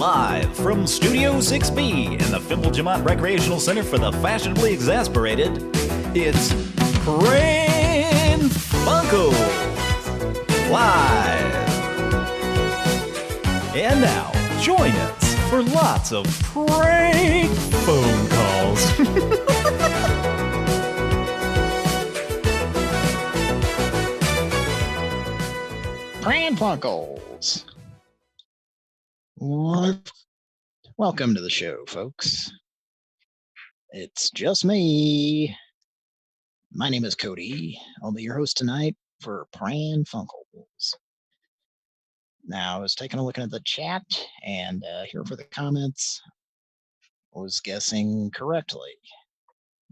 Live from Studio 6B in the Fimble Recreational Center for the Fashionably Exasperated, it's Pran Funkels Live. And now, join us for lots of prank phone calls. Pran Funkels. What? Welcome to the show, folks. It's just me. My name is Cody. I'll be your host tonight for Pran Funkels. Now, I was taking a look at the chat, and here for the comments, I was guessing correctly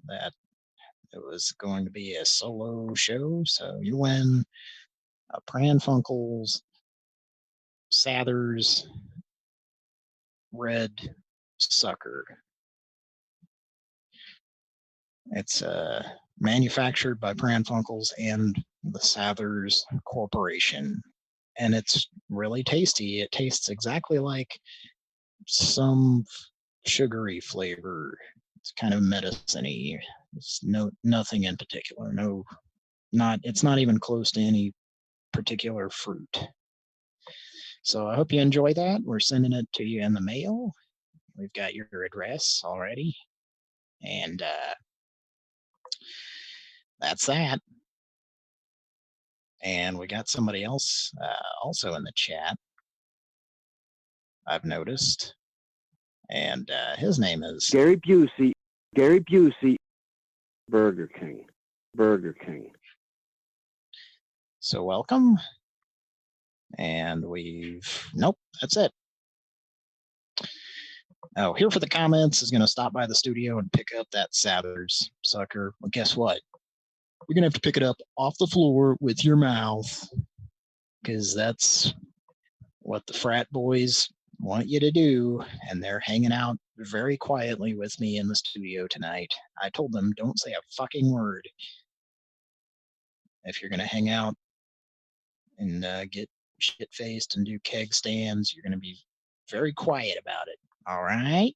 that it was going to be a solo show, so you win a Pran Funkels Sather's red sucker. It's manufactured by Pran Funkels and the Sather's Corporation, and it's really tasty. It tastes exactly like some sugary flavor. It's kind of medicine-y. It's nothing in particular. It's not even close to any particular fruit. So I hope you enjoy that. We're sending it to you in the mail. We've got your address already. And that's that. And we got somebody else also in the chat, I've noticed. And his name is Gary Busey. Gary Busey. Burger King. Burger King. So welcome. And nope, that's it. Oh, here for the comments is going to stop by the studio and pick up that Sather's sucker. Well, guess what? You're going to have to pick it up off the floor with your mouth, because that's what the frat boys want you to do. And they're hanging out very quietly with me in the studio tonight. I told them, don't say a fucking word. If you're going to hang out and get shit-faced and do keg stands, you're going to be very quiet about it. All right?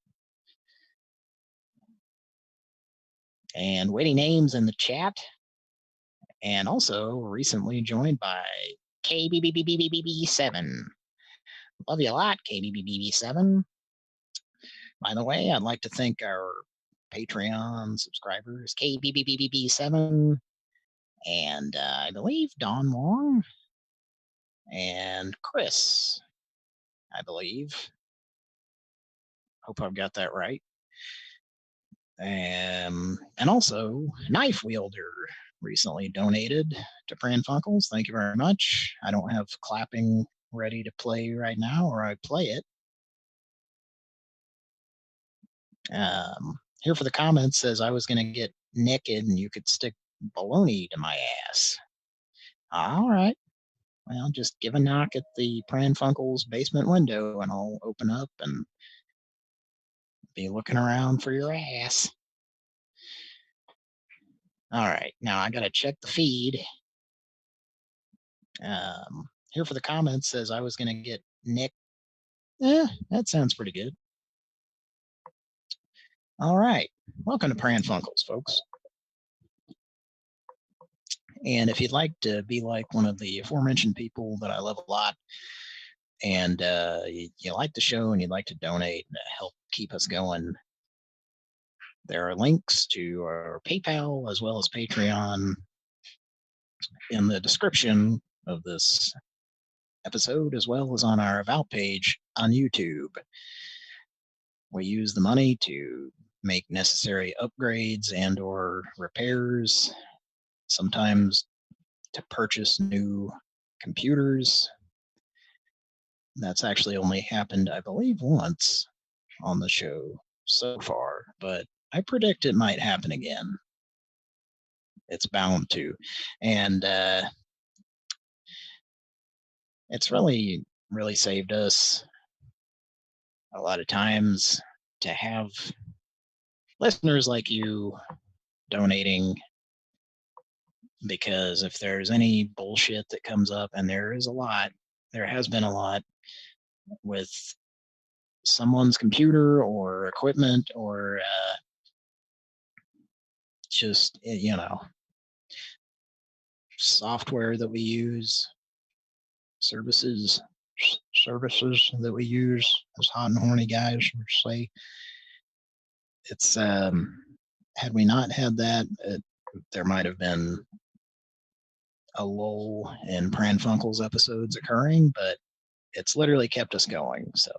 And waiting names in the chat. And also recently joined by KBBBBBB7. Love you a lot, KBBBB7. By the way, I'd like to thank our Patreon subscribers, KBBBBB7, and I believe Don Wong, and Chris, I believe. Hope I've got that right. And also, Knife Wielder recently donated to Pran Funkels. Thank you very much. I don't have clapping ready to play right now, or I play it. Here for the comments says I was going to get naked and you could stick baloney to my ass. All right. Well, just give a knock at the Pran Funkels basement window and I'll open up and be looking around for your ass. All right. Now I got to check the feed. Here for the comments says I was going to get Nick. That sounds pretty good. All right. Welcome to Pran Funkels, folks. And if you'd like to be like one of the aforementioned people that I love a lot, and you like the show and you'd like to donate to help keep us going, there are links to our PayPal as well as Patreon in the description of this episode, as well as on our About page on YouTube. We use the money to make necessary upgrades and or repairs, sometimes to purchase new computers. That's actually only happened, I believe, once on the show so far, but I predict it might happen again. It's bound to. And it's really saved us a lot of times to have listeners like you donating, because if there's any bullshit that comes up, and there has been a lot with someone's computer or equipment or just, software that we use, services that we use as hot and horny guys would say. It's had we not had that, there might have been a lull in Pran Funkels episodes occurring, but it's literally kept us going. So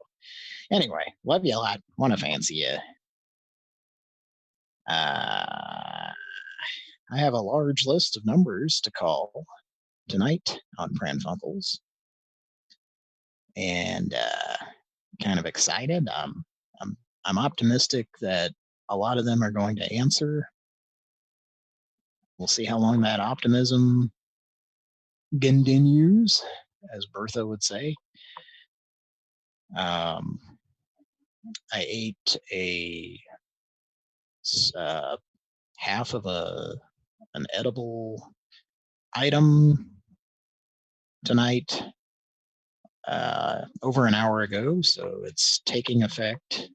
anyway, love you a lot. Want to fancy you. I have a large list of numbers to call tonight on Pran Funkels, and kind of excited. I'm optimistic that a lot of them are going to answer. We'll see how long that optimism continues, as Bertha would say. I ate a half of an edible item tonight over an hour ago, so it's taking effect.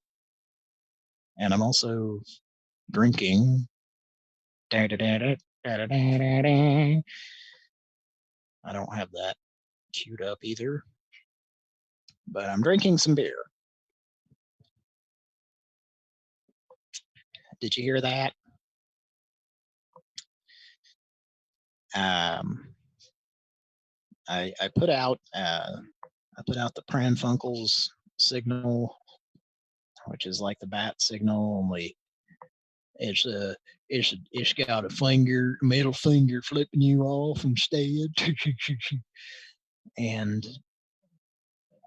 And I'm also drinking. I don't have that queued up either, but I'm drinking some beer. Did you hear that? I put out the Pran Funkels signal, which is like the bat signal, only it's got a middle finger flipping you off instead. And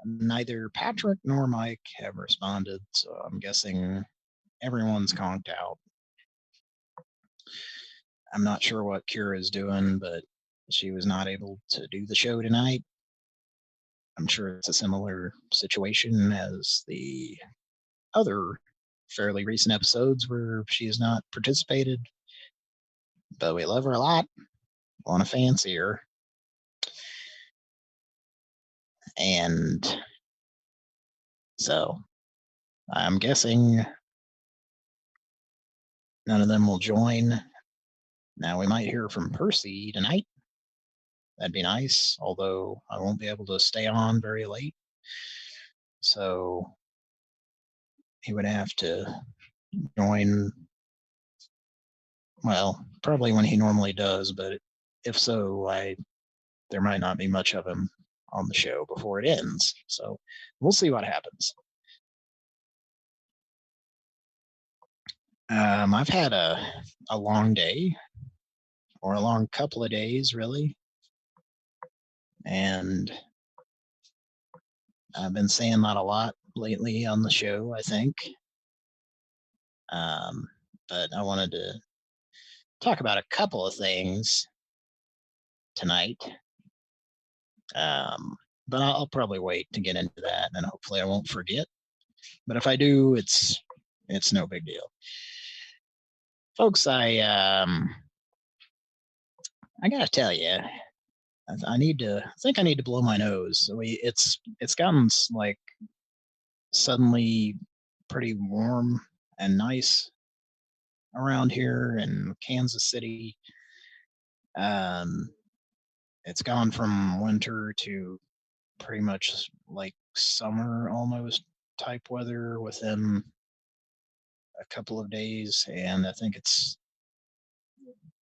neither Patrick nor Mike have responded, so I'm guessing everyone's conked out. I'm not sure what Kira is doing, but she was not able to do the show tonight. I'm sure it's a similar situation as the other fairly recent episodes where she has not participated, but we love her a lot. Want to fancy her. And so I'm guessing none of them will join. Now we might hear from Percy tonight. That'd be nice, although I won't be able to stay on very late. So he would have to join, well, probably when he normally does, but if so, there might not be much of him on the show before it ends. So we'll see what happens. I've had a long day, or a long couple of days, really. And I've been saying that a lot lately on the show, I think. But I wanted to talk about a couple of things tonight. But I'll probably wait to get into that, and hopefully I won't forget. But if I do, it's no big deal. Folks, I gotta tell you, I think I need to blow my nose. So it's gotten like suddenly pretty warm and nice around here in Kansas City. It's gone from winter to pretty much like summer almost type weather within a couple of days, and I think it's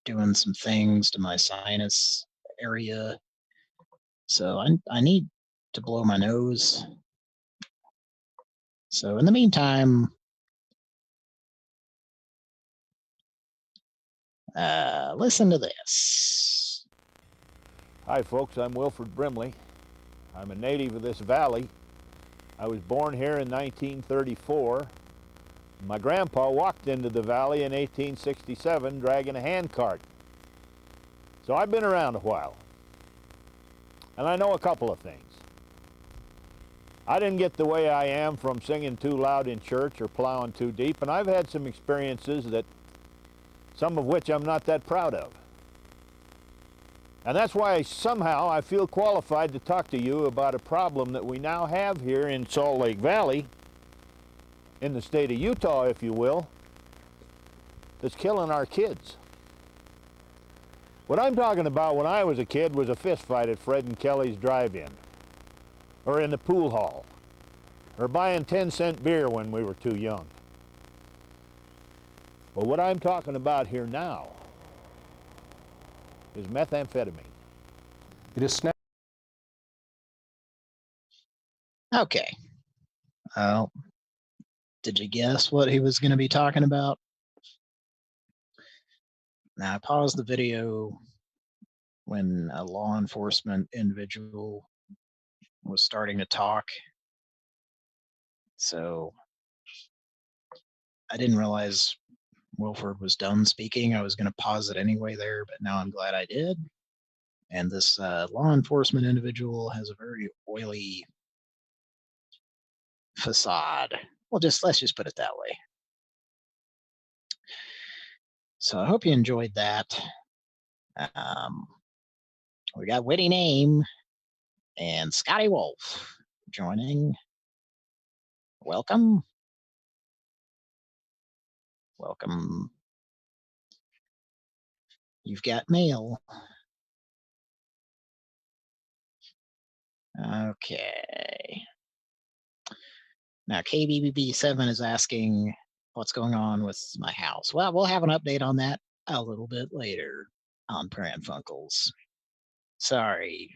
doing some things to my sinus area. So I need to blow my nose. So in the meantime, listen to this. Hi folks, I'm Wilfred Brimley. I'm a native of this valley. I was born here in 1934. My grandpa walked into the valley in 1867 dragging a handcart. So I've been around a while. And I know a couple of things. I didn't get the way I am from singing too loud in church or plowing too deep, and I've had some experiences that some of which I'm not that proud of. And that's why somehow I feel qualified to talk to you about a problem that we now have here in Salt Lake Valley in the state of Utah, if you will, that's killing our kids. What I'm talking about when I was a kid was a fist fight at Fred and Kelly's drive-in, or in the pool hall, or buying 10-cent beer when we were too young. But what I'm talking about here now is methamphetamine. It is snap. Okay. Well, did you guess what he was going to be talking about? Now, I paused the video when a law enforcement individual was starting to talk. So I didn't realize Wilford was done speaking. I was going to pause it anyway there, but now I'm glad I did. And this law enforcement individual has a very oily facade. Well, let's just put it that way. So I hope you enjoyed that. We got Witty Name and Scotty Wolf joining. Welcome. Welcome. You've got mail. Okay. Now, KBBB7 is asking what's going on with my house. Well, we'll have an update on that a little bit later on Pran Funkels. Sorry,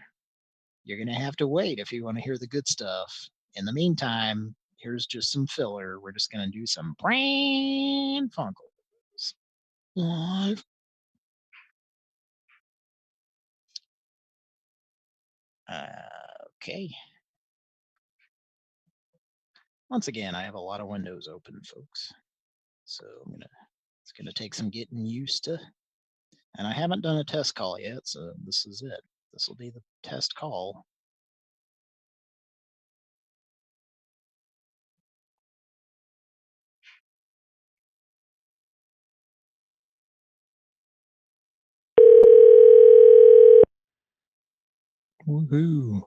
you're going to have to wait if you want to hear the good stuff. In the meantime, here's just some filler. We're just going to do some Pran Funkels live. Okay. Once again, I have a lot of windows open, folks. So it's gonna take some getting used to. And I haven't done a test call yet, so this is it. This will be the test call. Woohoo.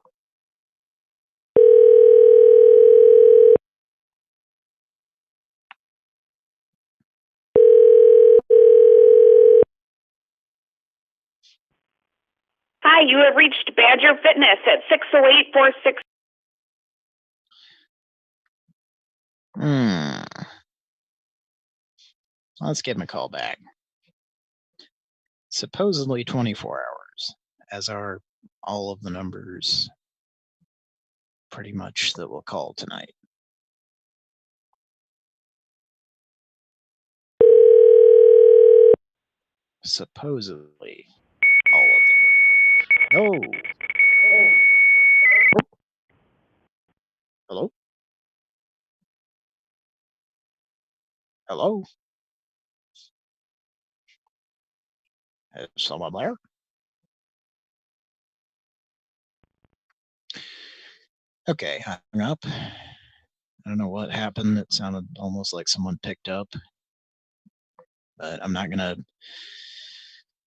Hi, you have reached Badger Fitness at 60846. Let's give him a call back. Supposedly 24 hours, as are all of the numbers pretty much that we'll call tonight. Supposedly all of them. No. Hello? Hello? Is someone there? Okay, I hung up. I don't know what happened. It sounded almost like someone picked up. But I'm not going to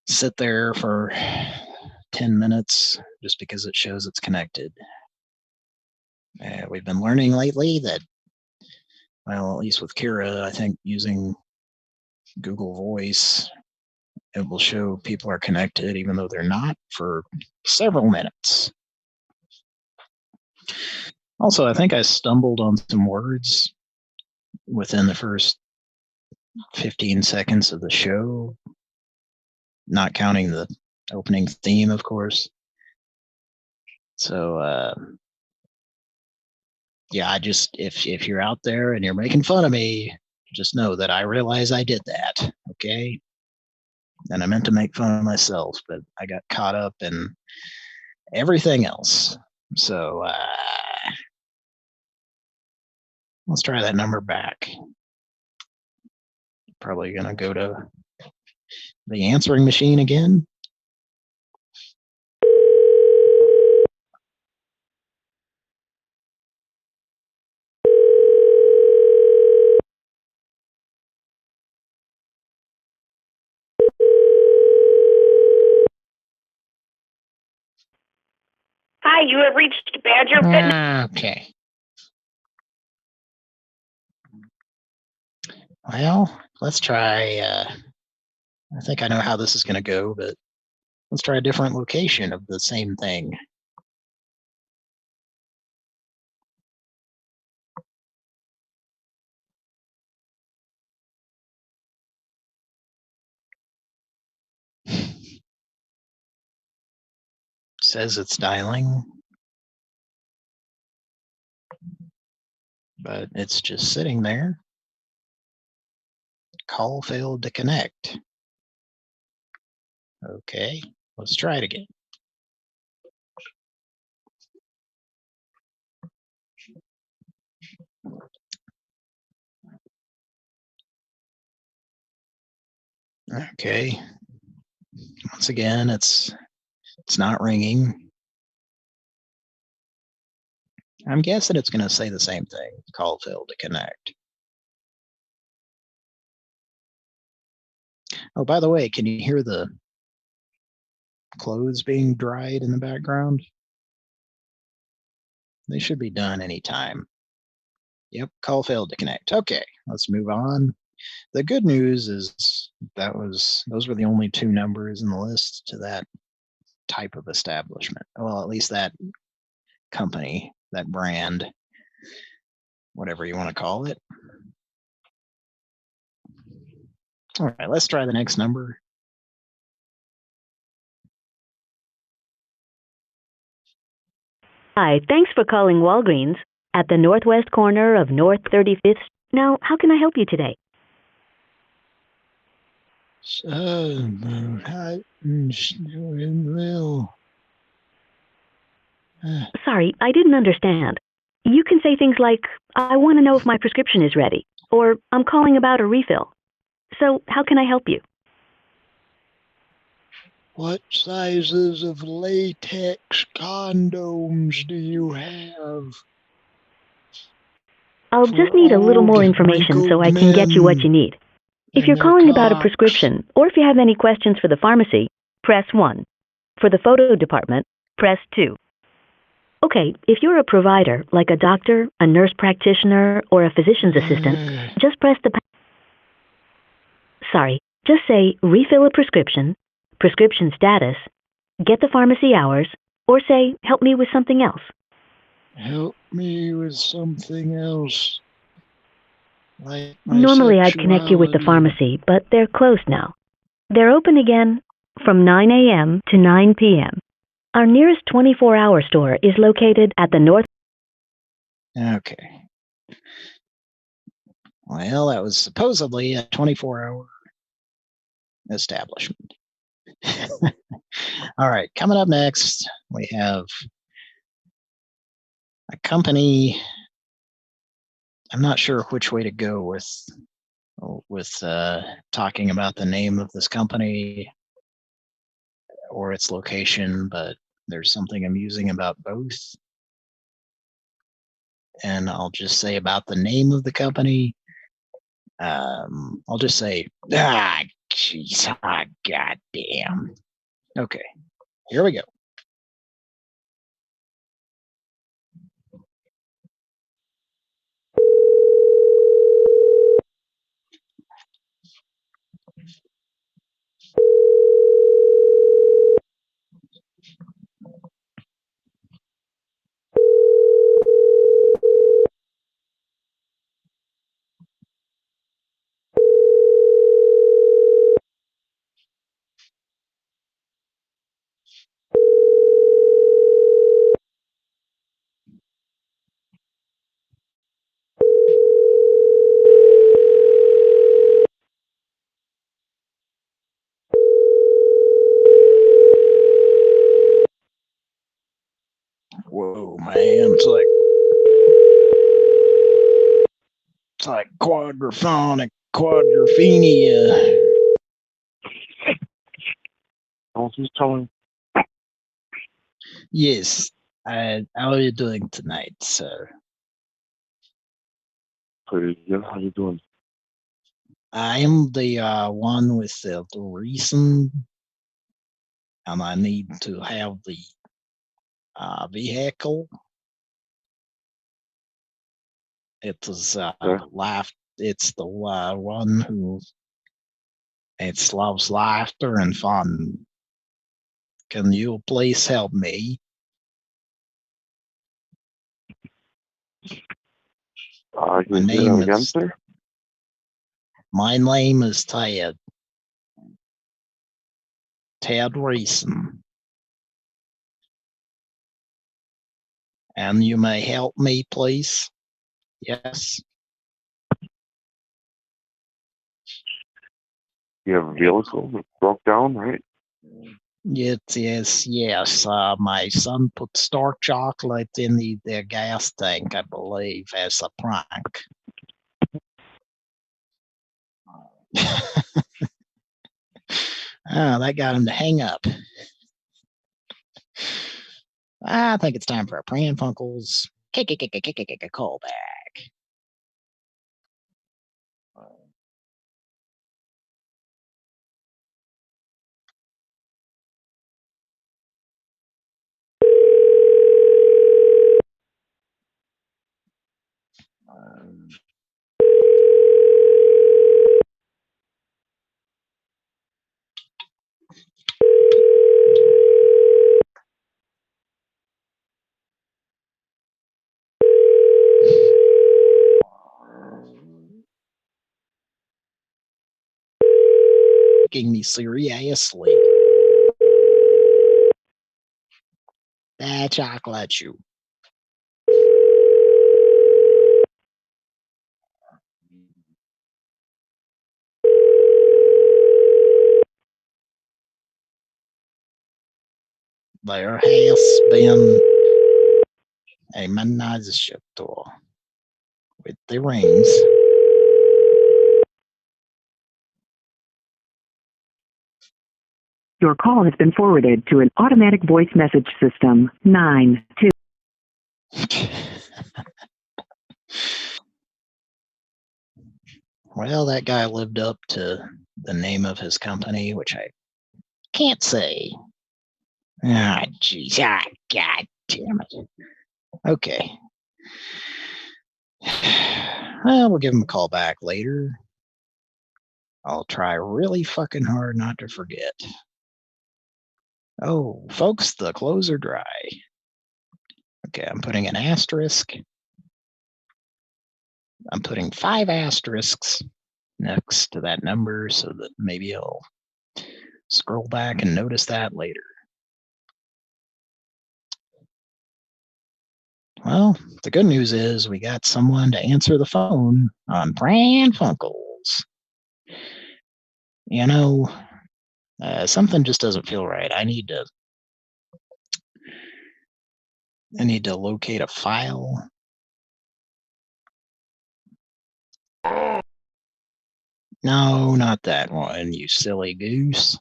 sit there for 10 minutes just because it shows it's connected. We've been learning lately that, well, at least with Kira, I think using Google Voice, it will show people are connected even though they're not for several minutes. Also, I think I stumbled on some words within the first 15 seconds of the show, not counting the opening theme, of course. So, yeah, if you're out there and you're making fun of me, just know that I realize I did that, okay? And I meant to make fun of myself, but I got caught up in everything else. So, let's try that number back. Probably gonna go to the answering machine again. Hi, you have reached Badger Fitness. Okay. Well, let's try. I think I know how this is going to go, but let's try a different location of the same thing. Says it's dialing, but it's just sitting there. Call failed to connect. Okay, let's try it again. Okay. Once again, it's not ringing. I'm guessing it's going to say the same thing. Call failed to connect. Oh, by the way, can you hear the clothes being dried in the background? They should be done anytime. Yep, call failed to connect. Okay, let's move on. The good news is those were the only two numbers in the list to that type of establishment. Well, at least that company, that brand, whatever you want to call it. All right, let's try the next number. Hi, thanks for calling Walgreens at the northwest corner of North 35th. Now, how can I help you today? Sorry, I didn't understand. You can say things like, I want to know if my prescription is ready, or I'm calling about a refill. So, how can I help you? What sizes of latex condoms do you have? I'll just need a little more information so I can get you what you need. If you're calling about a prescription, or if you have any questions for the pharmacy, press 1. For the photo department, press 2. Okay, if you're a provider, like a doctor, a nurse practitioner, or a physician's assistant, just press the... Sorry, just say, refill a prescription, prescription status, get the pharmacy hours, or say, help me with something else. Help me with something else. Like Normally I'd connect you with the pharmacy, but they're closed now. They're open again from 9 a.m. to 9 p.m. Our nearest 24-hour store is located at the north... Okay. Well, that was supposedly a 24-hour establishment. All right, coming up next, we have a company. I'm not sure which way to go with talking about the name of this company or its location, but there's something amusing about both. And I'll just say about the name of the company. I'll just say, jeez, goddamn. Okay, here we go. Whoa, man, it's like quadraphonic, quadrophenia. Who's telling? Yes. How are you doing tonight, sir? Pretty good. How you doing? I am the one with the reason, and I need to have the vehicle. It is Sure. life it's the one who loves laughter and fun. Can you please help me? Can My you say name that again, is sir? my name is Ted. Ted Reason. And you may help me, please? Yes. You have a vehicle that broke down, right? Yes. My son put Star chocolate in the gas tank, I believe, as a prank. That got him to hang up. I think it's time for a Pran Funkels callback. Taking me seriously. That chocolate you. There has been a menage tour with the rings. Your call has been forwarded to an automatic voice message system. 92. Well, that guy lived up to the name of his company, which I can't say. Ah, jeez. God damn it. Okay. Well, we'll give him a call back later. I'll try really fucking hard not to forget. Oh, folks, the clothes are dry. Okay, I'm putting an asterisk. I'm putting 5 asterisks next to that number so that maybe I'll scroll back and notice that later. Well, the good news is we got someone to answer the phone on Pran Funkels. You know, something just doesn't feel right. I need to locate a file. No, not that one, you silly goose.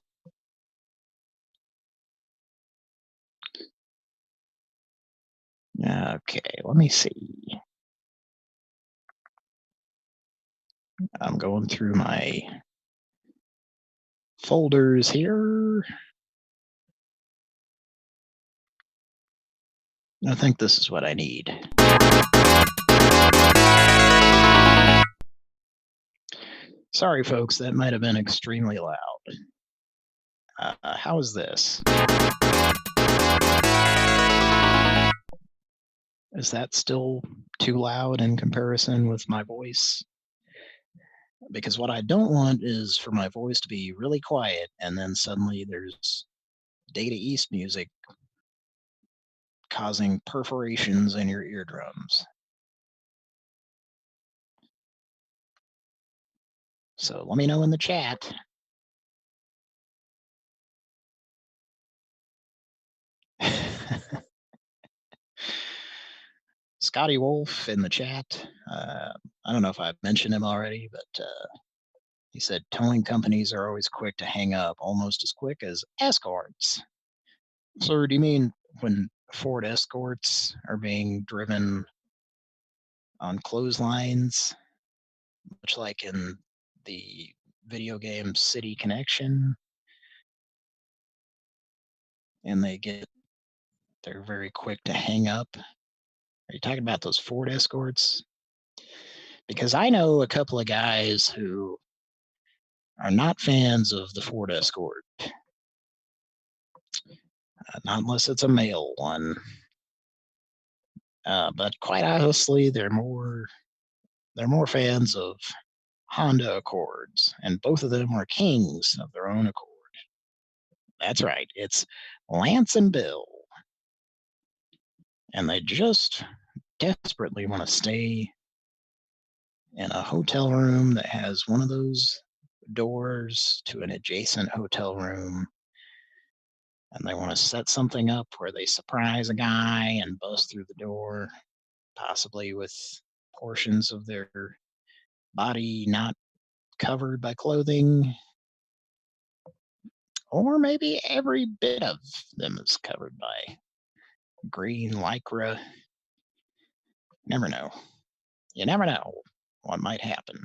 Okay, let me see. I'm going through my folders here. I think this is what I need. Sorry, folks, that might have been extremely loud. How is this? Is that still too loud in comparison with my voice? Because what I don't want is for my voice to be really quiet and then suddenly there's Data East music causing perforations in your eardrums. So let me know in the chat. Scotty Wolf in the chat. I don't know if I've mentioned him already, but he said towing companies are always quick to hang up, almost as quick as escorts. Sir, do you mean when Ford Escorts are being driven on clotheslines, much like in the video game City Connection, and they're very quick to hang up? Are you talking about those Ford Escorts? Because I know a couple of guys who are not fans of the Ford Escort, not unless it's a male one. But quite honestly, they're more fans of Honda Accords, and both of them are kings of their own accord. That's right, it's Lance and Bill, and they just desperately want to stay in a hotel room that has one of those doors to an adjacent hotel room, and they want to set something up where they surprise a guy and bust through the door, possibly with portions of their body not covered by clothing, or maybe every bit of them is covered by green lycra. Never know. You never know what might happen.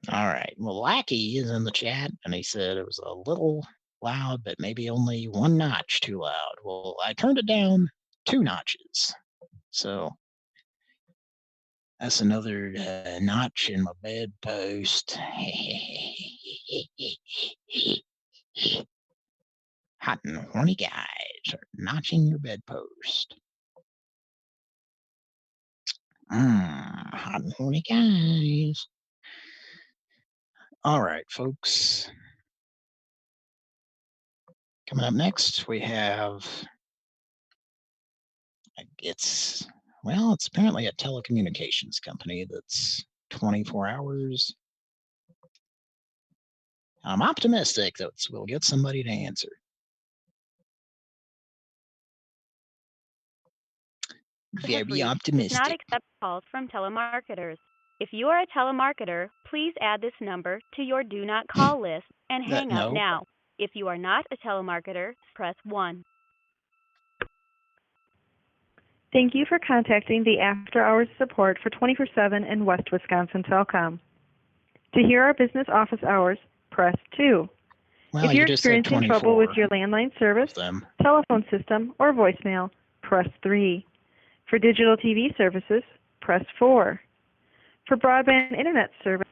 All right. Well, Lackey is in the chat, and he said it was a little loud, but maybe only one notch too loud. Well, I turned it down 2 notches. So that's another notch in my bedpost. Hot and horny guys are notching your bedpost. Hot and horny guys. All right, folks. Coming up next, we have, it's apparently a telecommunications company that's 24 hours. I'm optimistic that we'll get somebody to answer. Very optimistic. Does not accept calls from telemarketers. If you are a telemarketer, please add this number to your do not call list and hang up now. If you are not a telemarketer, press 1. Thank you for contacting the After Hours support for 24/7 and West Wisconsin Telecom. To hear our business office hours, press 2. Well, if you're experiencing trouble with your landline service, telephone system, or voicemail, press 3. For digital TV services, press 4. For broadband internet service,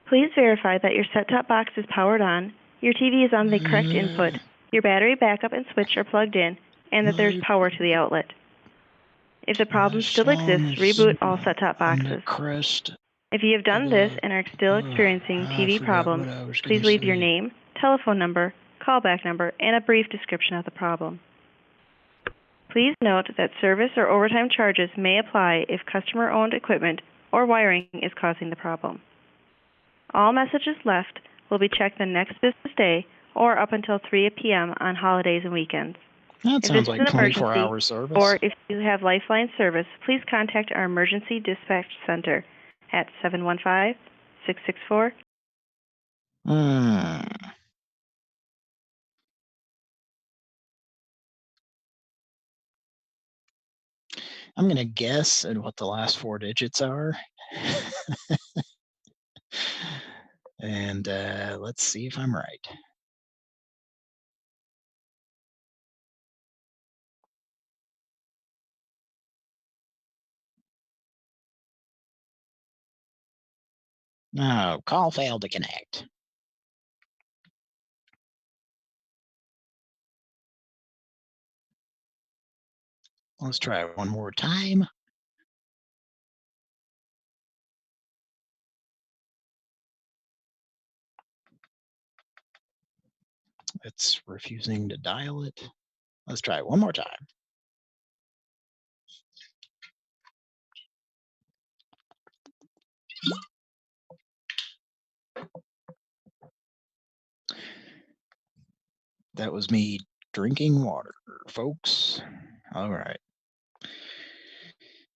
please verify that your set-top box is powered on, your TV is on the correct input, your battery backup and switch are plugged in, and that there's power to the outlet. If the problem still exists, reboot all set-top boxes. If you have done this and are still experiencing TV problems, please leave your name, telephone number, callback number, and a brief description of the problem. Please note that service or overtime charges may apply if customer-owned equipment or wiring is causing the problem. All messages left will be checked the next business day or up until 3 p.m. on holidays and weekends. That sounds like 24-hour service. Or if you have Lifeline service, please contact our emergency dispatch center at 715-664. I'm going to guess at what the last 4 digits are. And let's see if I'm right. No, call failed to connect. Let's try it one more time. It's refusing to dial it. Let's try it one more time. That was me drinking water, folks. All right.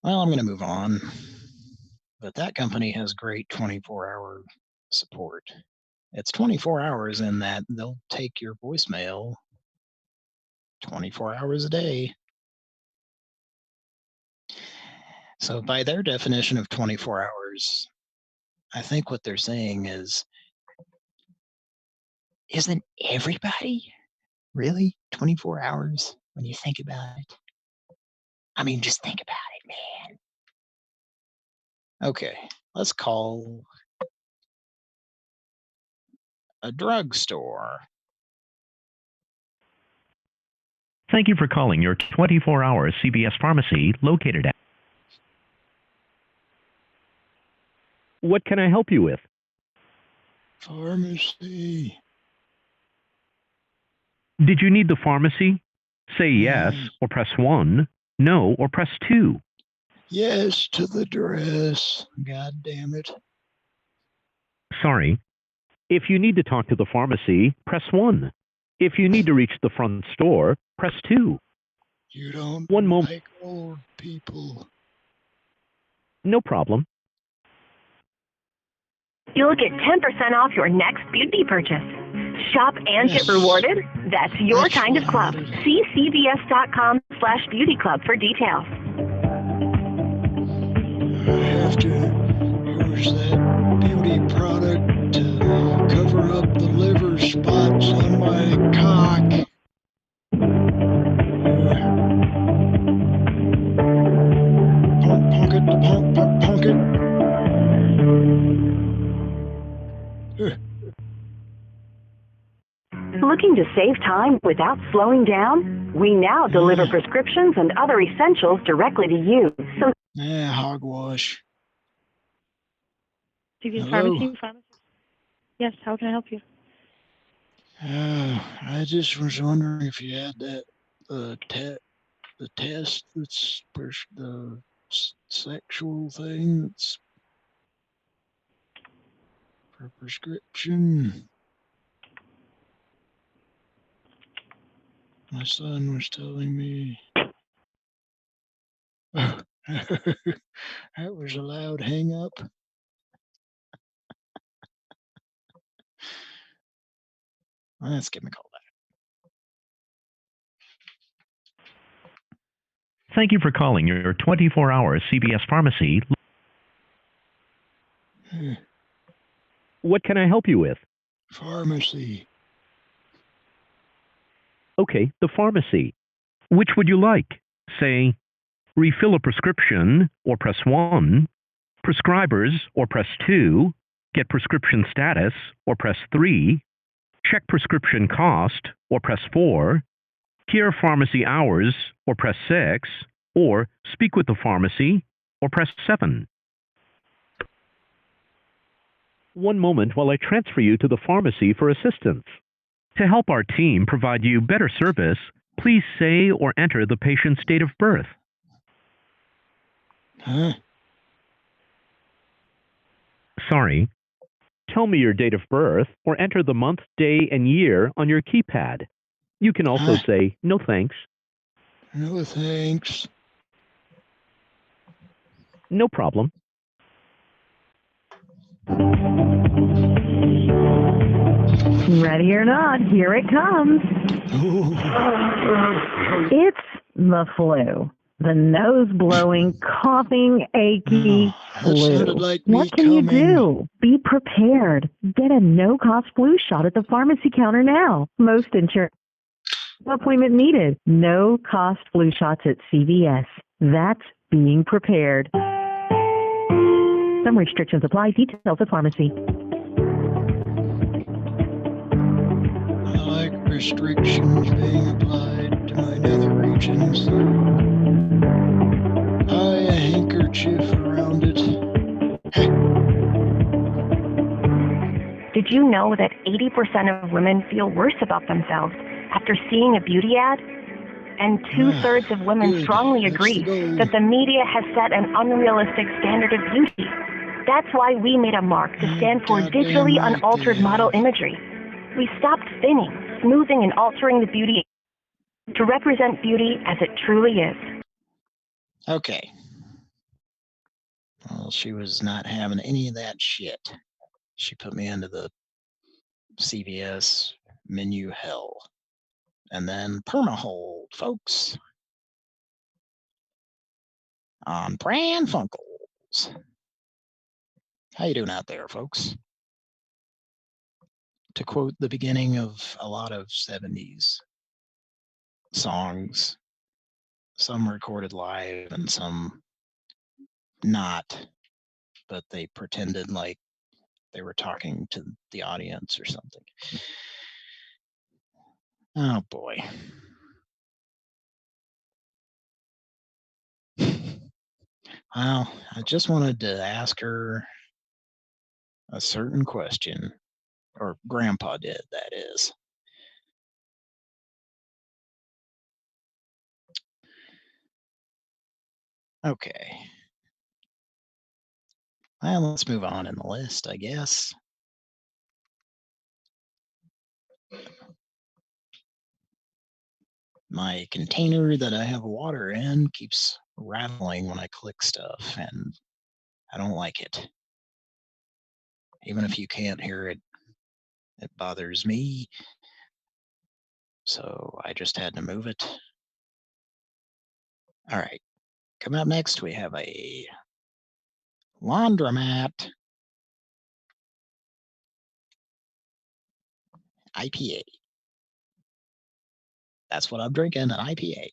Well, I'm going to move on. But that company has great 24-hour support. It's 24 hours in that they'll take your voicemail 24 hours a day. So by their definition of 24 hours, I think what they're saying is, isn't everybody Really? 24 hours when you think about it? I mean, just think about it, man. Okay, let's call a drugstore. Thank you for calling your 24-hour CVS pharmacy located at. What can I help you with? Pharmacy. Did you need the pharmacy? Say yes or press 1, no or press 2. Yes to the dress. God damn it. Sorry. If you need to talk to the pharmacy, press 1. If you need to reach the front store, press 2. You don't One moment. like old people. No problem. You'll get 10% off your next beauty purchase. Shop and get rewarded? That's your kind of club. See cvs.com/beauty club for details. I have to use that beauty product to cover up the liver spots on my cock. Punk it, punk it. Looking to save time without slowing down? We now deliver prescriptions and other essentials directly to you. So, hogwash. CVS Pharmacy? Yes, how can I help you? I just was wondering if you had that the test that's the sexual thing that's for prescription. My son was telling me that was a loud hang up. Let's give him a call back. Thank you for calling your 24-hour CVS pharmacy. What can I help you with? Pharmacy. Okay, the pharmacy. Which would you like? Say, refill a prescription, or press 1, prescribers, or press 2, get prescription status, or press 3, check prescription cost, or press 4, hear pharmacy hours, or press 6, or speak with the pharmacy, or press 7. One moment while I transfer you to the pharmacy for assistance. To help our team provide you better service, please say or enter the patient's date of birth. Huh? Sorry. Tell me your date of birth or enter the month, day, and year on your keypad. You can also say, no thanks. No thanks. No problem. Ready or not, here it comes. It's the flu. The nose-blowing, coughing, achy flu. Like what can you do? Be prepared. Get a no-cost flu shot at the pharmacy counter now. Most insurance appointment needed. No-cost flu shots at CVS. That's being prepared. Some restrictions apply. Details at pharmacy. I like restrictions being applied to my nether regions. Tie a handkerchief around it. did you know that 80% of women feel worse about themselves after seeing a beauty ad? And 2/3 of women strongly agree that the media has set an unrealistic standard of beauty. That's why we made a mark to stand for digitally unaltered model imagery. We stopped thinning, smoothing, and altering the beauty to represent beauty as it truly is. Okay. Well, she was not having any of that shit. She put me into the CVS menu hell. And then permahold, folks. On Pran Funkels. How you doing out there, folks? To quote the beginning of a lot of 70s songs, some recorded live and some not, but they pretended like they were talking to the audience or something. Oh boy. Well, I just wanted to ask her a certain question, or Grandpa did, that is. Okay. Well, let's move on in the list, I guess. My container that I have water in keeps rattling when I click stuff, and I don't like it. Even if you can't hear it, it bothers me. So I just had to move it. All right. Coming up next, we have a laundromat IPA. That's what I'm drinking, an IPA.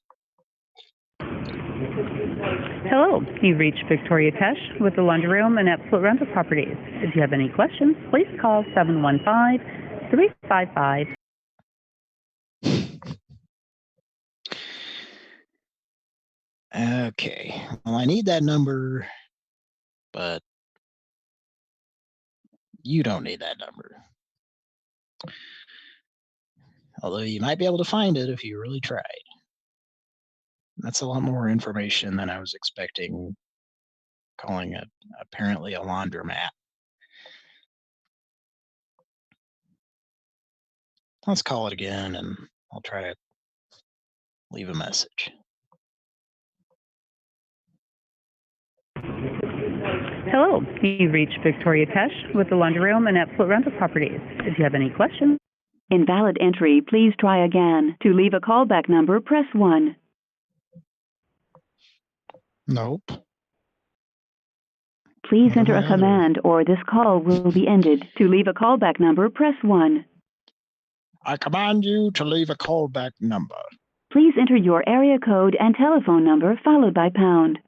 Hello, you've reached Victoria Tesh with the Laundry Room and Absolute Rental Properties. If you have any questions, please call 715-355. Okay, well, I need that number, but you don't need that number. Although you might be able to find it if you really tried. That's a lot more information than I was expecting, calling it apparently a laundromat. Let's call it again, and I'll try to leave a message. Hello, you've reached Victoria Tesh with the Laundry Room and Absolute Rental Properties. If you have any questions. Invalid entry. Please try again. To leave a callback number, press 1. Nope. Please enter a command or this call will be ended. To leave a callback number, press 1. I command you to leave a callback number. Please enter your area code and telephone number followed by pound.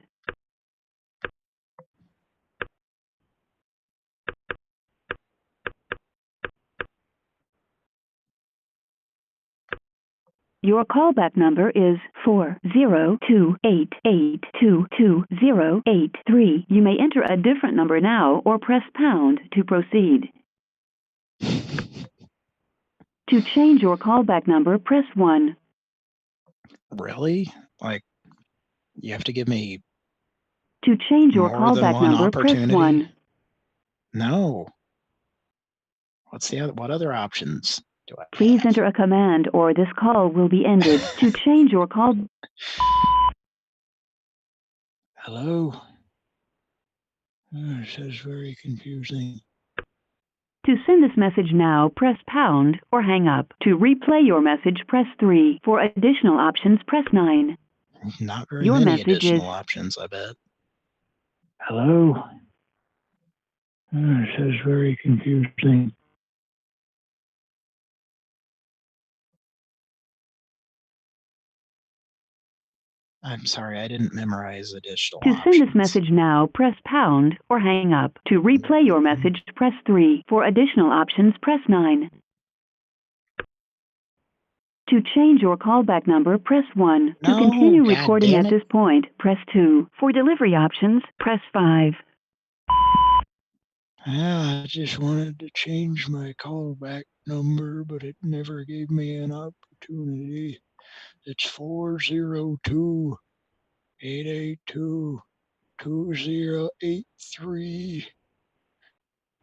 Your callback number is 40288222083. You may enter a different number now or press pound to proceed. To change your callback number, press 1. Really? Like, you have to give me to change your callback number, press 1. No. What other options do I Please have? enter a command or this call will be ended. To change your call. Hello? Oh, this is very confusing. To send this message now, press pound or hang up. To replay your message, press 3. For additional options, press 9. Not very many additional options, I bet. Hello? Oh, this is very confusing. I'm sorry, I didn't memorize additional options. To send this message now, press pound or hang up. To replay your message, press 3. For additional options, press 9. To change your callback number, press 1. To continue recording at this point, press 2. For delivery options, press 5. I just wanted to change my callback number, but it never gave me an opportunity. It's 402-882-2083.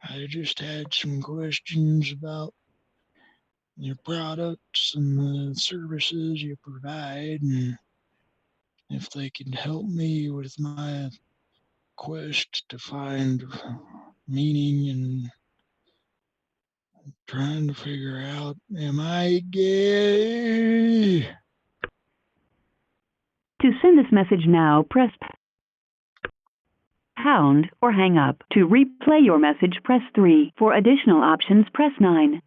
I just had some questions about your products and the services you provide, and if they can help me with my quest to find meaning and trying to figure out, am I gay? To send this message now, press pound or hang up. To replay your message, press 3. For additional options, press 9.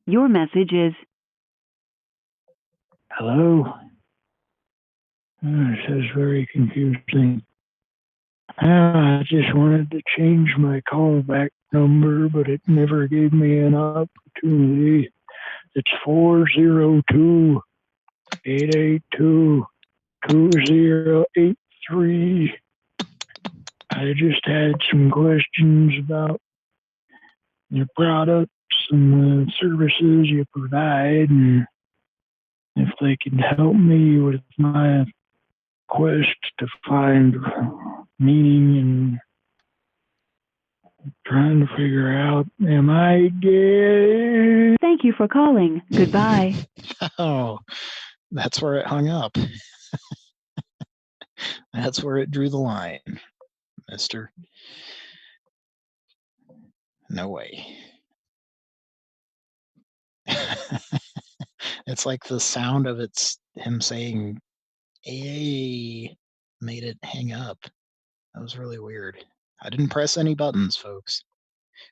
Your message is Hello? This is very confusing. I just wanted to change my callback number, but it never gave me an opportunity. It's 402-882-2083. I just had some questions about your products and the services you provide, and if they could help me with my quest to find meaning and trying to figure out, am I gay? Thank you for calling. Goodbye. Oh, that's where it hung up. That's where it drew the line, mister. No way. It's like the sound of him saying "a" made it hang up. That was really weird. I didn't press any buttons, folks.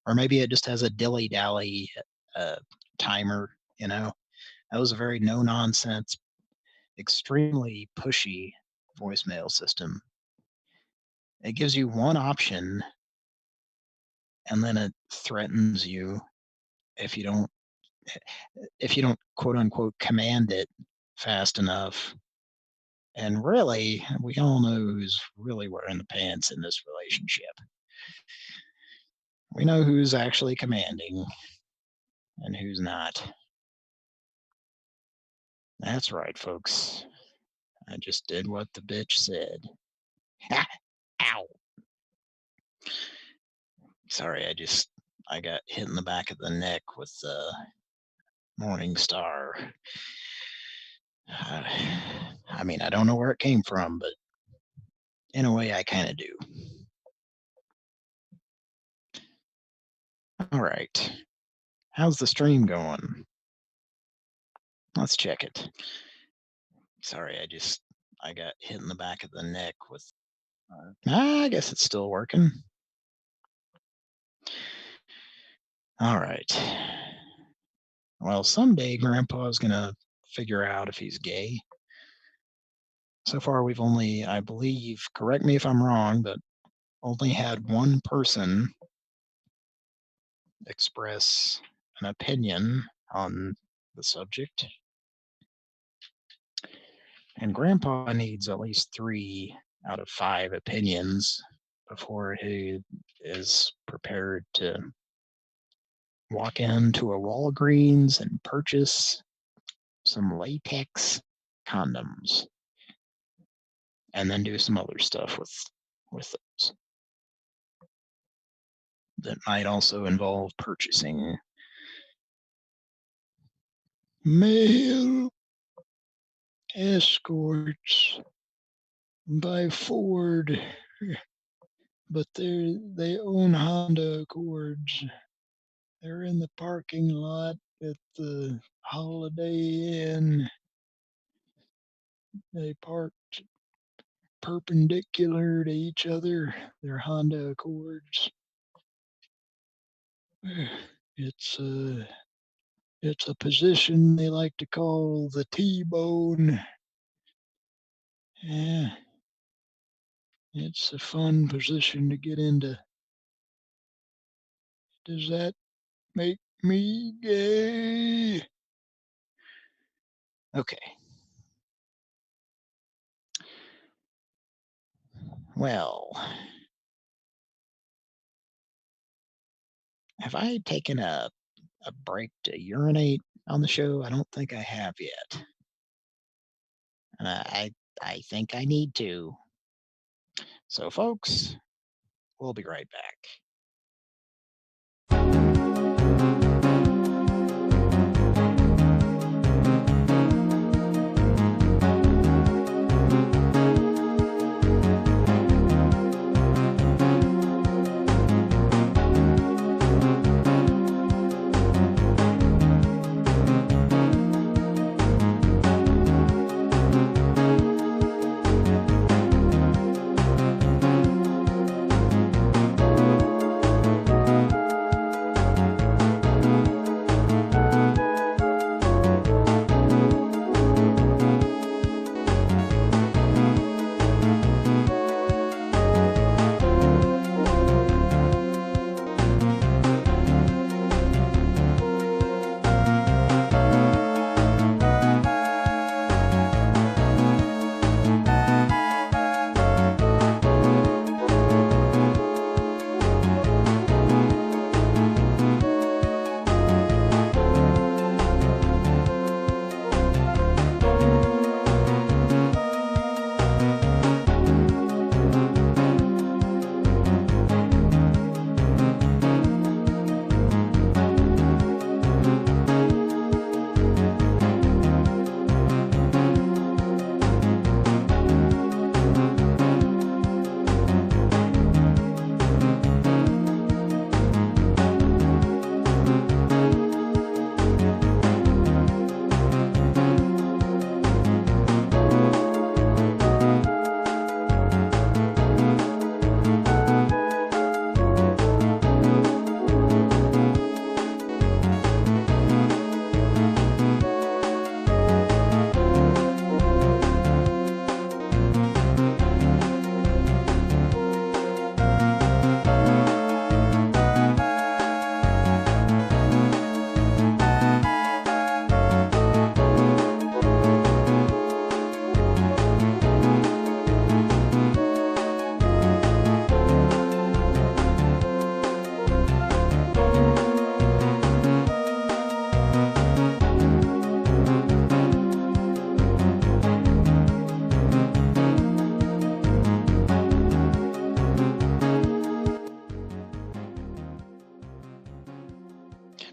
Or maybe it just has a dilly-dally timer, you know? That was a very no-nonsense, extremely pushy voicemail system. It gives you one option, and then it threatens you if you don't quote unquote command it fast enough. And really, we all know who's really wearing the pants in this relationship. We know who's actually commanding and who's not. That's right, folks. I just did what the bitch said. Ow. Sorry, I got hit in the back of the neck with the Morning Star. I mean, I don't know where it came from, but in a way, I kind of do. All right. How's the stream going? Let's check it. Sorry, I got hit in the back of the neck with... I guess it's still working. All right. Well, someday Grandpa's going to figure out if he's gay. So far, we've only, I believe, correct me if I'm wrong, but only had one person express an opinion on the subject. And Grandpa needs at least 3 out of 5 opinions before he is prepared to walk into a Walgreens and purchase some latex condoms and then do some other stuff with those. That might also involve purchasing male escorts by Ford, but they own Honda Accords. They're in the parking lot at the Holiday Inn. They parked perpendicular to each other. They're Honda Accords. It's a position they like to call the T-bone. Yeah, it's a fun position to get into. Does that make me gay? Okay. Well, have I taken a break to urinate on the show? I don't think I have yet. I think I need to. So, folks, we'll be right back.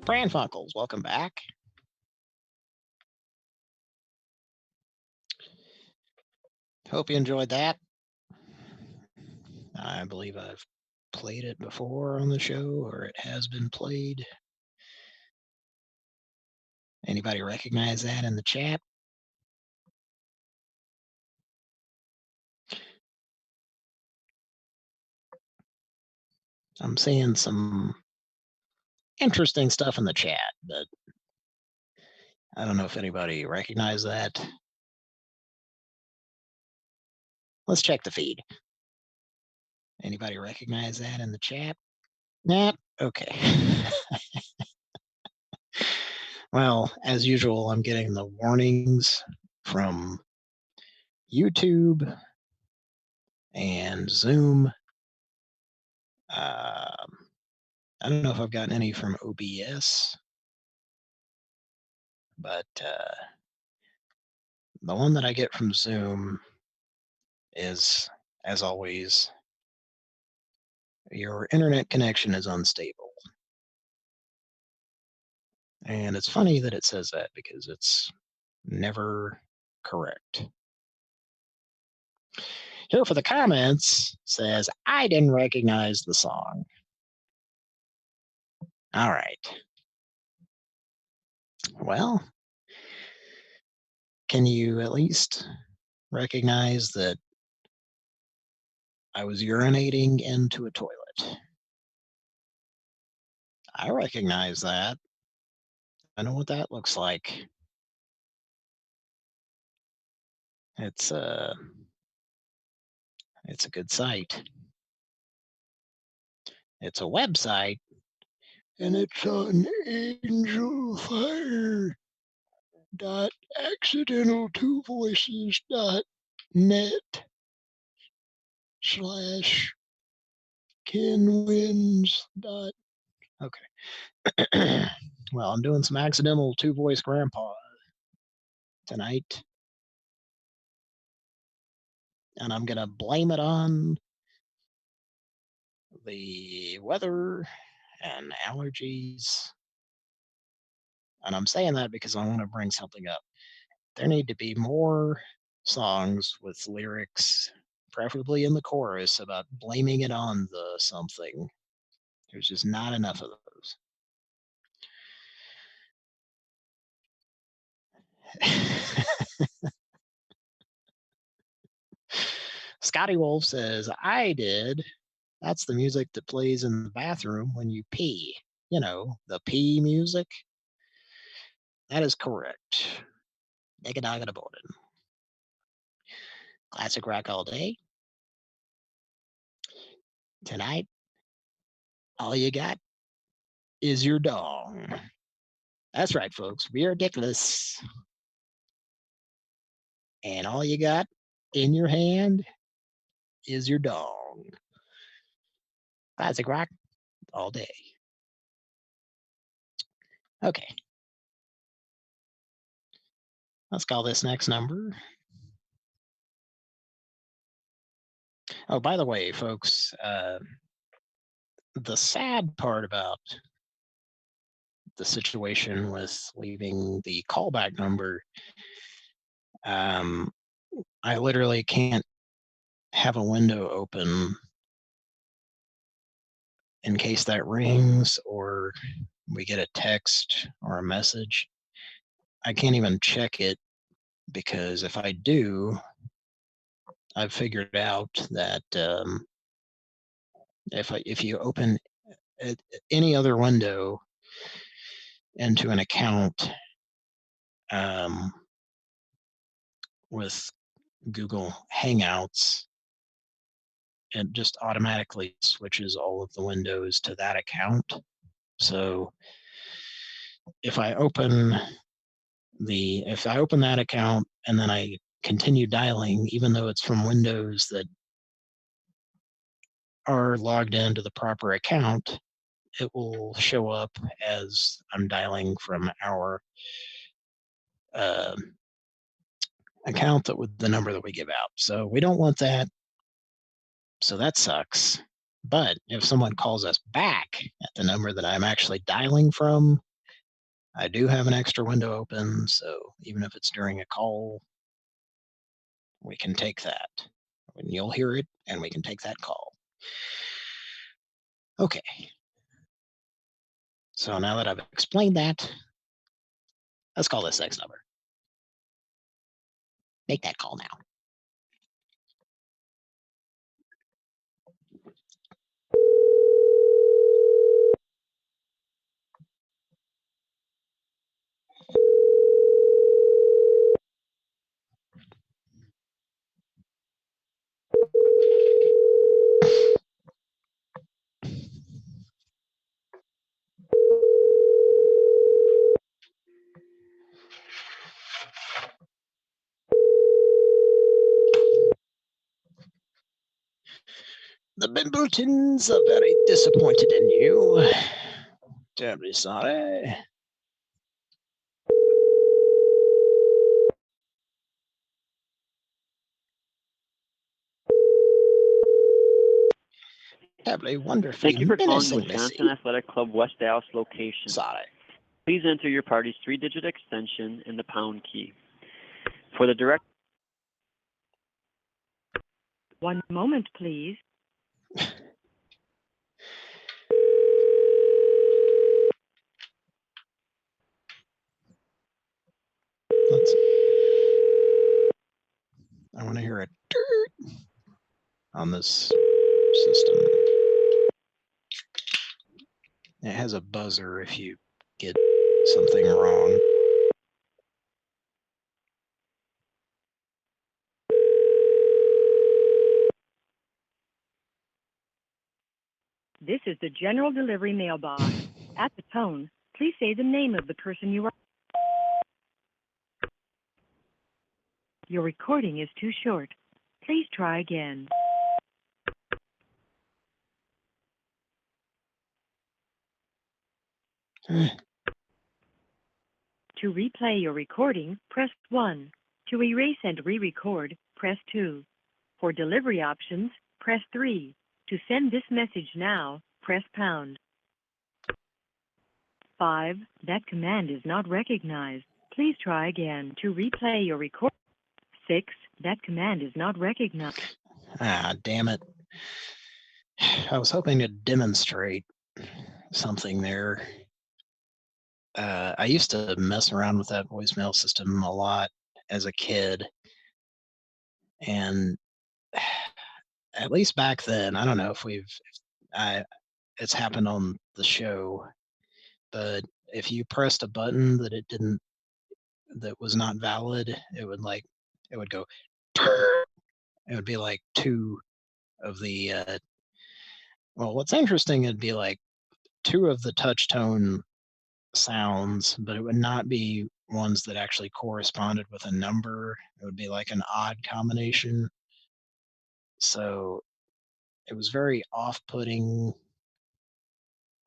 Pran Funkels, welcome back. Hope you enjoyed that. I believe I've played it before on the show, or it has been played. Anybody recognize that in the chat? I'm seeing some interesting stuff in the chat, but I don't know if anybody recognized that. Let's check the feed. Anybody recognize that in the chat? Nah, okay. Well, as usual, I'm getting the warnings from YouTube and Zoom. I don't know if I've gotten any from OBS, but the one that I get from Zoom is, as always, your internet connection is unstable. And it's funny that it says that because it's never correct. Here for the comments says, I didn't recognize the song. All right. Well, can you at least recognize that I was urinating into a toilet? I recognize that. I know what that looks like. It's a good site. It's a website, and it's on angelfire.accidental2voices.net/kenwins. Okay. Well, I'm doing some accidental two-voice grandpa tonight, and I'm gonna blame it on the weather and allergies. And I'm saying that because I want to bring something up. There need to be more songs with lyrics, preferably in the chorus, about blaming it on the something. There's just not enough of those. Scotty Wolf says, I did. That's the music that plays in the bathroom when you pee. You know, the pee music. That is correct. Negadagadaboden. Classic rock all day. Tonight, all you got is your dong. That's right, folks. We are ridiculous. And all you got in your hand is your dong. Classic rock all day. Okay. Let's call this next number. Oh, by the way, folks, the sad part about the situation with leaving the callback number, I literally can't have a window open in case that rings or we get a text or a message. I can't even check it because if I do, I've figured out that if you open any other window into an account with Google Hangouts, it just automatically switches all of the windows to that account. So if I open that account and then I continue dialing, even though it's from Windows that are logged into the proper account, it will show up as I'm dialing from our account that with the number that we give out. So we don't want that. So that sucks. But if someone calls us back at the number that I'm actually dialing from, I do have an extra window open, so even if it's during a call, we can take that. And you'll hear it, and we can take that call. Okay. So now that I've explained that, let's call this next number. Make that call now. The Bimbletons are very disappointed in you. Terribly sorry. Terribly wonderfully Thank you for calling menacingly. Wisconsin Athletic Club West Dallas location. Sorry. Please enter your party's 3-digit extension and the pound key. For the direct... One moment, please. I want to hear a dirt on this system. It has a buzzer if you get something wrong. This is the general delivery mailbox. At the tone, please say the name of the person you are. Your recording is too short. Please try again. To replay your recording, press 1. To erase and re-record, press 2. For delivery options, press 3. To send this message now, press pound. 5. That command is not recognized. Please try again. To replay your recording. 6. That command is not recognized. Ah, damn it. I was hoping to demonstrate something there. I used to mess around with that voicemail system a lot as a kid. And at least back then, I don't know if it's happened on the show, but if you pressed a button that was not valid, it would go, it would be like 2 of the, well, what's interesting, it'd be like 2 of the touch tone sounds, but it would not be ones that actually corresponded with a number. It would be like an odd combination. So it was very off-putting,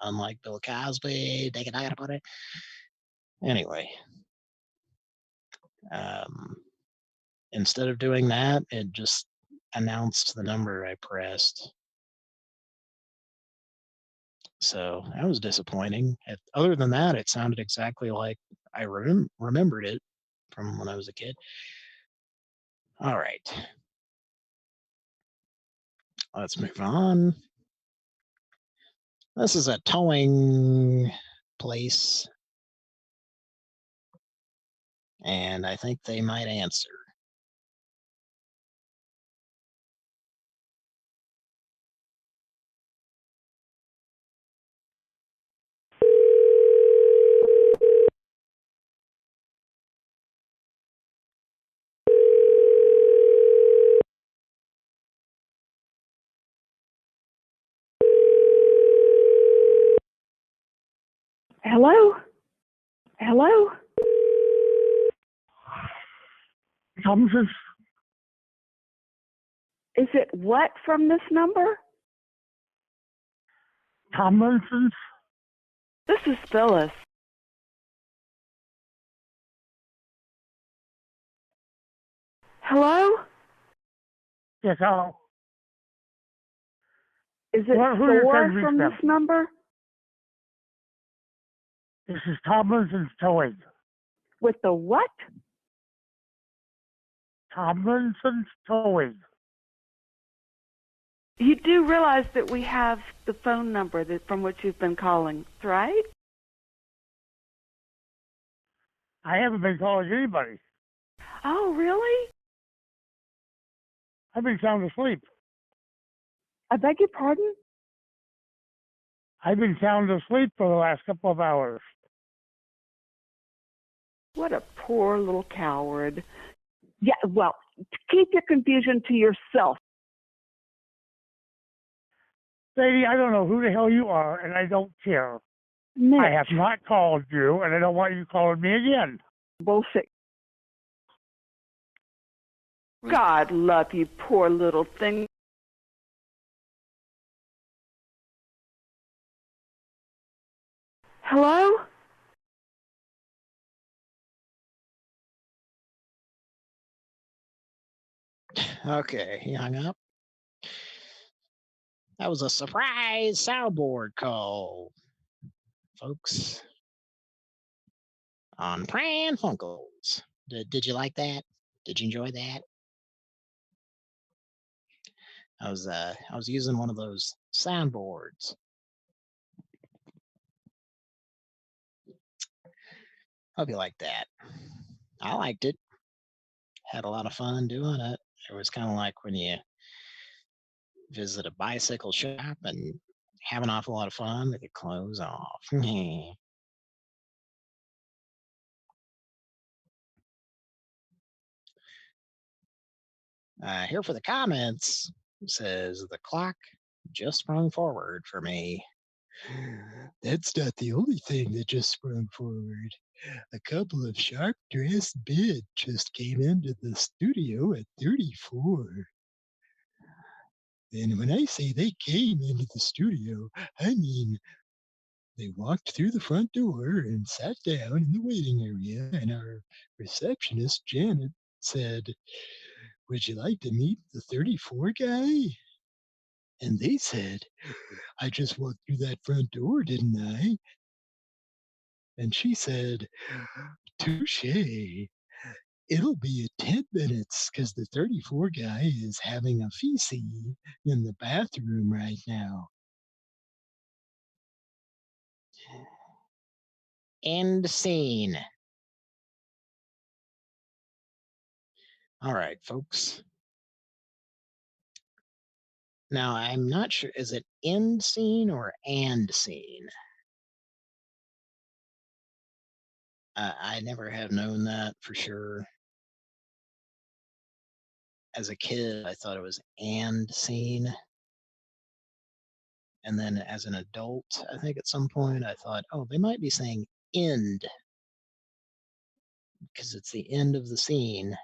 unlike Bill Cosby. I gotta put it. Anyway, instead of doing that, it just announced the number I pressed. So that was disappointing. Other than that, it sounded exactly like I remembered it from when I was a kid. All right. Let's move on. This is a towing place, and I think they might answer. Hello? Hello? Thomas's. Is it what from this number? Tomlinson's. This is Phyllis. Hello? Yes, hello. Is it Who Thor says from them? this number? This is Tomlinson's Towing. With the what? Tomlinson's Towing. You do realize that we have the phone number from which you've been calling, right? I haven't been calling anybody. Oh, really? I've been sound asleep. I beg your pardon? I've been sound asleep for the last couple of hours. What a poor little coward. Yeah, well, keep your confusion to yourself. Lady, I don't know who the hell you are, and I don't care. Mitch. I have not called you, and I don't want you calling me again. Bullshit. God love you, poor little thing. Hello? Okay, he hung up. That was a surprise soundboard call, folks, on Pran Funkels. Did you like that? Did you enjoy that? I was using one of those soundboards. Hope you liked that. I liked it. Had a lot of fun doing it. It was kind of like when you visit a bicycle shop and have an awful lot of fun with your clothes off. Here for the comments, says the clock just sprung forward for me. That's not the only thing that just sprung forward. A couple of sharp-dressed men just came into the studio at 34. And when I say they came into the studio, I mean they walked through the front door and sat down in the waiting area, and our receptionist, Janet, said, "Would you like to meet the 34 guy?" And they said, "I just walked through that front door, didn't I?" And she said, "Touche. It'll be 10 minutes because the 34 guy is having a feces in the bathroom right now." End scene. All right, folks. Now, I'm not sure, is it end scene or and scene? I never have known that for sure. As a kid, I thought it was and scene. And then as an adult, I think at some point I thought, oh, they might be saying end because it's the end of the scene.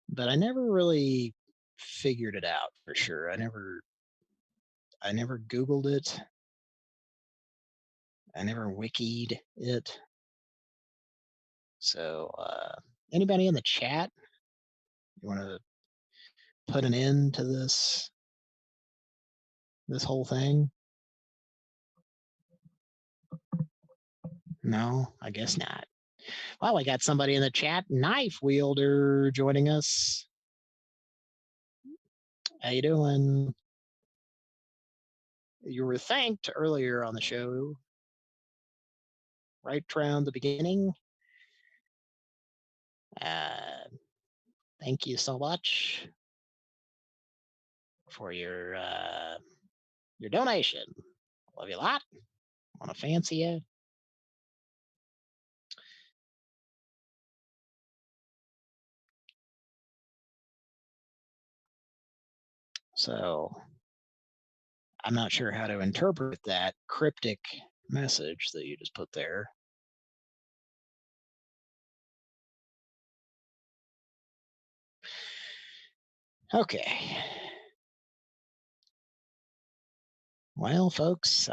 But I never really figured it out for sure. I never Googled it. I never wikied it. So anybody in the chat, you want to put an end to this whole thing? No, I guess not. Well, I got somebody in the chat, Knife Wielder, joining us. How you doing? You were thanked earlier on the show, right around the beginning. Thank you so much for your donation. Love you a lot. Want to fancy you. So I'm not sure how to interpret that cryptic message that you just put there. Okay. Well, folks,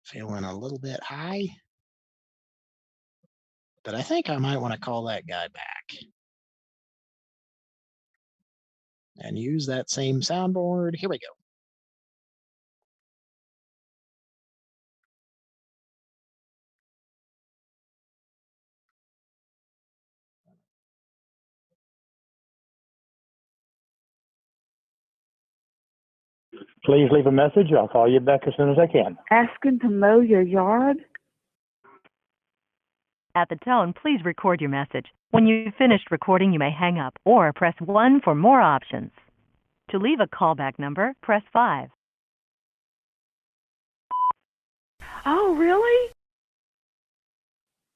feeling a little bit high, but I think I might want to call that guy back and use that same soundboard. Here we go. Please leave a message. I'll call you back as soon as I can. Asking to mow your yard? At the tone, please record your message. When you've finished recording, you may hang up or press 1 for more options. To leave a callback number, press 5. Oh, really?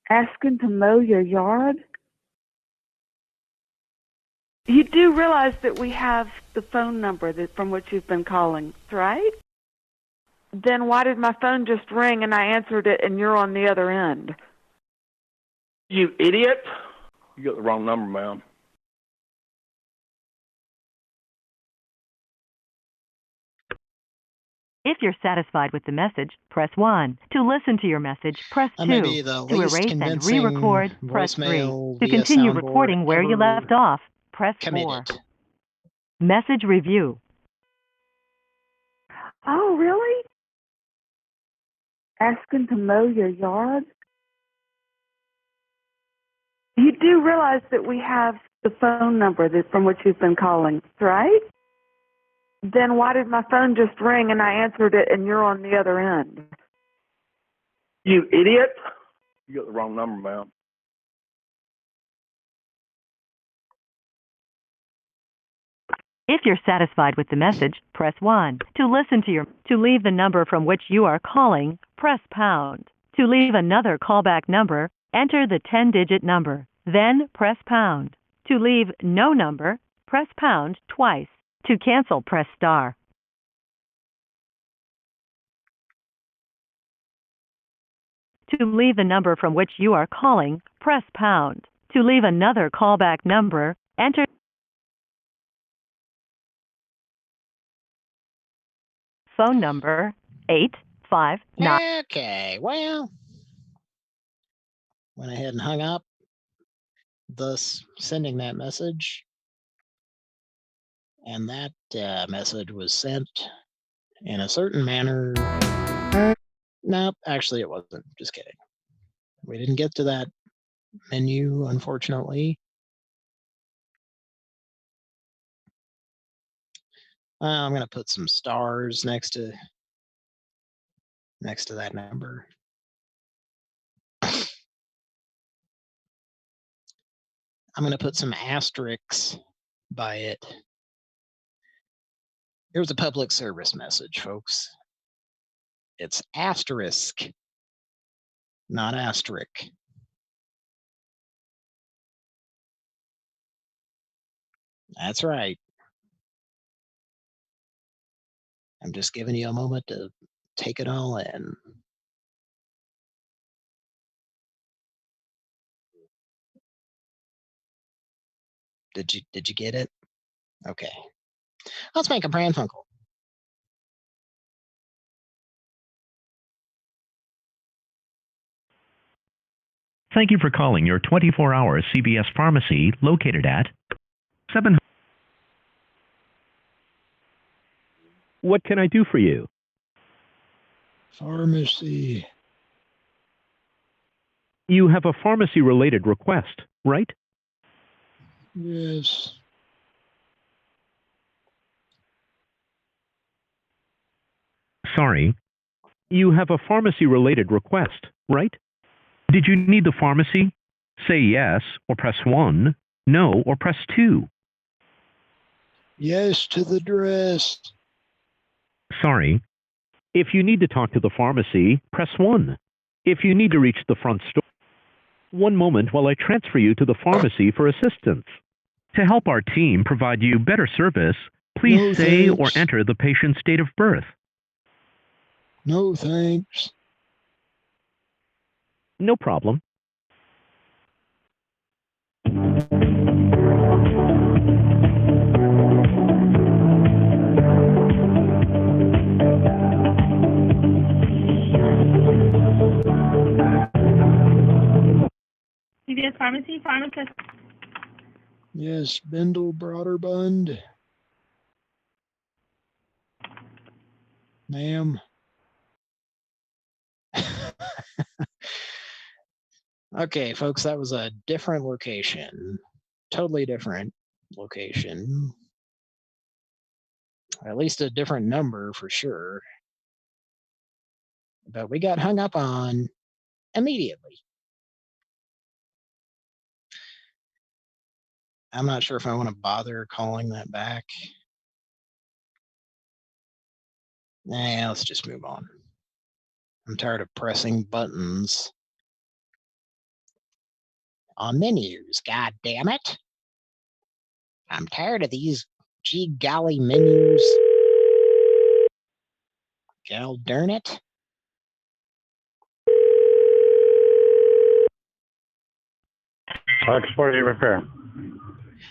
Asking to mow your yard? You do realize that we have the phone number from which you've been calling, right? Then why did my phone just ring and I answered it and you're on the other end? You idiot! You got the wrong number, ma'am. If you're satisfied with the message, press 1. To listen to your message, press 2. Maybe the To least erase and convincing re-record, press 3. voicemail To via continue soundboard recording where you ever left off, press 4. committed. Message review. Oh, really? Asking to mow your yard? You do realize that we have the phone number from which you've been calling, right? Then why did my phone just ring and I answered it and you're on the other end? You idiot! You got the wrong number, ma'am. If you're satisfied with the message, press 1. To leave the number from which you are calling, press pound. To leave another callback number, enter the 10-digit number, then press pound. To leave no number, press pound twice. To cancel, press star. To leave the number from which you are calling, press pound. To leave another callback number, enter phone number 859. Okay, well, went ahead and hung up, thus sending that message. And that message was sent in a certain manner. Nope, actually it wasn't. Just kidding. We didn't get to that menu, unfortunately. I'm going to put some stars next to that number. I'm going to put some asterisks by it. Here's a public service message, folks. It's asterisk, not asterisk. That's right. I'm just giving you a moment to take it all in. Did you get it? Okay. Let's make a Pran Funkel. Thank you for calling your 24-hour CVS pharmacy located at 7. What can I do for you? Pharmacy. You have a pharmacy-related request, right? Yes. Sorry. You have a pharmacy-related request, right? Did you need the pharmacy? Say yes or press 1, no or press 2. Yes to the dress. Sorry. If you need to talk to the pharmacy, press 1. If you need to reach the front store, one moment while I transfer you to the pharmacy for assistance. To help our team provide you better service, please say or enter the patient's date of birth. No, thanks. No problem. CVS Pharmacy, pharmacist. Yes, Bindle Broderbund. Ma'am. Okay, folks, that was a different location. Totally different location. At least a different number for sure. But we got hung up on immediately. I'm not sure if I want to bother calling that back. Nah, let's just move on. I'm tired of pressing buttons on menus. God damn it. I'm tired of these gee golly menus. God darn it. Exporting repair.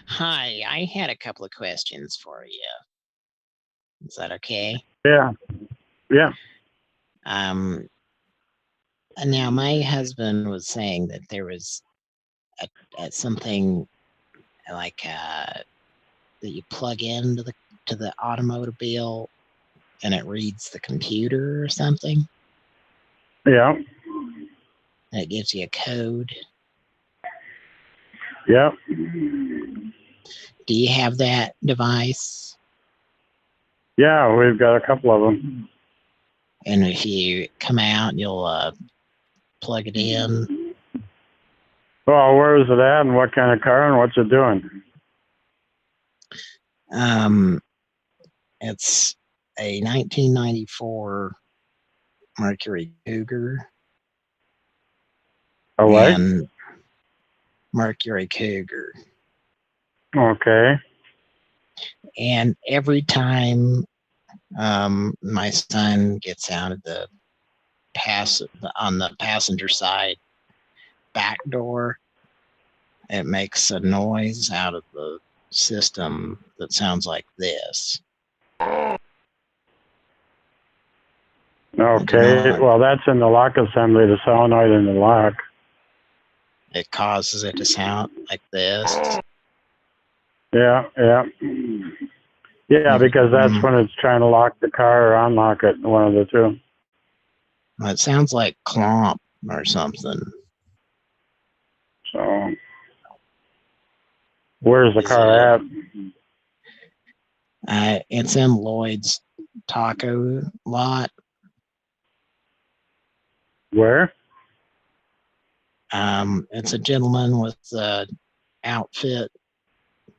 Hi, I had a couple of questions for you. Is that okay? Yeah. Yeah. Now my husband was saying that there was something like that you plug into the automobile and it reads the computer or something. Yeah. And it gives you a code. Yeah. Do you have that device? Yeah, we've got a couple of them. And if you come out, you'll plug it in. Well, where is it at and what kind of car and what's it doing? It's a 1994 Mercury Cougar. A what? And Mercury Cougar. Okay. And every time my son gets out of the on the passenger side back door, it makes a noise out of the system that sounds like this. Okay, well, that's in the lock assembly, the solenoid in the lock. It causes it to sound like this. Yeah, yeah. Yeah, because that's when it's trying to lock the car or unlock it, one of the two. It sounds like clomp or something. So, where's the car at? It's in Lloyd's taco lot. Where? It's a gentleman with outfit,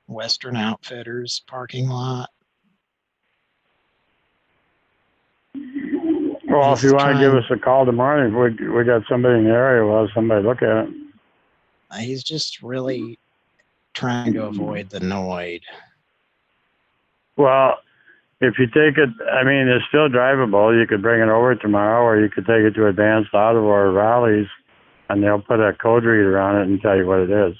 Western Outfitters parking lot. Well, if you want to give us a call tomorrow, we got somebody in the area, we'll have somebody look at it. He's just really trying to avoid the noise. Well, if you take it, I mean, it's still drivable. You could bring it over tomorrow, or you could take it to Advanced Auto or Rallies, and they'll put a code reader on it and tell you what it is.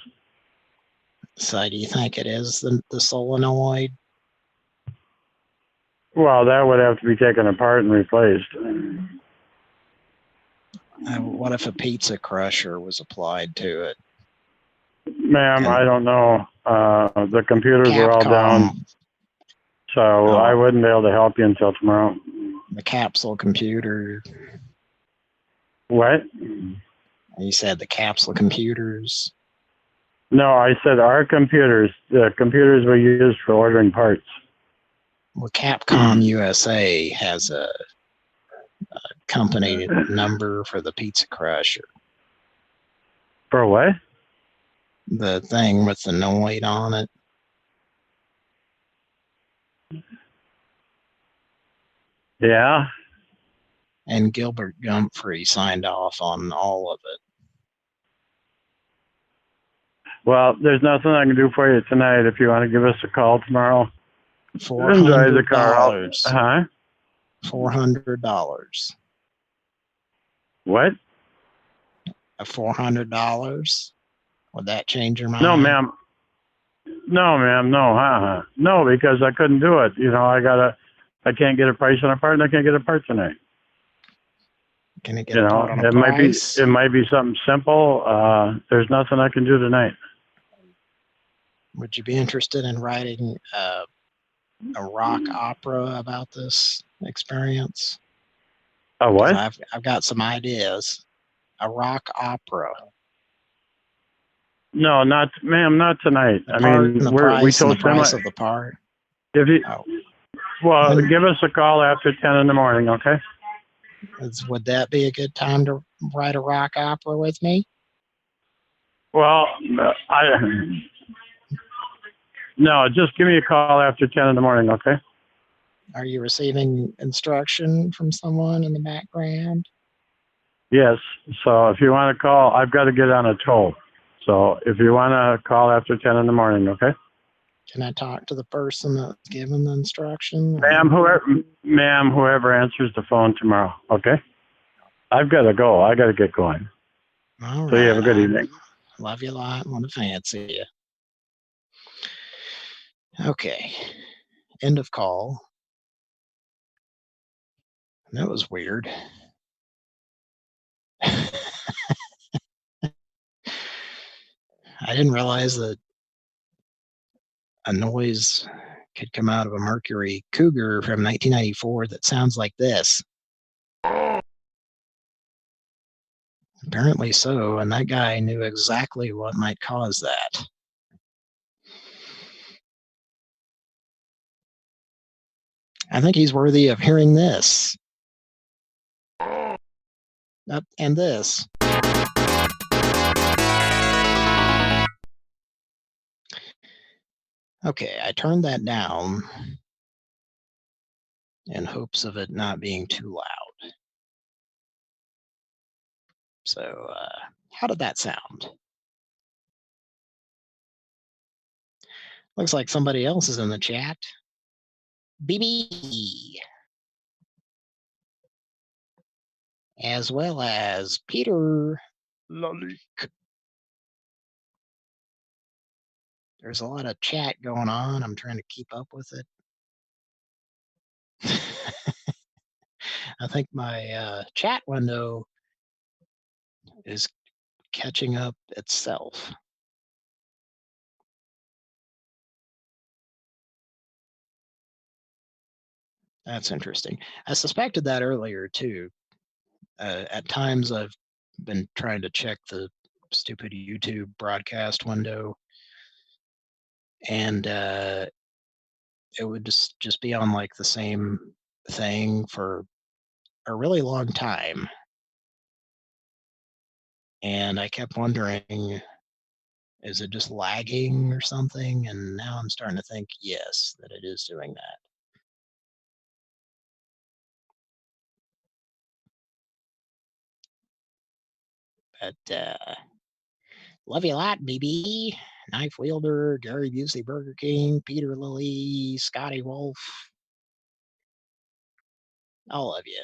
So do you think it is the solenoid? Well, that would have to be taken apart and replaced. What if a pizza crusher was applied to it? Ma'am, I don't know. The computers are all down, so I wouldn't be able to help you until tomorrow. The capsule computer. What? You said the capsule computers. No, I said our computers, the computers we use for ordering parts. Well, Capcom USA has a company number for the pizza crusher. For what? The thing with the noid on it. Yeah. And Gilbert Gumphrey signed off on all of it. Well, there's nothing I can do for you tonight. If you want to give us a call tomorrow, $400. the car out. Huh? $400. What? $400? Would that change your mind? No, ma'am. No, ma'am. No, no, because I couldn't do it. You know, I can't get a price on a part, and I can't get a part tonight. Can you get a part on a price? It might be something simple. There's nothing I can do tonight. Would you be interested in writing a rock opera about this experience? A what? I've got some ideas. A rock opera. No, ma'am, not tonight. We told the price of the part. If you, Well, give us a call after 10 in the morning, okay? Would that be a good time to write a rock opera with me? Well, no, just give me a call after 10 in the morning, okay? Are you receiving instruction from someone in the background? Yes. So if you want to call, I've got to get on a toll. So if you want to call after 10 in the morning, okay? Can I talk to the person that's given the instruction? Ma'am, whoever answers the phone tomorrow, okay? I've got to go. I got to get going. All so right. you have a good evening. Love you a lot. Want to fancy you. Okay. End of call. That was weird. I didn't realize that a noise could come out of a Mercury Cougar from 1994 that sounds like this. Apparently so, and that guy knew exactly what might cause that. I think he's worthy of hearing this. And this. Okay, I turned that down in hopes of it not being too loud. So, how did that sound? Looks like somebody else is in the chat. BB. As well as Peter Lalik. There's a lot of chat going on. I'm trying to keep up with it. I think my chat window is catching up itself. That's interesting. I suspected that earlier too. At times I've been trying to check the stupid YouTube broadcast window, and it would just be on like the same thing for a really long time. And I kept wondering, is it just lagging or something? And now I'm starting to think, yes, that it is doing that. But love you a lot, BB. Knife Wielder, Gary Busey, Burger King, Peter Lilly, Scotty Wolf. All of you.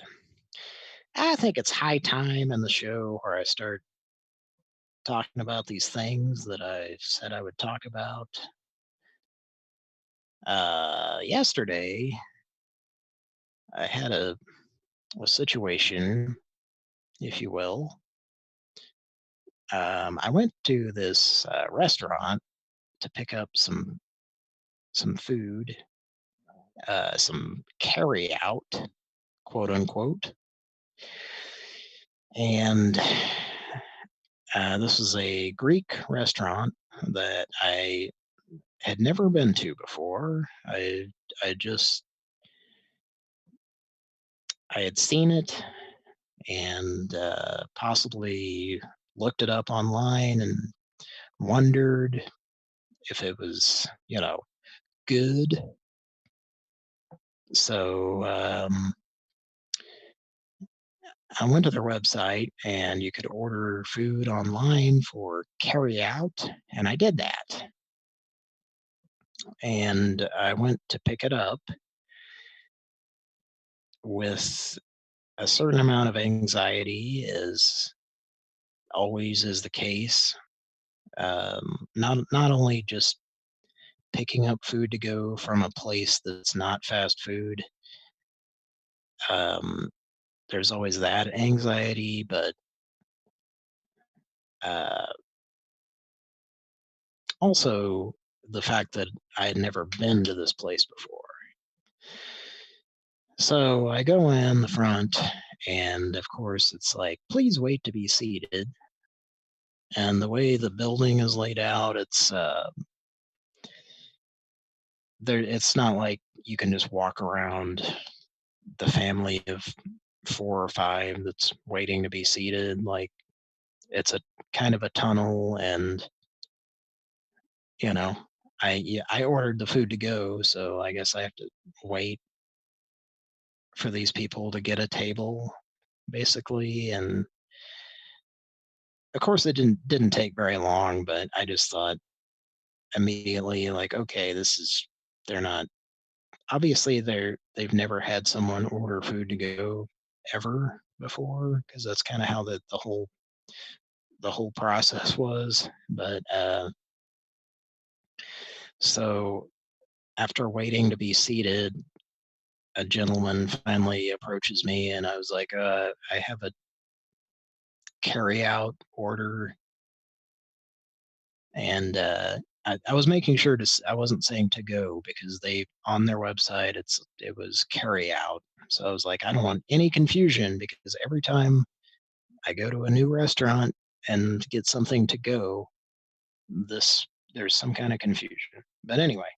I think it's high time in the show where I start talking about these things that I said I would talk about. Yesterday, I had a situation, if you will. I went to this restaurant to pick up some food, some carry out, quote unquote. And this was a Greek restaurant that I had never been to before. I had seen it and possibly looked it up online and wondered if it was, good. So I went to their website and you could order food online for carry out, and I did that. And I went to pick it up with a certain amount of anxiety, as always is the case. Not only just picking up food to go from a place that's not fast food. There's always that anxiety, but also the fact that I had never been to this place before. So I go in the front, and of course it's like, please wait to be seated. And the way the building is laid out, it's it's not like you can just walk around the family of 4 or 5 that's waiting to be seated. Like, it's a kind of a tunnel, and I ordered the food to go, so I guess I have to wait for these people to get a table, basically. And of course, it didn't take very long, but I just thought immediately, like, okay, they're not, obviously they've never had someone order food to go ever before, because that's kind of how the whole process was. But so after waiting to be seated, a gentleman finally approaches me, and I was like, I have a carry out order. And I was making sure I wasn't saying to go, because they, on their website, it was carry out. So I was like, I don't want any confusion, because every time I go to a new restaurant and get something to go, there's some kind of confusion. But anyway,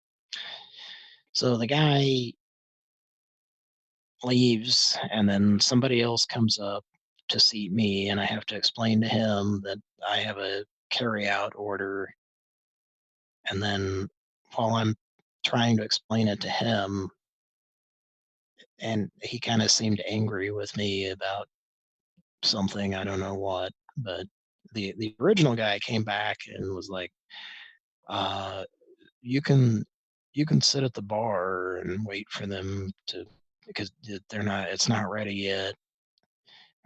so the guy leaves, and then somebody else comes up to seat me, and I have to explain to him that I have a carry out order. And then while I'm trying to explain it to him, and he kind of seemed angry with me about something, I don't know what, but the original guy came back and was like, uh, you can sit at the bar and wait for them to, because it's not ready yet.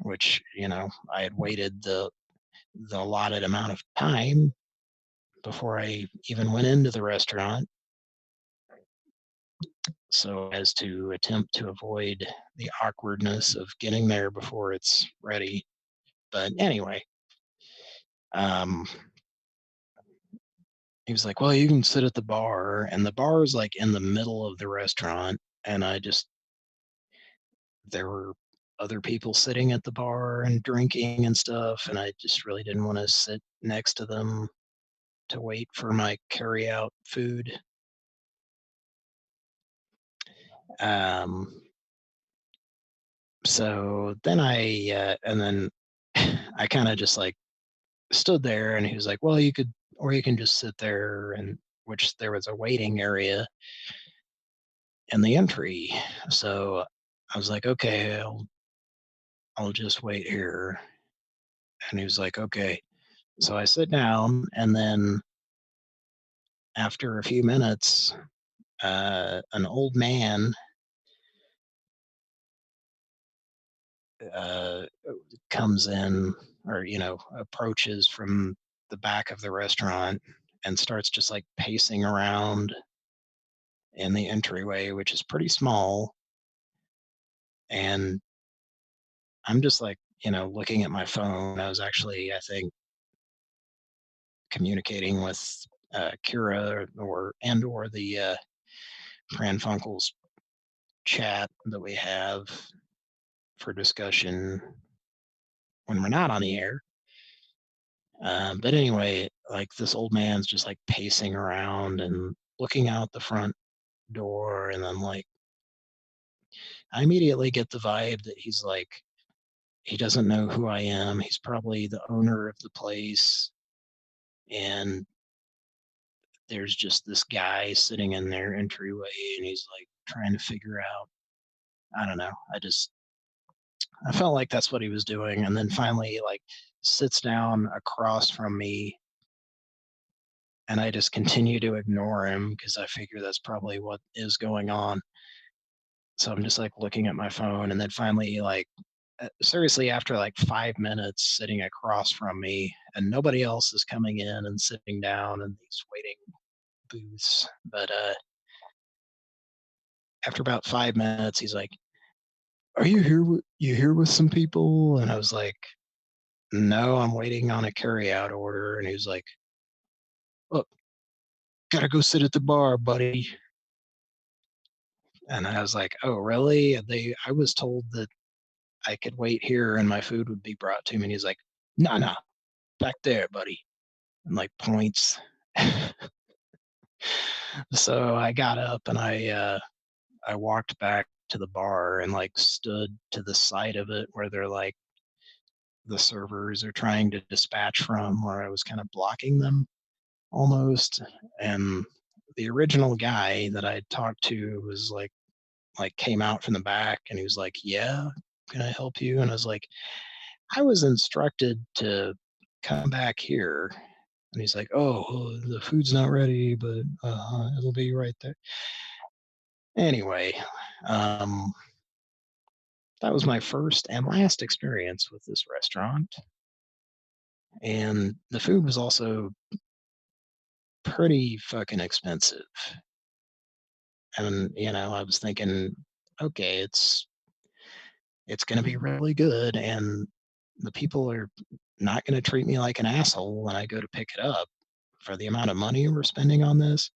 Which, I had waited the allotted amount of time before I even went into the restaurant, so as to attempt to avoid the awkwardness of getting there before it's ready. But anyway, he was like, well, you can sit at the bar, and the bar is like in the middle of the restaurant. And there were other people sitting at the bar and drinking and stuff, and I just really didn't want to sit next to them to wait for my carry out food. So then and then I kind of just like stood there, and he was like, well, you can just sit there, and which there was a waiting area in the entry. So I was like, okay, I'll just wait here. And he was like, okay. So I sit down, and then after a few minutes, an old man comes in, or approaches from the back of the restaurant and starts just like pacing around in the entryway, which is pretty small. And I'm just like, looking at my phone. I was actually, I think, communicating with Kira or the Pran Funkels chat that we have for discussion when we're not on the air. But anyway, like, this old man's just like pacing around and looking out the front door, and then like I immediately get the vibe that he's like, he doesn't know who I am. He's probably the owner of the place, and there's just this guy sitting in their entryway, and he's like trying to figure out, I don't know. I felt like that's what he was doing. And then finally he like sits down across from me, and I just continue to ignore him because I figure that's probably what is going on. So I'm just like looking at my phone, and then finally, like, seriously, after like 5 minutes sitting across from me, and nobody else is coming in and sitting down in these waiting booths, but after about 5 minutes, he's like, "Are you here? You here with some people?" And I was like, "No, I'm waiting on a carry-out order." And he was like, "Look, gotta go sit at the bar, buddy." And I was like, "Oh, really?" I was told that I could wait here and my food would be brought to me. And he's like, "No, back there, buddy," and like points. So I got up and I walked back to the bar and like stood to the side of it where they're like the servers are trying to dispatch from, where I was kind of blocking them almost. And the original guy that I talked to was like came out from the back and he was like, "Yeah, can I help you?" And I was like, "I was instructed to come back here." And he's like, "Oh, the food's not ready, but it'll be right there." Anyway, um, that was my first and last experience with this restaurant. And the food was also pretty fucking expensive. And, I was thinking, okay, it's going to be really good. And the people are not going to treat me like an asshole when I go to pick it up for the amount of money we're spending on this.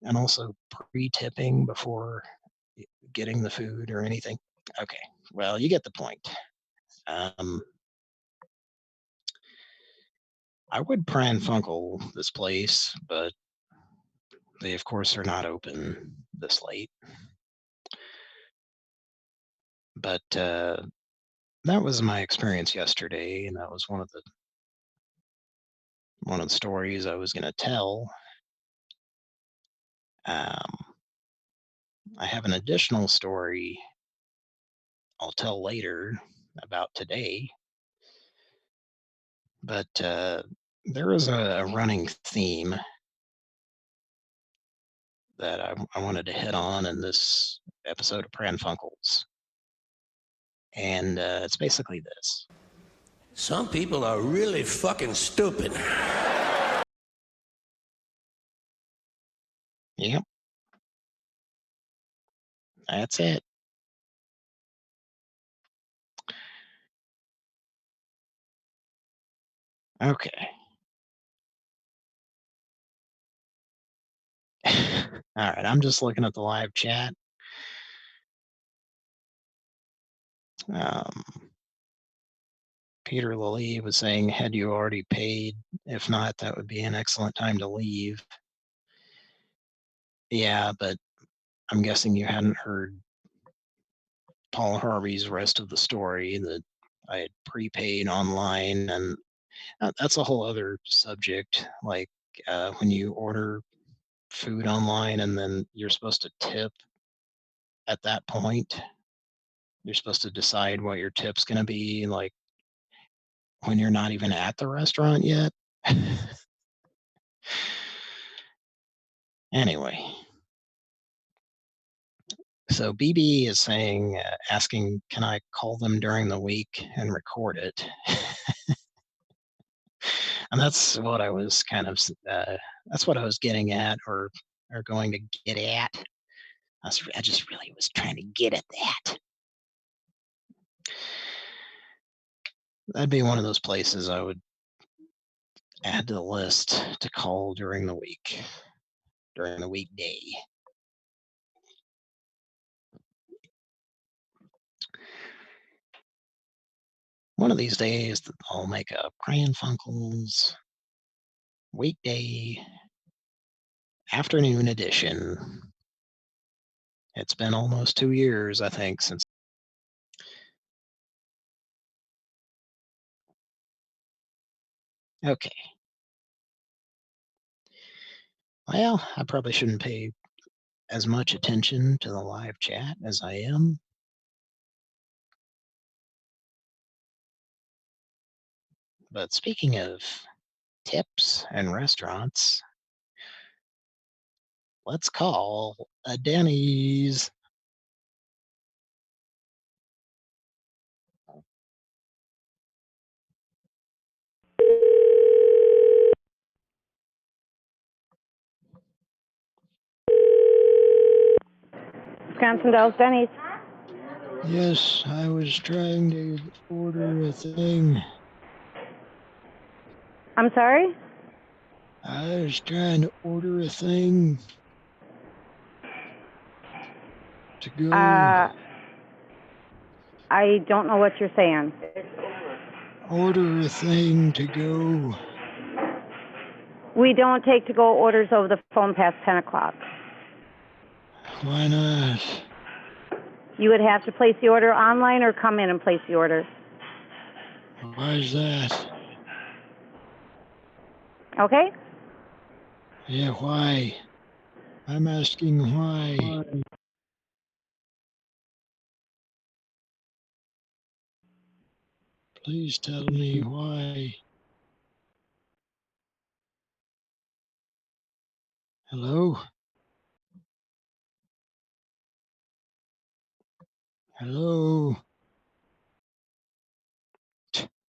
And also pre-tipping before getting the food or anything. Okay, well, you get the point. I would Pran Funkel this place, but they, of course, are not open this late. But that was my experience yesterday, and that was one of the stories I was going to tell. I have an additional story I'll tell later about today. But there is a running theme that I wanted to hit on in this episode of Pran Funkels. And it's basically this. Some people are really fucking stupid. Yep. That's it. Okay. All right, I'm just looking at the live chat. Peter Lilly was saying, had you already paid? If not, that would be an excellent time to leave. Yeah, but I'm guessing you hadn't heard Paul Harvey's rest of the story, that I had prepaid online, and that's a whole other subject. Like when you order food online and then you're supposed to tip at that point. You're supposed to decide what your tip's going to be, like when you're not even at the restaurant yet. Anyway, so BB is saying, asking, can I call them during the week and record it? And that's what I was that's what I was getting at, or going to get at. I just really was trying to get at that. That'd be one of those places I would add to the list to call during the week, during the weekday. One of these days, I'll make a Pran Funkels weekday afternoon edition. It's been almost 2 years, I think, since. Okay. Well, I probably shouldn't pay as much attention to the live chat as I am. But speaking of tips and restaurants, let's call a Denny's. Wisconsin Dells Denny's. Yes, I was trying to order a thing. I'm sorry? I was trying to order a thing to go. I don't know what you're saying. Order a thing to go. We don't take to-go orders over the phone past 10 o'clock. Why not? You would have to place the order online or come in and place the order. Why is that? Okay? Yeah, why? I'm asking why. Please tell me why. Hello? Hello?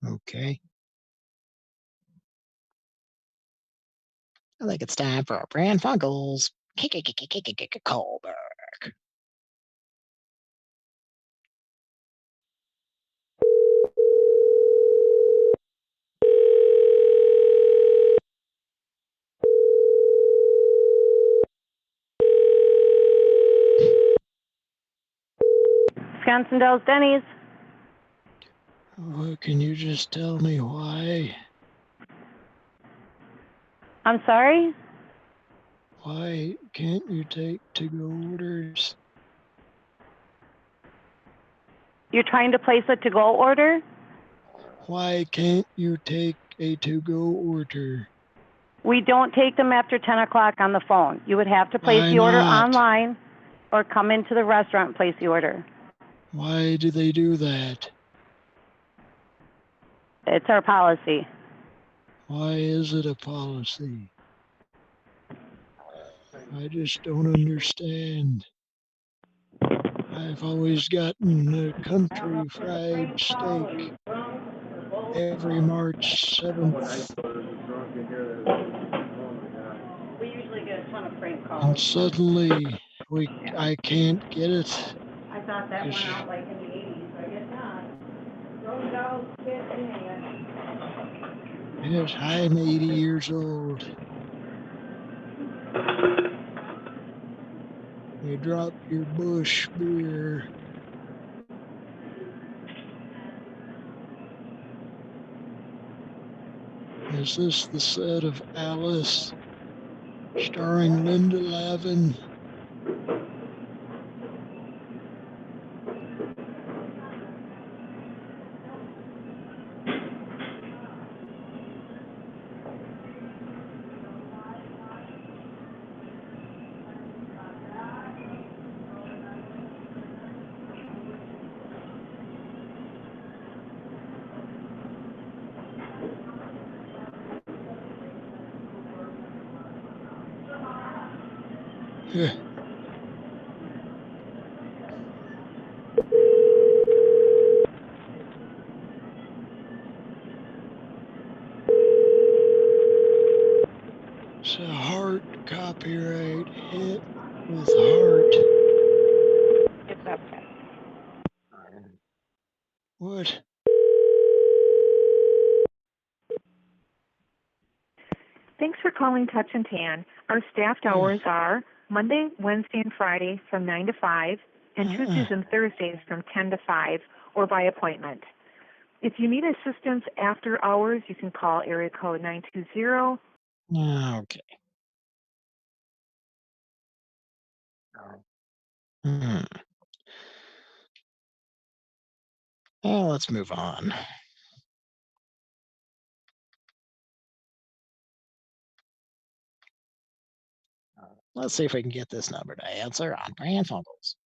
Okay. I think it's time for a Pran Funkels callback. Wisconsin Dells Denny's. Well, can you just tell me why? I'm sorry? Why can't you take to-go orders? You're trying to place a to-go order? Why can't you take a to-go order? We don't take them after 10 o'clock on the phone. You would have to place Why the order not? online or come into the restaurant and place the order. Why do they do that? It's our policy. Why is it a policy? I just don't understand. I've always gotten a country fried steak every March 7th. We usually get a ton of prank calls. And suddenly I can't get it. I thought that went out like in the 80s, I guess not. Don't go, get in there. Yes, I'm 80 years old. You drop your Bush beer. Is this the set of Alice, starring Linda Lavin? Yeah. It's a heart copyright hit with heart. It's okay. What? Thanks for calling Touch and Tan. Our staffed hours are Monday, Wednesday, and Friday from 9 to 5, and Tuesdays and Thursdays from 10 to 5, or by appointment. If you need assistance after hours, you can call area code 920. Okay. Well, let's move on. Let's see if we can get this number to answer on Pran Funkels.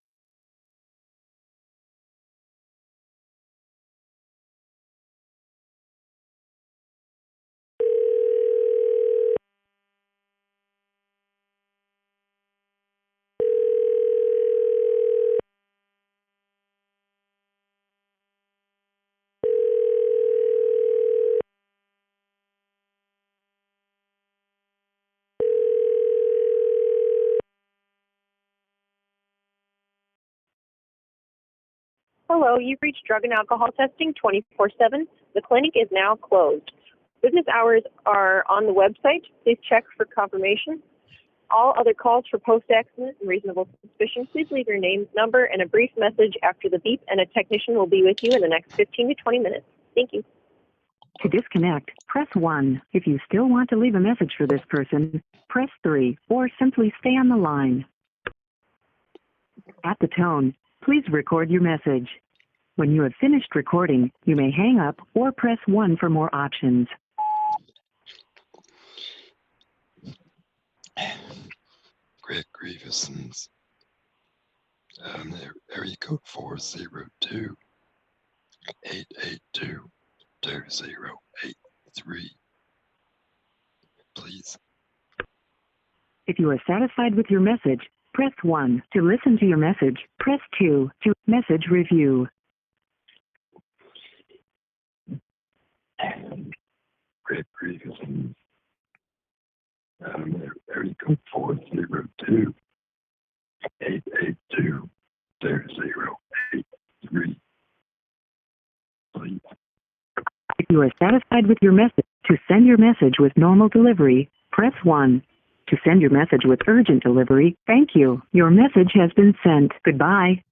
Hello, you've reached drug and alcohol testing 24/7. The clinic is now closed. Business hours are on the website. Please check for confirmation. All other calls for post-accident and reasonable suspicion, please leave your name, number, and a brief message after the beep, and a technician will be with you in the next 15 to 20 minutes. Thank you. To disconnect, press 1. If you still want to leave a message for this person, press 3, or simply stay on the line. At the tone, please record your message. When you have finished recording, you may hang up or press 1 for more options. Greg Grieveson's area code 402 882 2083. Please. If you are satisfied with your message, press 1. To listen to your message, press 2. To message review. Greg Grieveson's area code 402 882 2083. Please. If you are satisfied with your message, to send your message with normal delivery, press 1. To send your message with urgent delivery, thank you. Your message has been sent. Goodbye.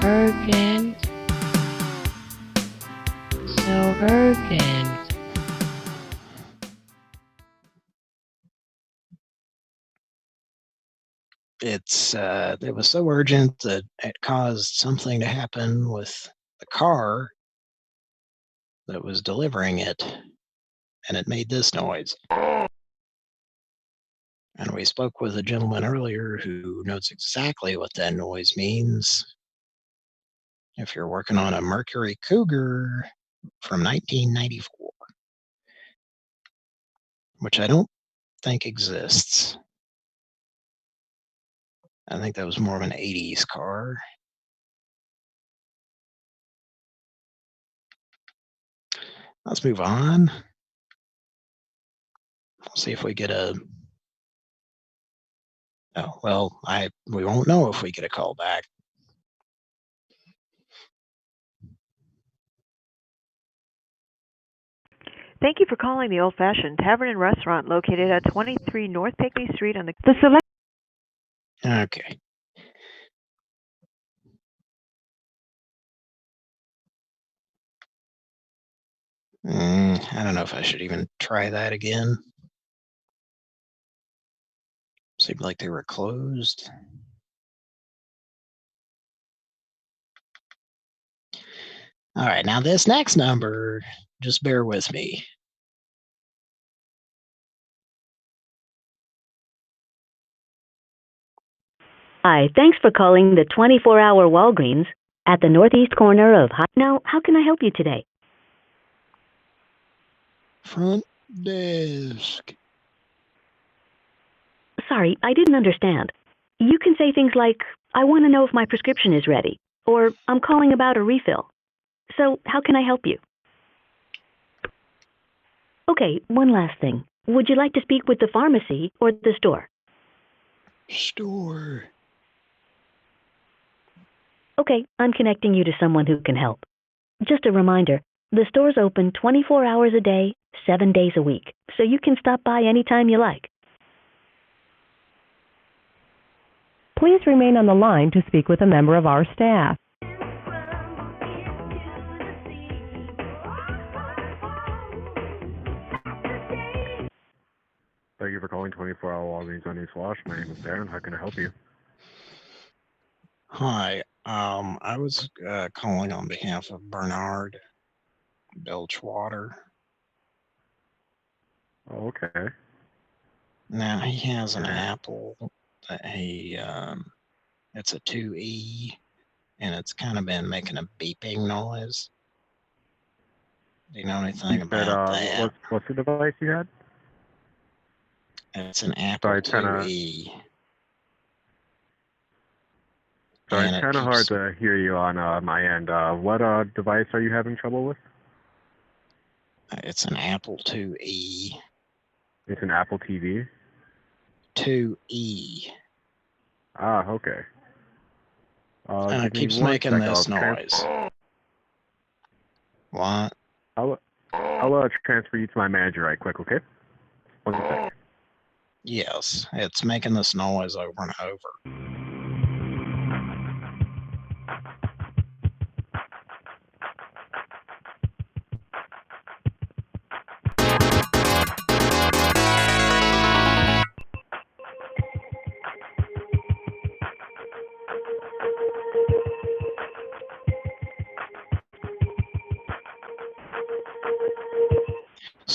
Urgent. So urgent. It was so urgent that it caused something to happen with the car that was delivering it, and it made this noise. And we spoke with a gentleman earlier who knows exactly what that noise means. If you're working on a Mercury Cougar from 1994, which I don't think exists. I think that was more of an 80s car. Let's move on. See if we get a... Oh, well, we won't know if we get a call back. Thank you for calling the Old Fashioned Tavern and Restaurant located at 23 North Pickley Street on the select. Okay. I don't know if I should even try that again. Seemed like they were closed. All right, now this next number, just bear with me. Hi, thanks for calling the 24-hour Walgreens at the northeast corner of... Now, how can I help you today? Front desk. Sorry, I didn't understand. You can say things like, I want to know if my prescription is ready, or I'm calling about a refill. So, how can I help you? Okay, one last thing. Would you like to speak with the pharmacy or the store? Store. Okay, I'm connecting you to someone who can help. Just a reminder, the store's open 24 hours a day, 7 days a week, so you can stop by anytime you like. Please remain on the line to speak with a member of our staff. Thank you for calling 24-hour Walgreens on East Wash. My name is Darren. How can I help you? Hi, I was calling on behalf of Bernard Belchwater. Oh, okay. Now he has an Apple that it's a 2E, and it's kind of been making a beeping noise. Do you know anything about that? What's the device you had? It's an Apple 2E. Sorry, it's kind of hard to hear you on my end. What device are you having trouble with? It's an Apple 2E. It's an Apple TV? 2E. Ah, okay. And it keeps making this noise. What? I'll transfer you to my manager right quick, okay? 1 second. Yes, it's making this noise over and over.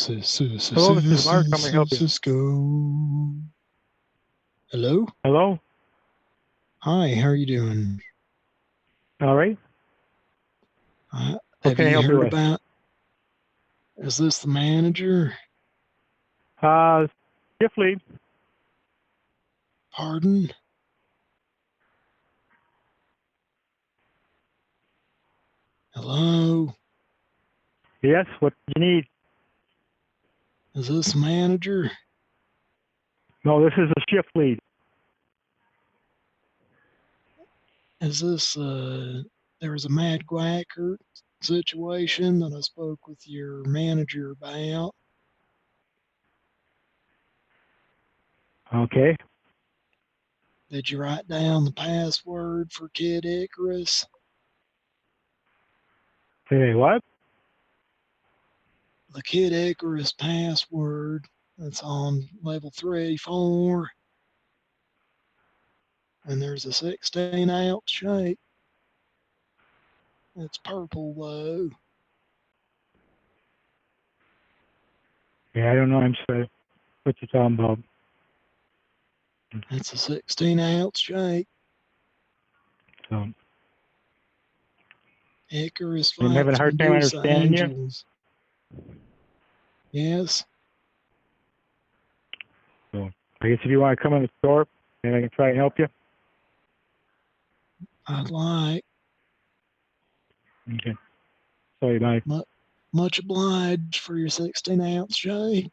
Hello, this is Mark. How may I help you? Cisco. Hello? Hello? Hi, how are you doing? All right. Have What can I you help you heard with? about, is this the manager? Shift lead. Pardon? Hello? Yes, what do you need? Is this the manager? No, this is a shift lead. Is this, there was a Mad Quacker situation that I spoke with your manager about. Okay. Did you write down the password for Kid Icarus? Hey, what? The Kid Icarus password that's on level 3-4. And there's a 16-ounce shake. It's purple though. Yeah, I don't know. I'm sorry. What you talking about? It's a 16-ounce shake. So, Icarus I'm having a fights hard time Medusa understanding you. angels. Yes. So, I guess if you want to come in the store, maybe I can try and help you. I'd like. Okay. Sorry, bye. Much obliged for your 16-ounce shake.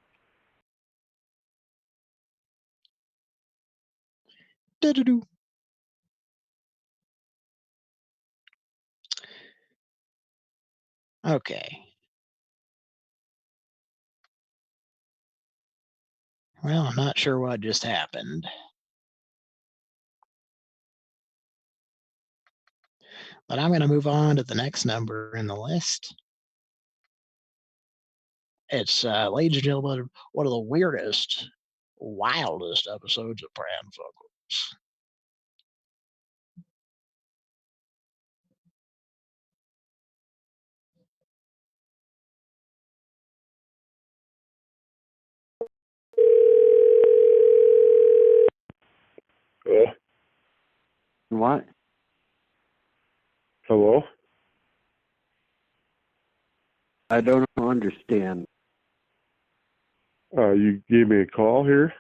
Da-da-doo. Okay. Well, I'm not sure what just happened. But I'm going to move on to the next number in the list. It's, ladies and gentlemen, one of the weirdest, wildest episodes of Pran Funkels. What? Hello? I don't understand. You gave me a call here?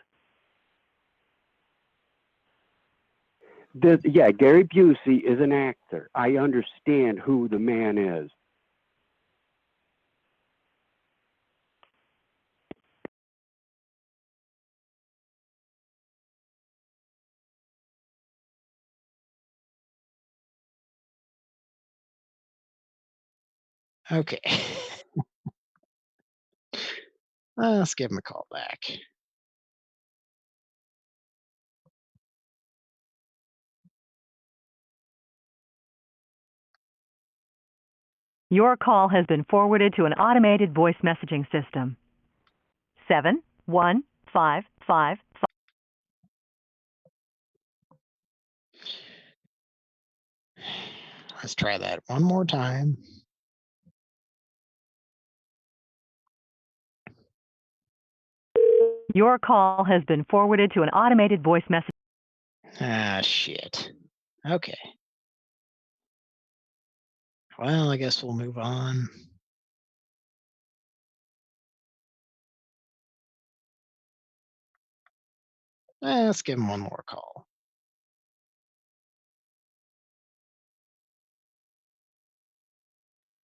Yeah, Gary Busey is an actor. I understand who the man is. Okay. Let's give him a call back. Your call has been forwarded to an automated voice messaging system. 71555. Let's try that one more time. Your call has been forwarded to an automated voice message. Ah, shit. Okay. Well, I guess we'll move on. Let's give him one more call.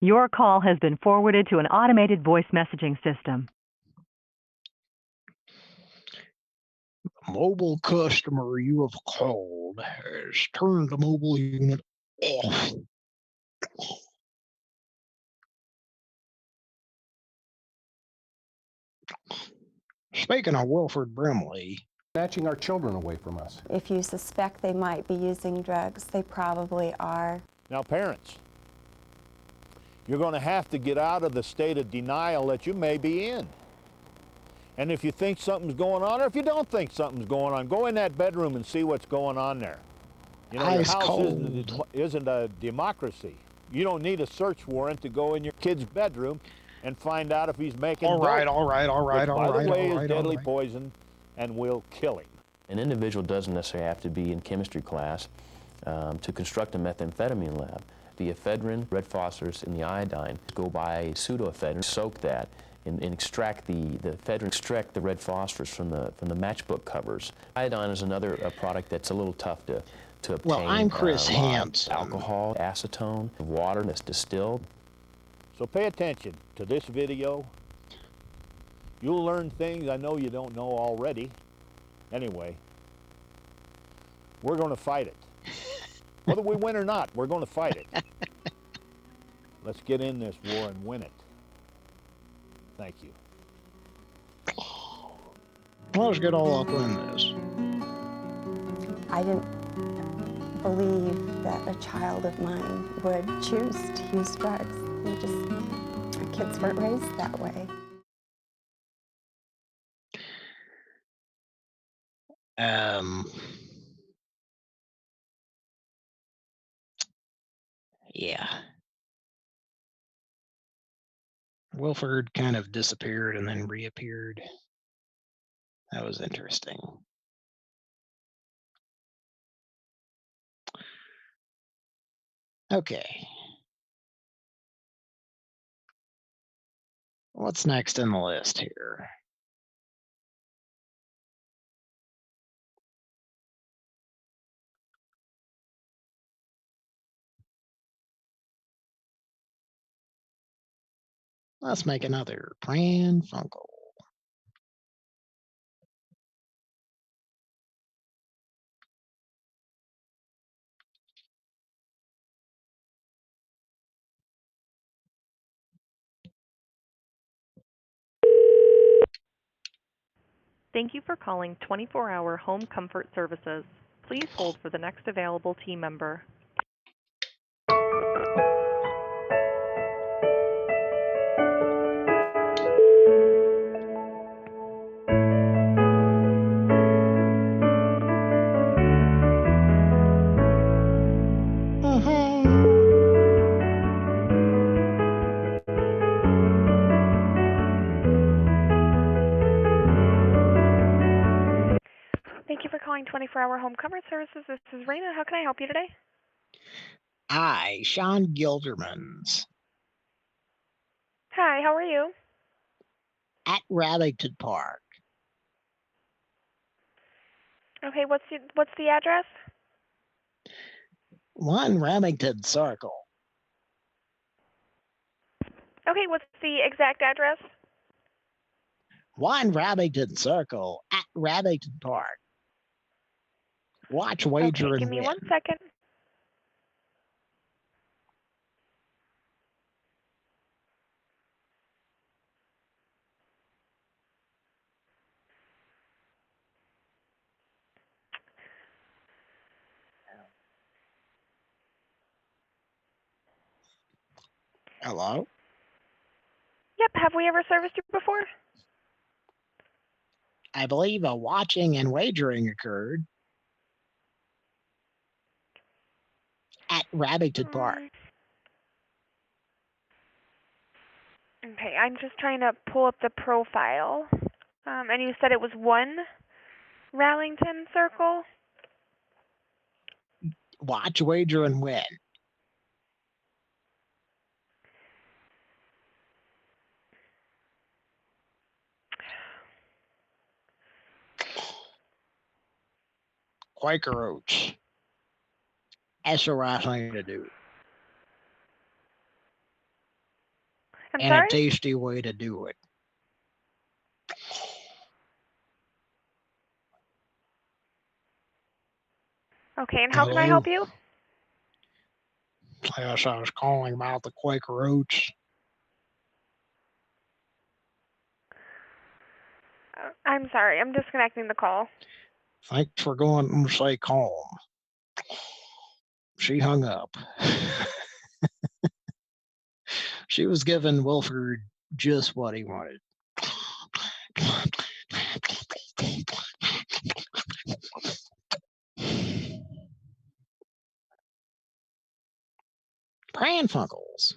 Your call has been forwarded to an automated voice messaging system. Mobile customer you have called has turned the mobile unit off. Speaking of Wilford Brimley, snatching our children away from us. If you suspect they might be using drugs, they probably are. Now, parents, you're going to have to get out of the state of denial that you may be in. And if you think something's going on, or if you don't think something's going on, go in that bedroom and see what's going on there. You know, your Ice house cold. isn't a democracy. You don't need a search warrant to go in your kid's bedroom and find out if he's making dope. All right, Which, by the way, is deadly all right. poison and will kill him. An individual doesn't necessarily have to be in chemistry class to construct a methamphetamine lab. The ephedrine, red phosphorus, and the iodine go by pseudoephedrine, soak that, and extract the ephedrine, extract the red phosphorus from the matchbook covers. Iodine is another product that's a little tough to obtain. Well, I'm Chris Hansen. Alcohol, acetone, water that's distilled. So pay attention to this video. You'll learn things I know you don't know already. Anyway, we're going to fight it. Whether we win or not, we're going to fight it. Let's get in this war and win it. Thank you. Let's get all up in this. I didn't believe that a child of mine would choose to use drugs. Our kids weren't raised that way. Yeah. Wilford kind of disappeared and then reappeared. That was interesting. Okay. What's next in the list here? Let's make another Pran Funkel. Thank you for calling 24-hour Home Comfort Services. Please hold for the next available team member. Thank you for calling 24-hour Home Comfort Services. This is Raina. How can I help you today? Hi, Sean Gildermans. Hi, how are you? At Rabbington Park. Okay, what's the address? 1 Remington Circle. Okay, what's the exact address? 1 Remington Circle at Rabbington Park. Watch, wager, Okay, and give me win. 1 second. Hello? Yep, have we ever serviced you before? I believe a watching and wagering occurred at Rabbington Park. Okay, I'm just trying to pull up the profile. And you said it was 1 Rallington Circle? Watch, wager, and win. Quaker Oats. That's the right thing to do. I'm and sorry? a tasty way to do it. Okay, and how can I help you? Yes, I was calling about the Quaker Oats. I'm sorry, I'm disconnecting the call. Thanks for going and say calm. She hung up. She was giving Wilford just what he wanted. Pran Funkels.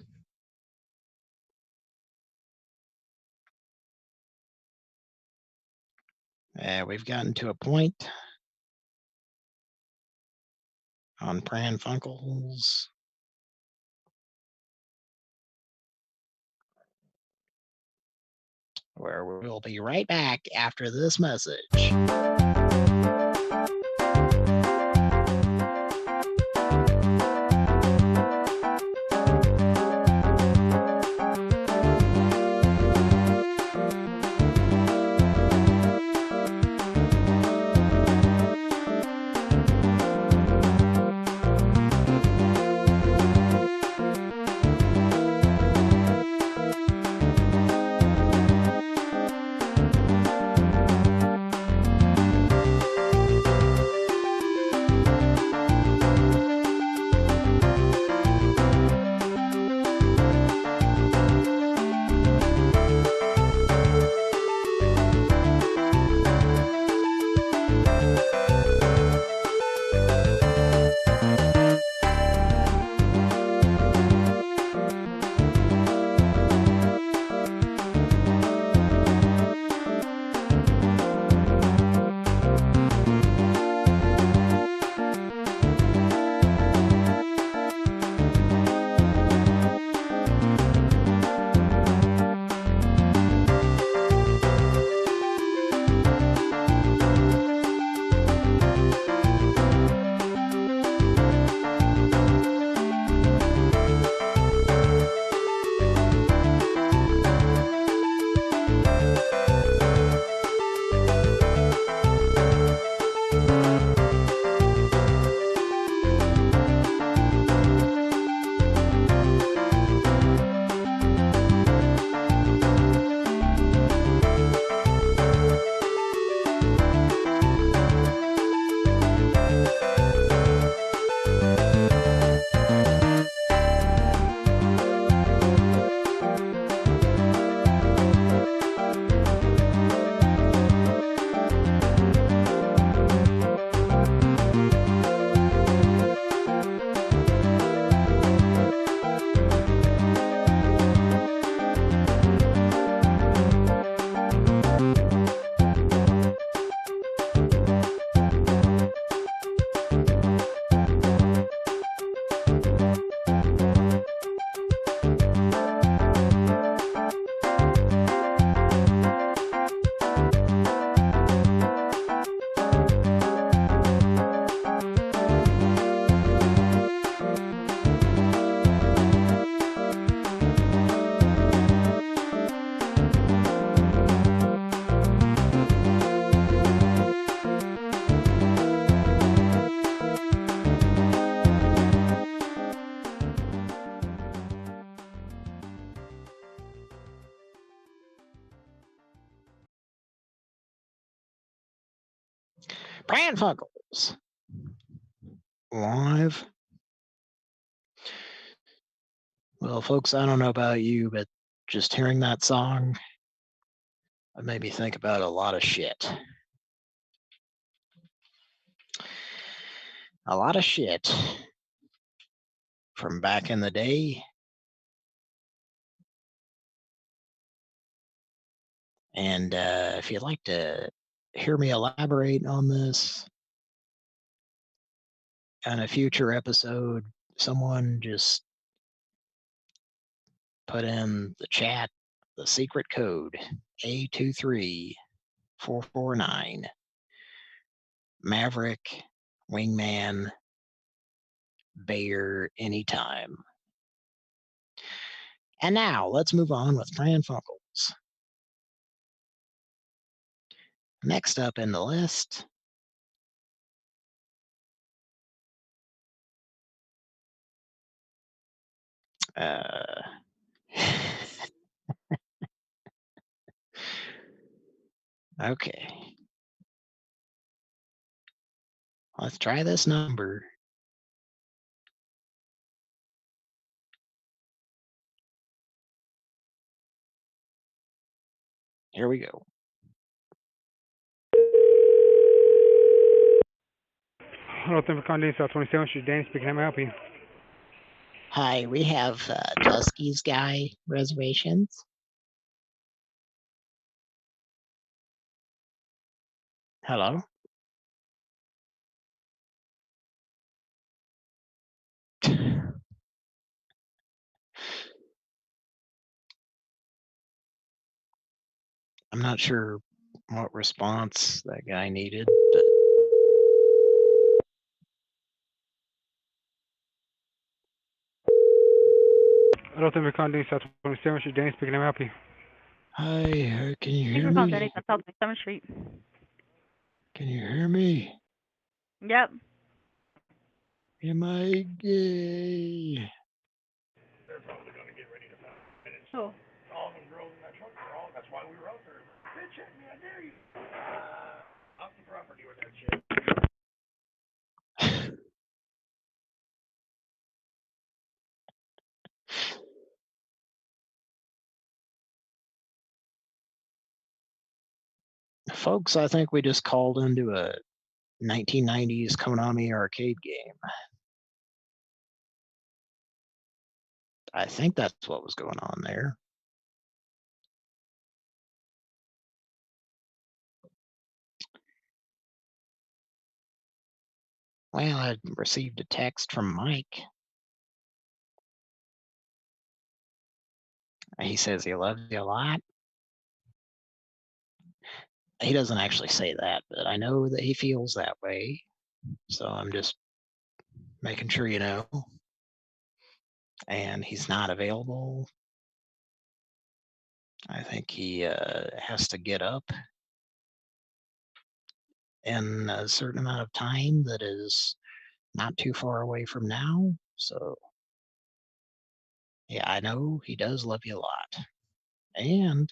We've gotten to a point on Pran Funkels where we'll be right back after this message. Pran Funkels live. Well, folks, I don't know about you, but just hearing that song, it made me think about a lot of shit. A lot of shit from back in the day. And if you'd like to hear me elaborate on this on a future episode, someone just put in the chat the secret code A23449 Maverick Wingman Bayer anytime. And now let's move on with Pran Funkels. Next up in the list, okay. Let's try this number. Here we go. Hello, thank you for calling South 27. This is Danny speaking. How may I help you? Hi, we have Tuskegee guy reservations. Hello? I'm not sure what response that guy needed, but I don't think we're calling South 27th Street. Danny speaking. Can I help you? hi, can you Thank you hear for calling me? Denny's on South 27th Street. Can you hear me? Yep. Am I gay? Oh. All the girls in that truck were all, that's why we were out there. Bitch, hit me, I dare you. Off the property with that shit. Folks, I think we just called into a 1990s Konami arcade game. I think that's what was going on there. Well, I received a text from Mike. He says he loves you a lot. He doesn't actually say that, but I know that he feels that way. So I'm just making sure you know. And he's not available. I think he has to get up in a certain amount of time that is not too far away from now. So, yeah, I know he does love you a lot and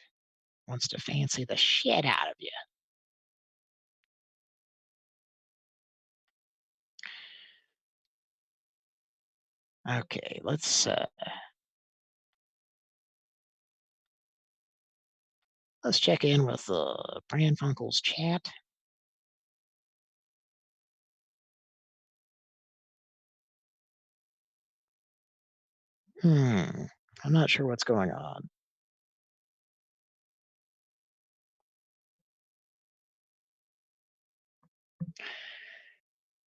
wants to fancy the shit out of you. Okay, let's check in with Pran Funkels chat. I'm not sure what's going on.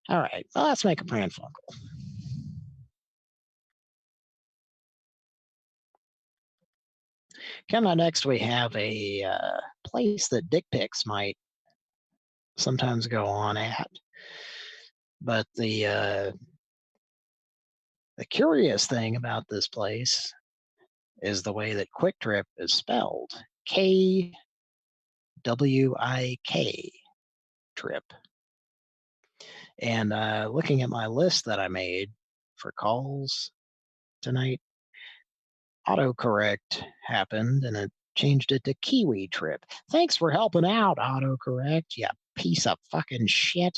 All right, well, let's make a Pran Funkel. Coming up next, we have a place that dick pics might sometimes go on at. But the curious thing about this place is the way that Quick Trip is spelled. Kwik Trip. And looking at my list that I made for calls tonight, autocorrect happened and it changed it to Kiwi Trip. Thanks for helping out, autocorrect, you piece of fucking shit.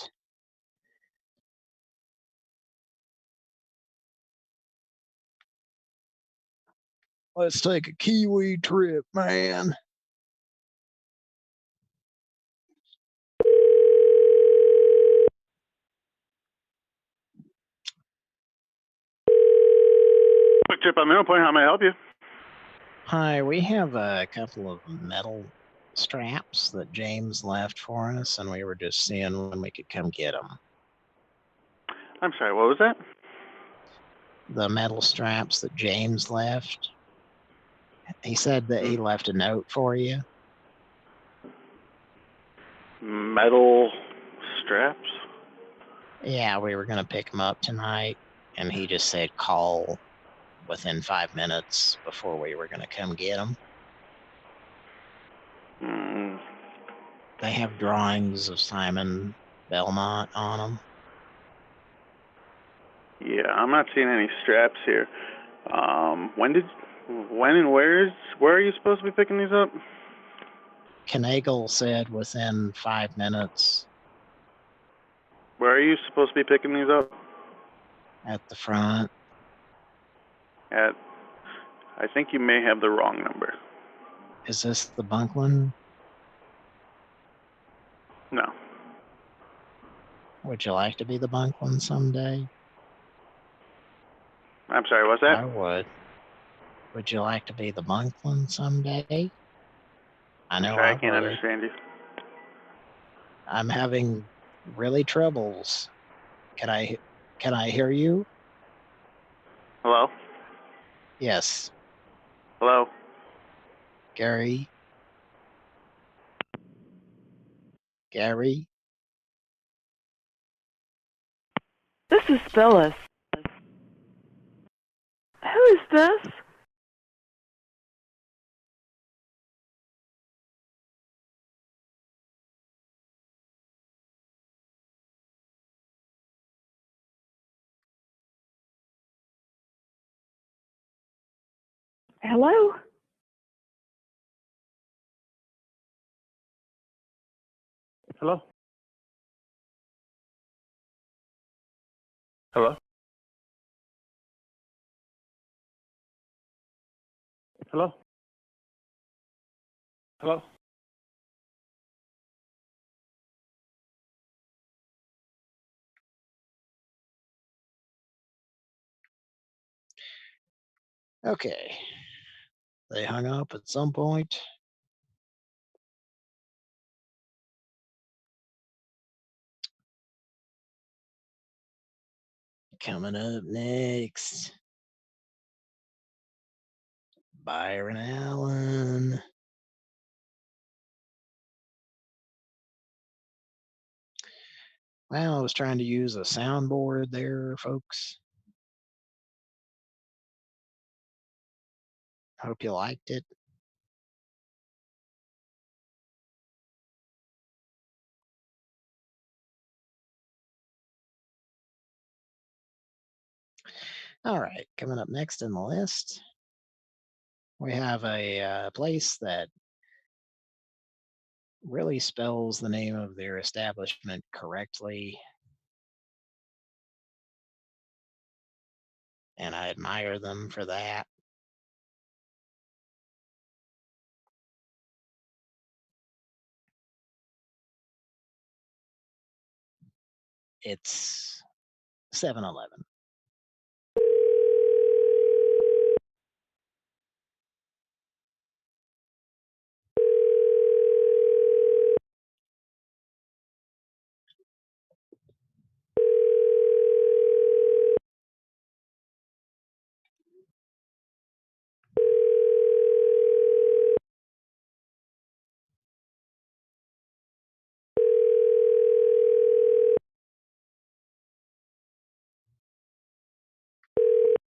Let's take a Kiwi trip, man. Quick Trip on Middle Point, how may I help you? Hi, we have a couple of metal straps that James left for us, and we were just seeing when we could come get them. I'm sorry, what was that? The metal straps that James left. He said that he left a note for you. Metal straps? Yeah, we were going to pick them up tonight, and he just said call within 5 minutes before we were going to come get them. They have drawings of Simon Belmont on them. Yeah, I'm not seeing any straps here. When and where are you supposed to be picking these up? Knagle said within 5 minutes. Where are you supposed to be picking these up? At the front. I think you may have the wrong number. Is this the bunk one? No. Would you like to be the bunk one someday? I'm sorry, what's that? I would. Would you like to be the Monkland someday? I I'm know sorry, I I can't would. understand you. I'm having really troubles. Can I hear you? Hello? Yes. Hello? Gary? Gary? This is Phyllis. Who is this? Hello? Hello? Hello? Hello? Hello? Okay. They hung up at some point. Coming up next, Byron Allen. Well, I was trying to use a soundboard there, folks. Hope you liked it. All right, coming up next in the list, we have a place that really spells the name of their establishment correctly. And I admire them for that. It's 7-Eleven.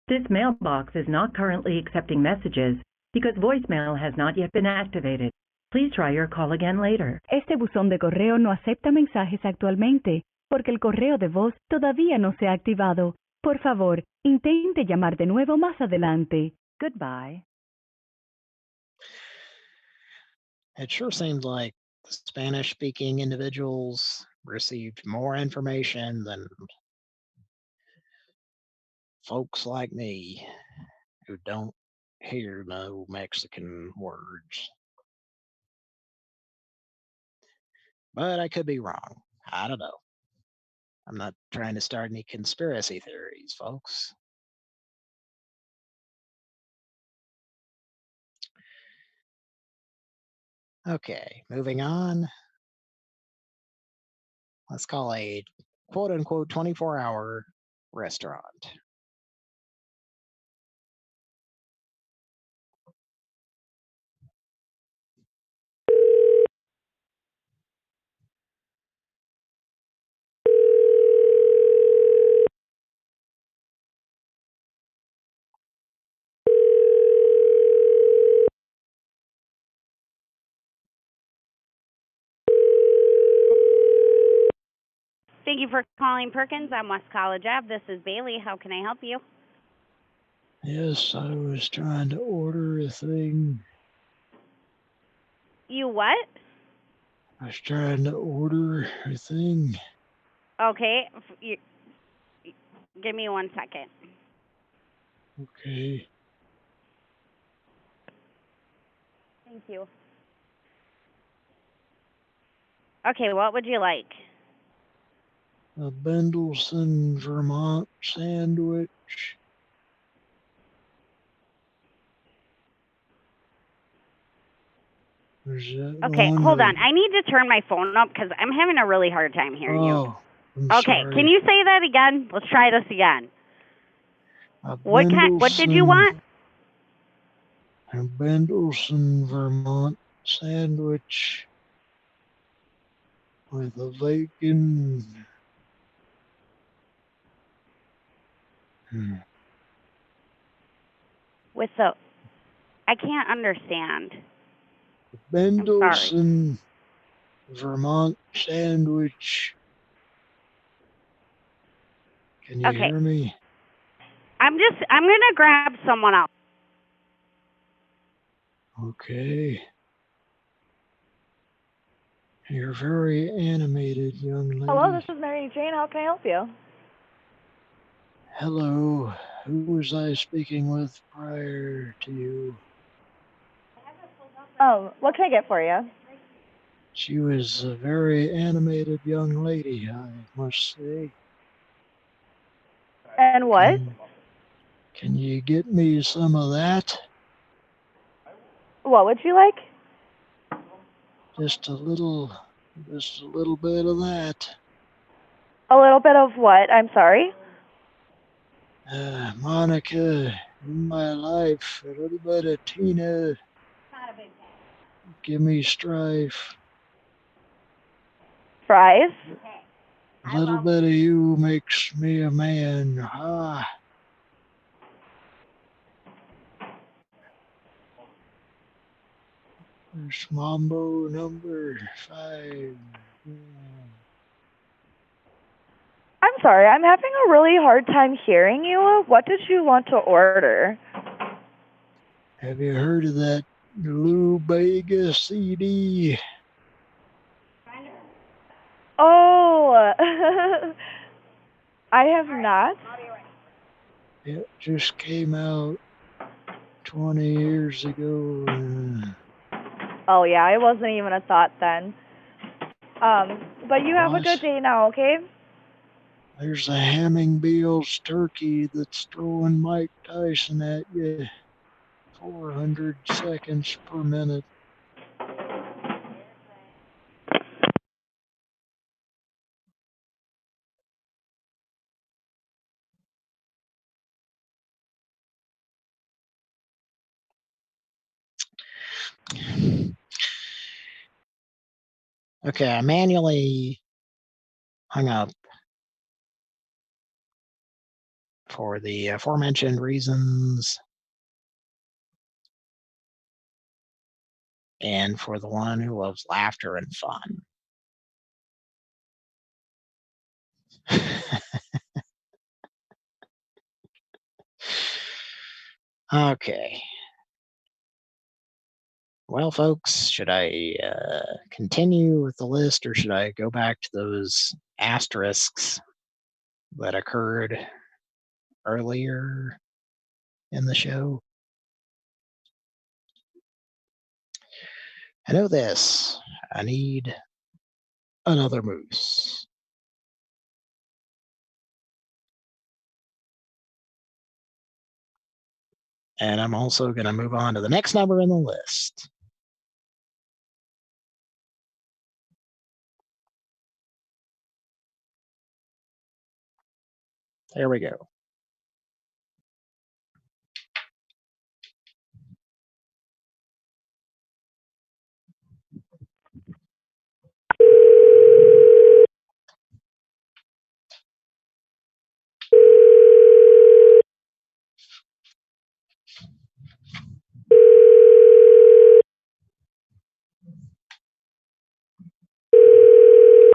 This mailbox is not currently accepting messages because voicemail has not yet been activated. Please try your call again later. Este buzón de correo no acepta mensajes actualmente porque el correo de voz todavía no se ha activado. Por favor, intente llamar de nuevo más adelante. Goodbye. It sure seems like the Spanish-speaking individuals received more information than folks like me who don't hear no Mexican words. But I could be wrong. I don't know. I'm not trying to start any conspiracy theories, folks. Okay, moving on. Let's call a quote-unquote 24-hour restaurant. Thank you for calling Perkins on West College Ave. This is Bailey. How can I help you? Yes, I was trying to order a thing. You what? I was trying to order a thing. Okay. Give me 1 second. Okay. Thank you. Okay, what would you like? A Bendelson Vermont sandwich. Is that the Okay, one hold that- on. I need to turn my phone up because I'm having a really hard time hearing you. Oh, I'm Okay, sorry. can you say that again? Let's try this again. What did you want? A Bendelson, Vermont sandwich with a bacon. With the, I can't understand. Bendelson, Vermont sandwich. Can you Okay. hear me? I'm gonna grab someone else. Okay. You're very animated, young lady. Hello, this is Mary Jane. How can I help you? Hello. Who was I speaking with prior to you? What can I get for you? She was a very animated young lady, I must say. And what? Can you get me some of that? What would you like? Just a little bit of that. A little bit of what? I'm sorry. Monica, in my life, a little bit of Tina. Give me strife. Fries? A little bit of you makes me a man. Ah. There's Mambo number 5. I'm sorry, I'm having a really hard time hearing you. What did you want to order? Have you heard of that Lou Bega CD? Oh, I have not. It just came out 20 years ago. Oh yeah, it wasn't even a thought then. But you have a good day now, okay? There's a Hamming-Beals turkey that's throwing Mike Tyson at you 400 seconds per minute. Okay, I manually hung up for the aforementioned reasons and for the one who loves laughter and fun. Okay. Well, folks, should I continue with the list or should I go back to those asterisks that occurred earlier in the show? I know this. I need another moose. And I'm also going to move on to the next number in the list. There we go.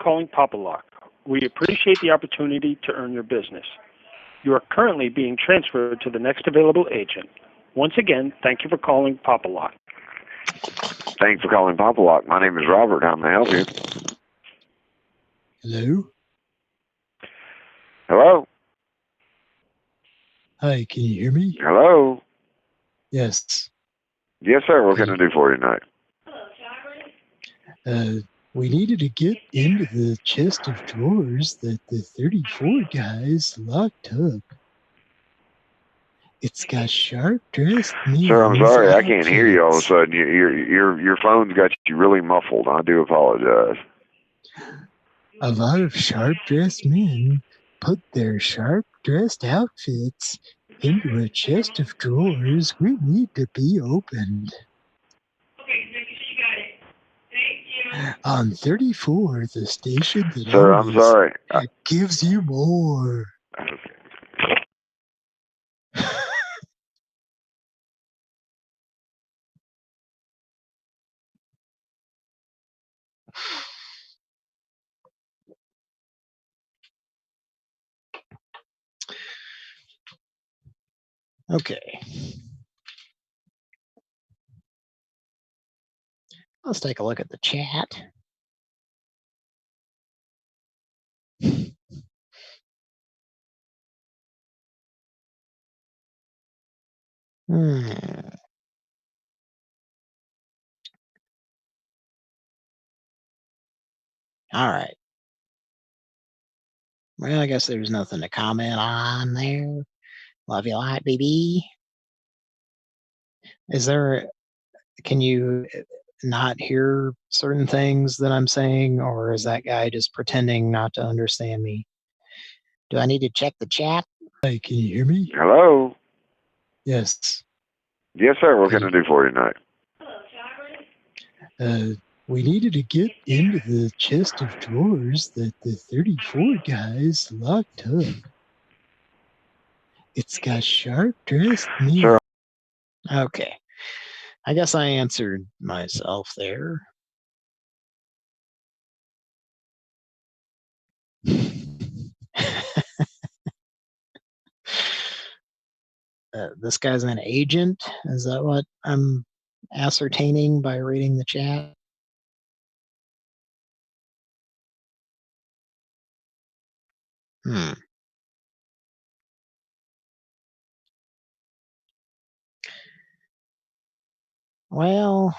Calling Papa Lock. We appreciate the opportunity to earn your business. You are currently being transferred to the next available agent. Once again, thank you for calling Papa Lock. Thanks for calling Papa Lock. My name is Robert. How may I help you? Hello? Hello? Hi, can you hear me? Hello? Yes. Yes, sir. What can I do for you tonight? We needed to get into the chest of drawers that the 34 guys locked up. It's got sharp-dressed men. Sir, I'm sorry, I can't hear you all of a outfits. sudden. Your phone's got you really muffled. I do apologize. A lot of sharp-dressed men put their sharp-dressed outfits into a chest of drawers we need to be opened. On 34, the station that Sir, I'm always sorry. gives you more. Okay. Let's take a look at the chat. All right. Well, I guess there's nothing to comment on there. Love you a lot, baby. Can you not hear certain things that I'm saying, or is that guy just pretending not to understand me? Do I need to check the chat? Hey, can you hear me? Hello? Yes. Yes, sir. What can I do for you tonight? We needed to get into the chest of drawers that the 34 guys locked up. It's got sharp-dressed men. Sir. Okay. I guess I answered myself there. This guy's an agent? Is that what I'm ascertaining by reading the chat? Well,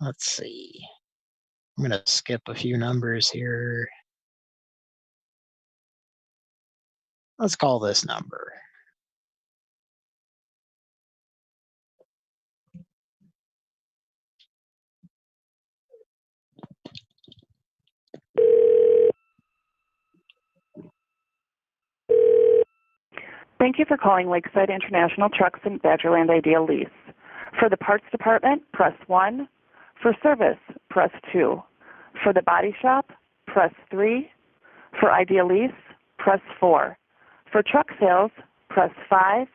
let's see. I'm going to skip a few numbers here. Let's call this number. Thank you for calling Lakeside International Trucks and Badgerland Ideal Lease. For the parts department, press 1. For service, press 2. For the body shop, press 3. For Ideal Lease, press 4. For truck sales, press 5.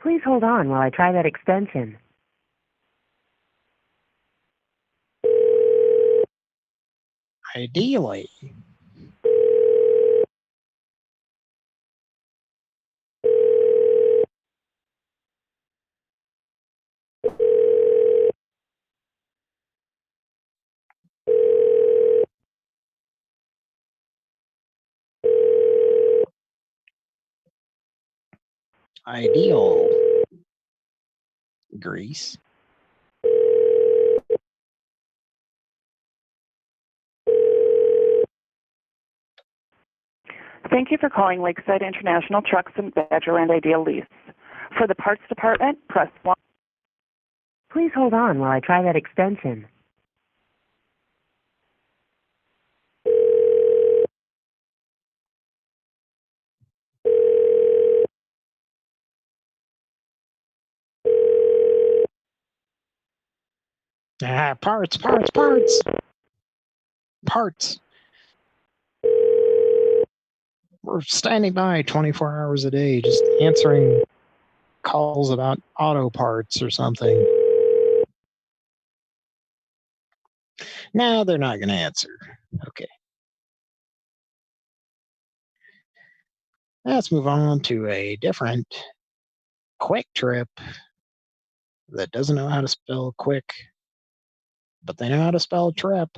Please hold on while I try that extension. Ideally. Ideal. Grease. Thank you for calling Lakeside International Trucks and Badgerland Ideal Lease. For the parts department, press 1. Please hold on while I try that extension. Parts. We're standing by 24 hours a day, just answering calls about auto parts or something. No, they're not going to answer. Okay. Let's move on to a different quick trip that doesn't know how to spell quick, but they know how to spell trip.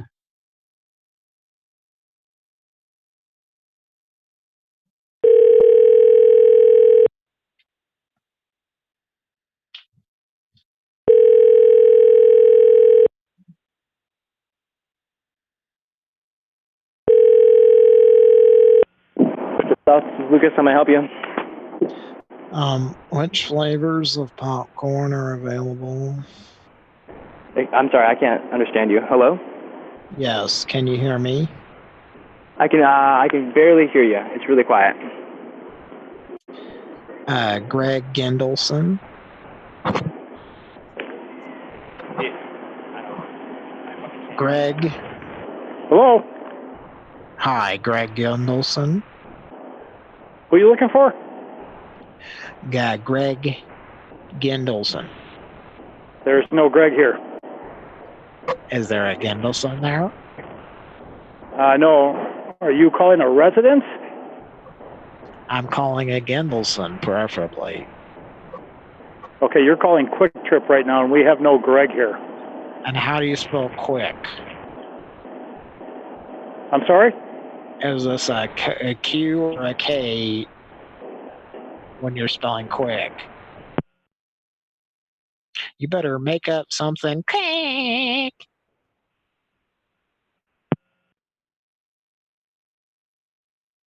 Lucas, how may I help you? Which flavors of popcorn are available? I'm sorry, I can't understand you. Hello? Yes, can you hear me? I can barely hear you. It's really quiet. Greg Gendelson. Greg. Hello? Hi, Greg Gendelson. Who are you looking for? Greg Gendelson. There's no Greg here. Is there a Gendelson there? No. Are you calling a residence? I'm calling a Gendelson, preferably. Okay, you're calling Quick Trip right now, and we have no Greg here. And how do you spell quick? I'm sorry? Is this a Q or a K when you're spelling quick? You better make up something quick.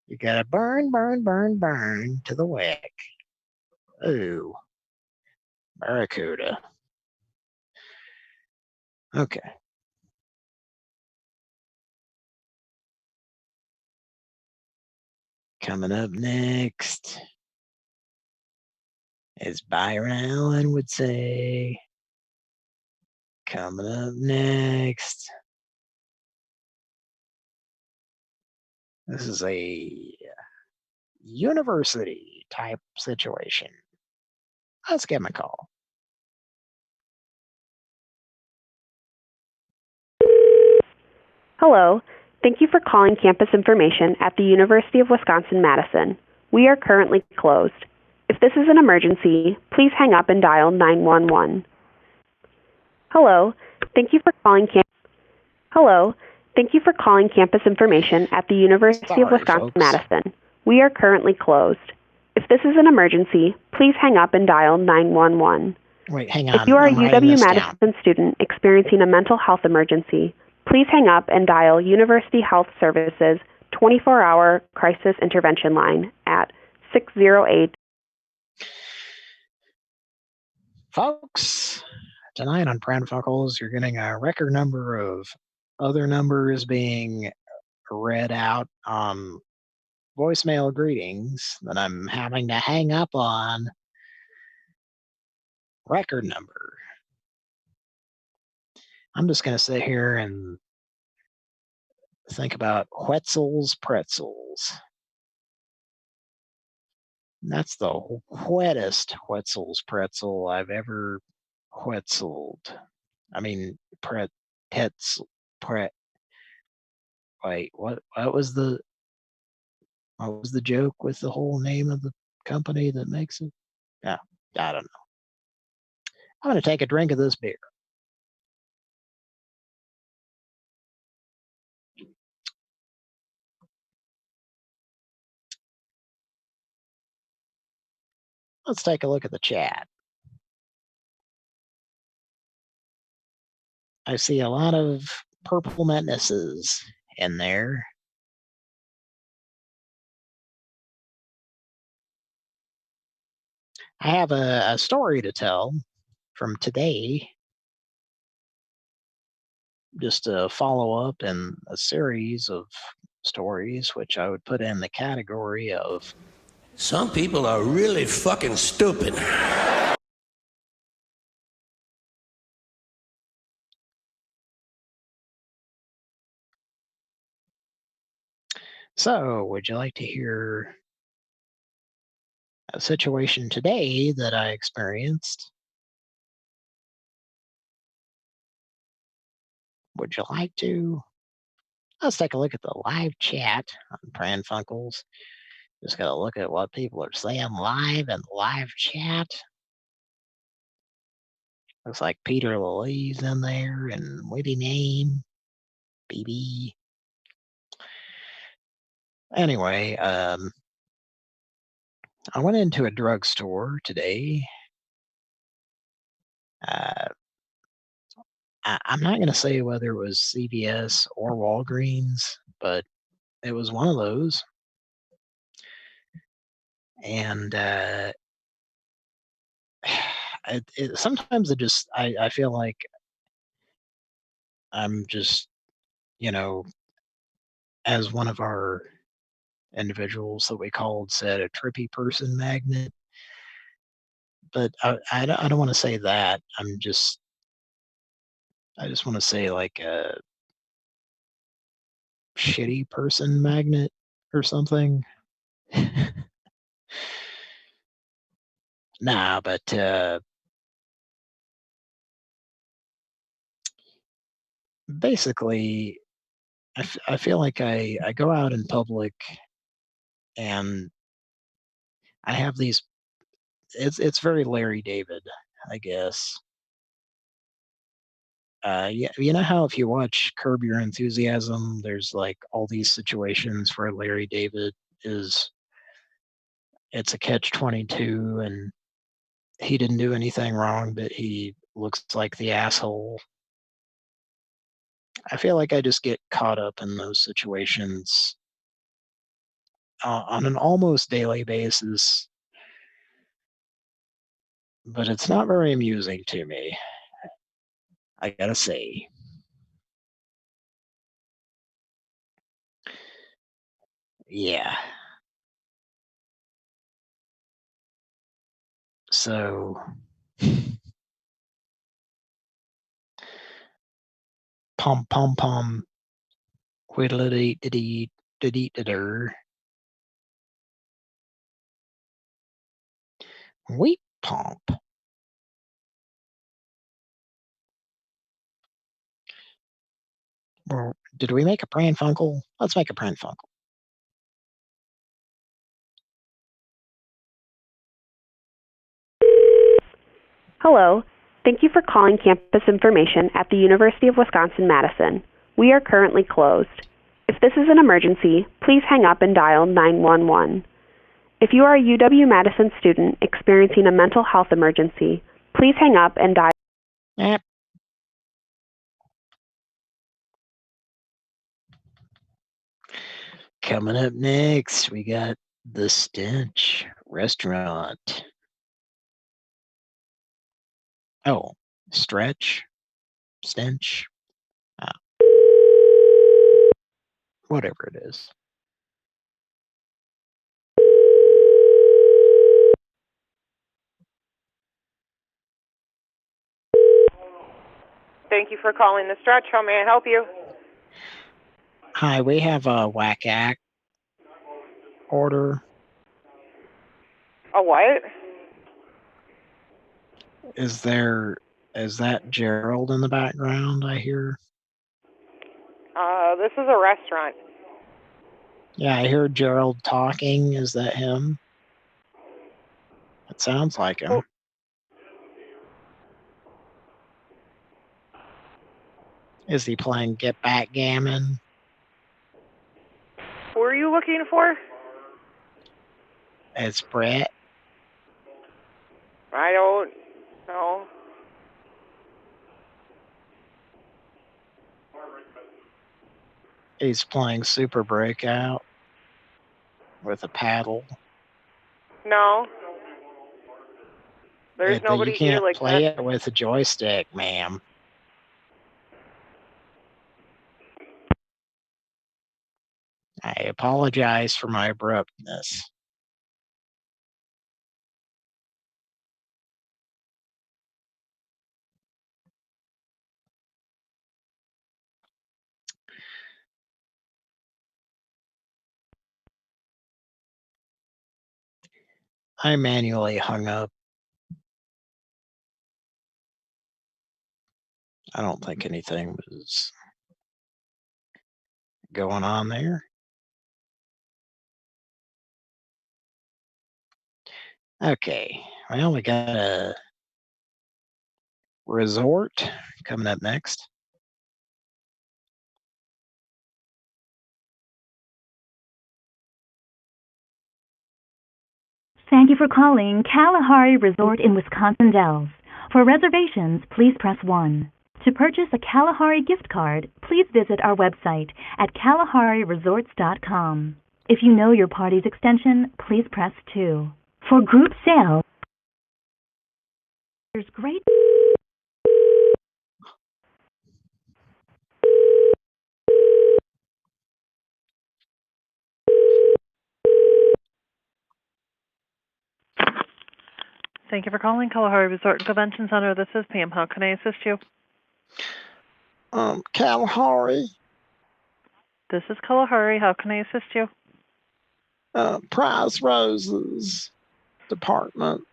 You gotta burn, burn, burn, burn to the wick. Ooh. Barracuda. Okay. Coming up next, as Byron Allen would say, coming up next. This is a university type situation. Let's give him a call. Hello. Thank you for calling campus information at the University of Wisconsin-Madison. We are currently closed. If this is an emergency, please hang up and dial 911. Hello. Thank you for calling campus information at the University of Wisconsin-Madison. We are currently closed. If this is an emergency, please hang up and dial 911. Wait, hang on. If you are a UW-Madison student experiencing a mental health emergency, please hang up and dial University Health Services 24-hour crisis intervention line at 608. Folks, tonight on Pran Funkels, you're getting a record number of other numbers being read out on voicemail greetings that I'm having to hang up on. Record number. I'm just going to sit here and think about Wetzel's Pretzels. That's the wettest Wetzel's pretzel I've ever wetzeled. I mean, wait, what was the joke with the whole name of the company that makes it? Yeah, I don't know. I'm going to take a drink of this beer. Let's take a look at the chat. I see a lot of purple menaces in there. I have a story to tell from today, just to follow up in a series of stories, which I would put in the category of some people are really fucking stupid. So, would you like to hear a situation today that I experienced? Would you like to? Let's take a look at the live chat on Pran Funkels. Just got to look at what people are saying live in live chat. Looks like Peter Lilly's in there and Witty Name, BB. Anyway, I went into a drugstore today. I'm not going to say whether it was CVS or Walgreens, but it was one of those. And sometimes I feel like I'm just, as one of our individuals that we called said, a trippy person magnet. But I don't want to say that. I just want to say like a shitty person magnet or something. Nah, but basically, I feel like I go out in public and I have these. It's very Larry David, I guess. Yeah, you know how if you watch Curb Your Enthusiasm, there's like all these situations where Larry David is. It's a catch-22, and he didn't do anything wrong, but he looks like the asshole. I feel like I just get caught up in those situations on an almost daily basis, but it's not very amusing to me, I gotta say. Yeah. So pom pom pom whittly dee dee der wheat pomp. Or did we make a Pran Funkel? Let's make a Pran Funkel. Hello. Thank you for calling campus information at the University of Wisconsin-Madison. We are currently closed. If this is an emergency, please hang up and dial 911. If you are a UW-Madison student experiencing a mental health emergency, please hang up and dial. Coming up next, we got the Stench Restaurant. Oh, Stretch? Stench? Whatever it is. Thank you for calling the Stretch. How may I help you? Hi, we have a whack act order. A what? Is that Gerald in the background, I hear? This is a restaurant. Yeah, I hear Gerald talking. Is that him? It sounds like him. Oh. Is he playing Get Backgammon? Who are you looking for? It's Brett. I don't know. He's playing Super Breakout with a paddle. No. There's nobody you can't here like play that. it with a joystick, ma'am. I apologize for my abruptness. I manually hung up. I don't think anything was going on there. Okay, well, we got a resort coming up next. Thank you for calling Kalahari Resort in Wisconsin Dells. For reservations, please press 1. To purchase a Kalahari gift card, please visit our website at kalahariresorts.com. If you know your party's extension, please press 2. For group sale, there's great... Thank you for calling Kalahari Resort and Convention Center. This is Pam. How can I assist you? Kalahari, This is Kalahari. How can I assist you? Prize Roses Department.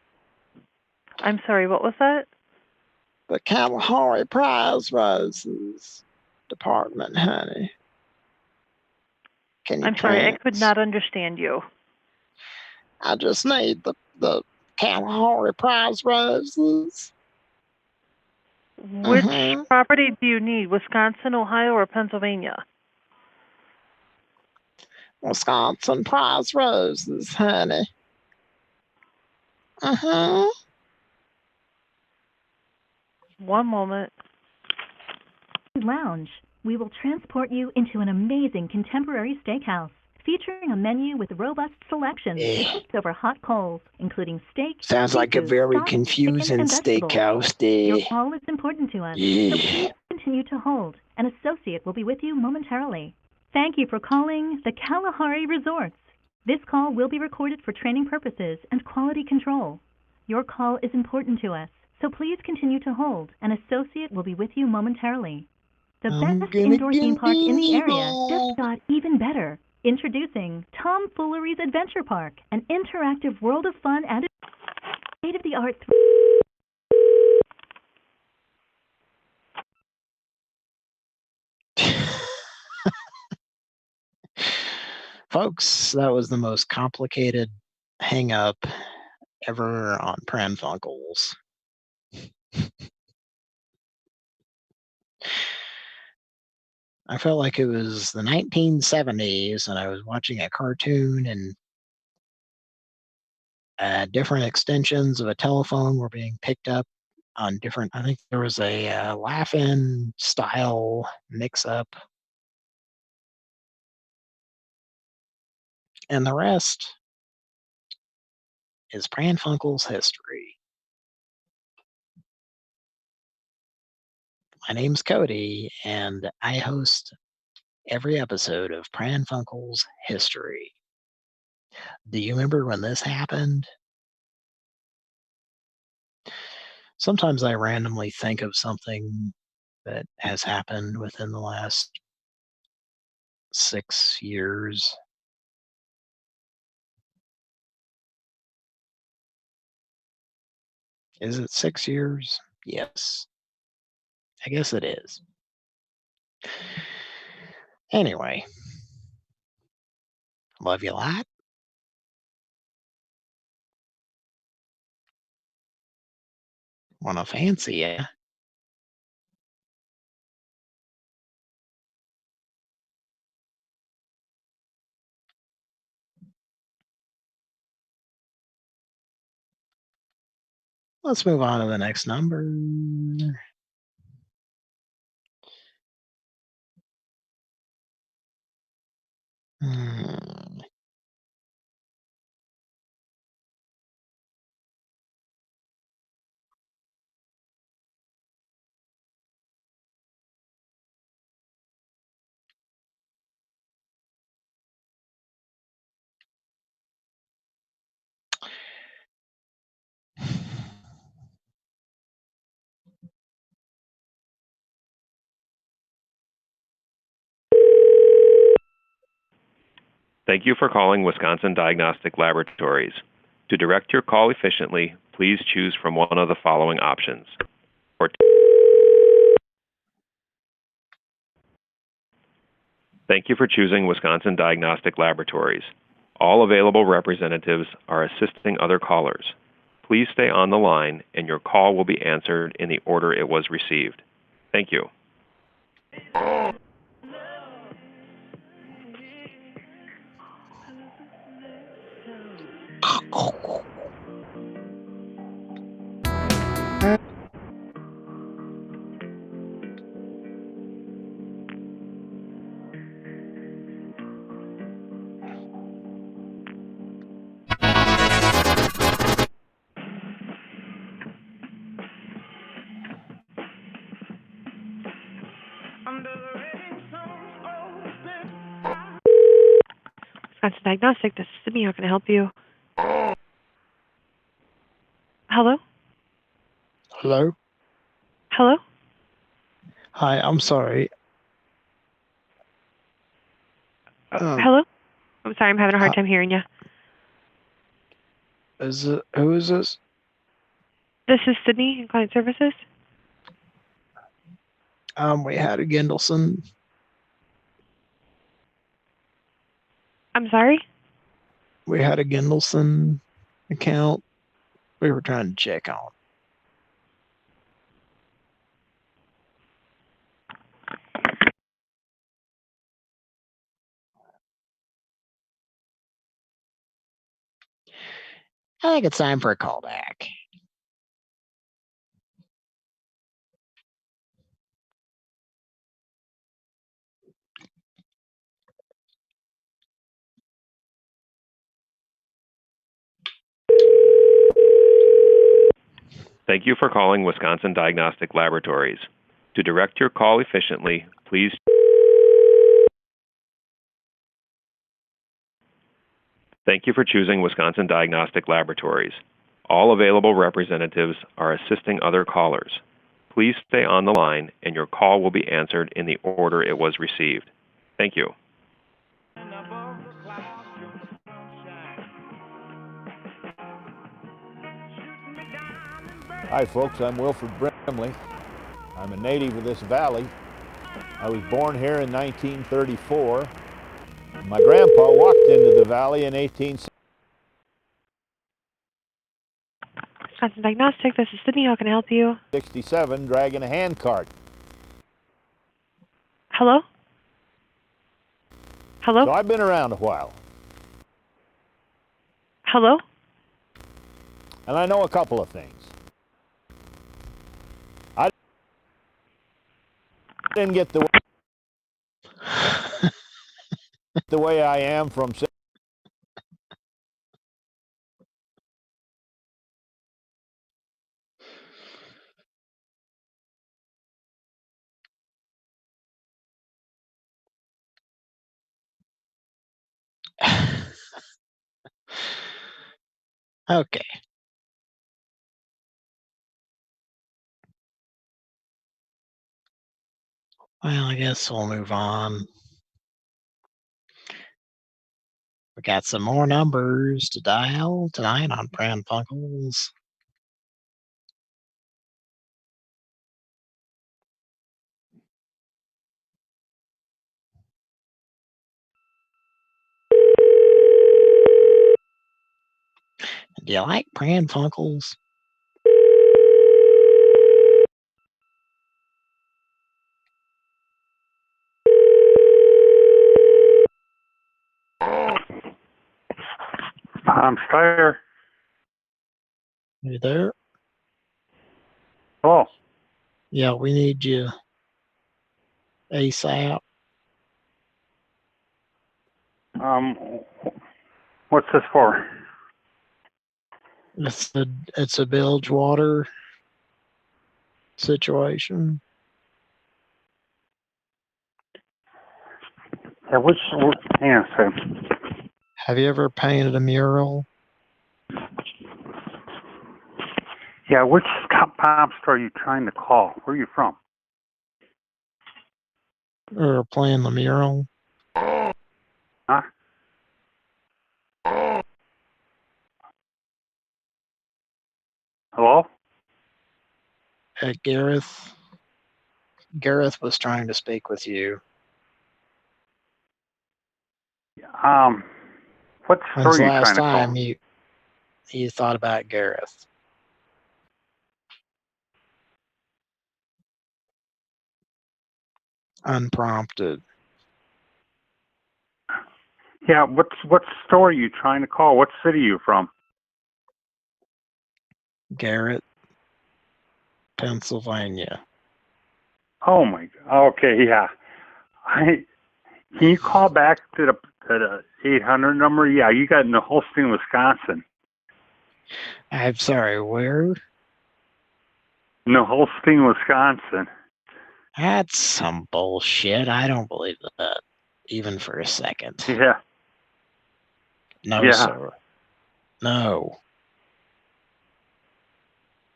I'm sorry, what was that? The Kalahari Prize Roses Department, honey. Can you I'm sorry, I could not understand you. I just need the Kalahari Prize Roses. Which property do you need? Wisconsin, Ohio, or Pennsylvania? Wisconsin Prize Roses, honey. One moment. Lounge. We will transport you into an amazing contemporary steakhouse featuring a menu with robust selections cooked over hot coals, including steak. Sounds like a very sauce, confusing steakhouse there. Your call is important to us, so please continue to hold. An associate will be with you momentarily. Thank you for calling the Kalahari Resorts. This call will be recorded for training purposes and quality control. Your call is important to us, so please continue to hold. An associate will be with you momentarily. The best indoor theme park in the area just got even better. Introducing Tomfoolery's Adventure Park, an interactive world of fun and state-of-the-art. Folks, that was the most complicated hang-up ever on Pran Funkels. I felt like it was the 1970s and I was watching a cartoon and different extensions of a telephone were being picked up on different, I think there was a laugh-in style mix-up. And the rest is Pran Funkels history. My name's Cody, and I host every episode of Pran Funkels history. Do you remember when this happened? Sometimes I randomly think of something that has happened within the last 6 years. Is it 6 years? Yes. I guess it is. Anyway. Love you a lot. Wanna fancy ya. Let's move on to the next number. Thank you for calling Wisconsin Diagnostic Laboratories. To direct your call efficiently, please choose from one of the following options. Thank you for choosing Wisconsin Diagnostic Laboratories. All available representatives are assisting other callers. Please stay on the line, and your call will be answered in the order it was received. Thank you. Wisconsin Diagnostic, this is Sydney. How can I help you? Hello? Hello? Hello? Hi, I'm sorry. Hello? I'm sorry, I'm having a hard time hearing you. Who is this? This is Sydney in Client Services. We had a Gendelson. I'm sorry? We had a Gendelson account we were trying to check on. I think it's time for a callback. Thank you for calling Wisconsin Diagnostic Laboratories. To direct your call efficiently, please. Thank you for choosing Wisconsin Diagnostic Laboratories. All available representatives are assisting other callers. Please stay on the line and your call will be answered in the order it was received. Thank you. Hi folks, I'm Wilford Brimley. I'm a native of this valley. I was born here in 1934. My grandpa walked into the valley in 1860. Wisconsin Diagnostic, this is Sydney. How can I help you? 67, dragging a handcart. Hello? Hello? So I've been around a while. Hello? And I know a couple of things. I didn't get the way I am from Okay. Well, I guess we'll move on. We got some more numbers to dial tonight on Pran Funkels. Do you like Pran Funkels? Steyer. You there? Hello. Yeah, we need you ASAP. What's this for? It's a bilge water situation. Yeah, hang on a second. Have you ever painted a mural? Yeah, which pop store are you trying to call? Where are you from? Or playing the mural? Huh? Hello? Gareth. Gareth was trying to speak with you. What store When's are the you last trying to call? time you thought about Gareth? Unprompted. Yeah, what store are you trying to call? What city are you from? Garrett, Pennsylvania. Oh my God. Okay, yeah. Can you call back to the 800 number? Yeah, you got in the Holstein, Wisconsin. I'm sorry, where? No, Holstein, Wisconsin. That's some bullshit. I don't believe that, even for a second. Yeah. No, Yeah. sir. No.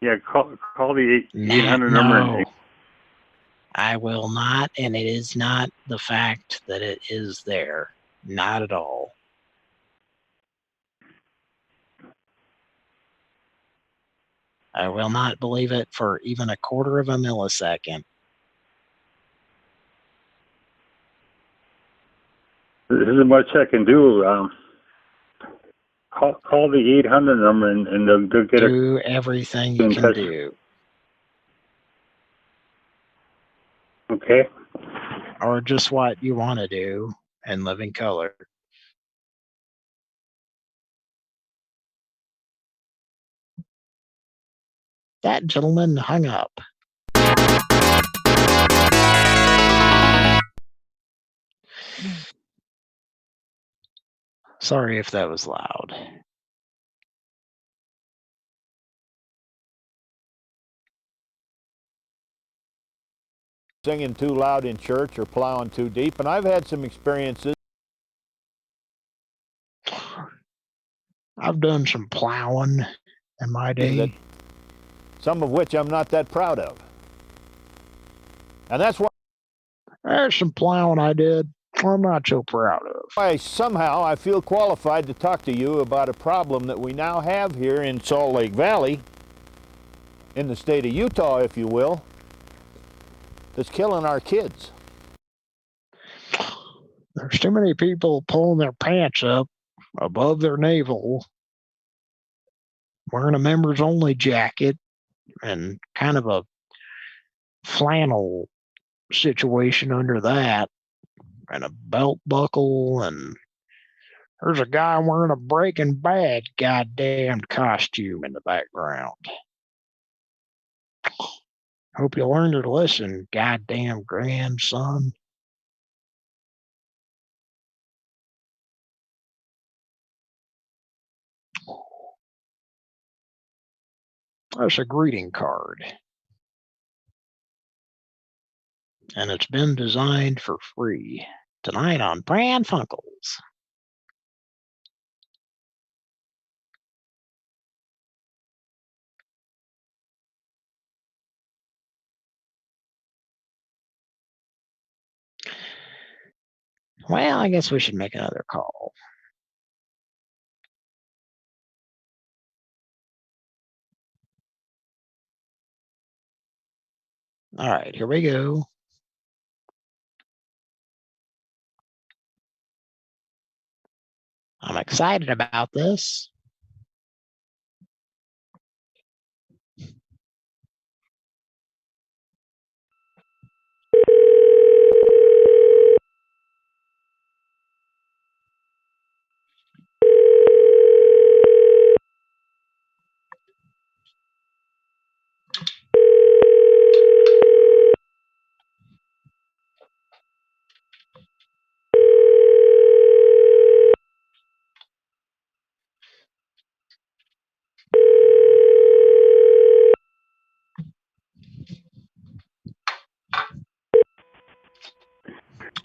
Yeah, call the 800 number. No. I will not, and it is not the fact that it is there. Not at all. I will not believe it for even a quarter of a millisecond. There isn't much I can do. Call the 800 number and they'll get do everything you can do. Okay. Or just what you want to do and live in color. That gentleman hung up. Sorry if that was loud. Singing too loud in church or plowing too deep, and I've had some experiences. I've done some plowing in my day. Some of which I'm not that proud of. And that's why there's some plowing I did I'm not so proud of. Why somehow I feel qualified to talk to you about a problem that we now have here in Salt Lake Valley, in the state of Utah, if you will, that's killing our kids. There's too many people pulling their pants up above their navel, wearing a members only jacket and kind of a flannel situation under that, and a belt buckle, and there's a guy wearing a Breaking Bad goddamn costume in the background. Hope you learned your lesson, goddamn grandson. That's a greeting card. And it's been designed for free. Tonight on Pran Funkels. Well, I guess we should make another call. All right, here we go. I'm excited about this.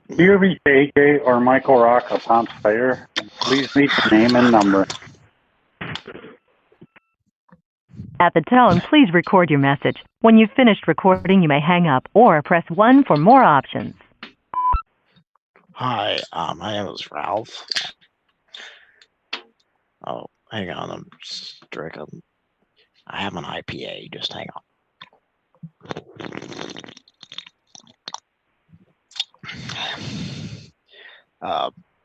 Do you reach AJ or Michael Rock of Palms Fire? Please leave your name and number. At the tone, please record your message. When you've finished recording, you may hang up or press 1 for more options. Hi, my name is Ralph. Oh, hang on, I'm stricken. I have an IPA, just hang on.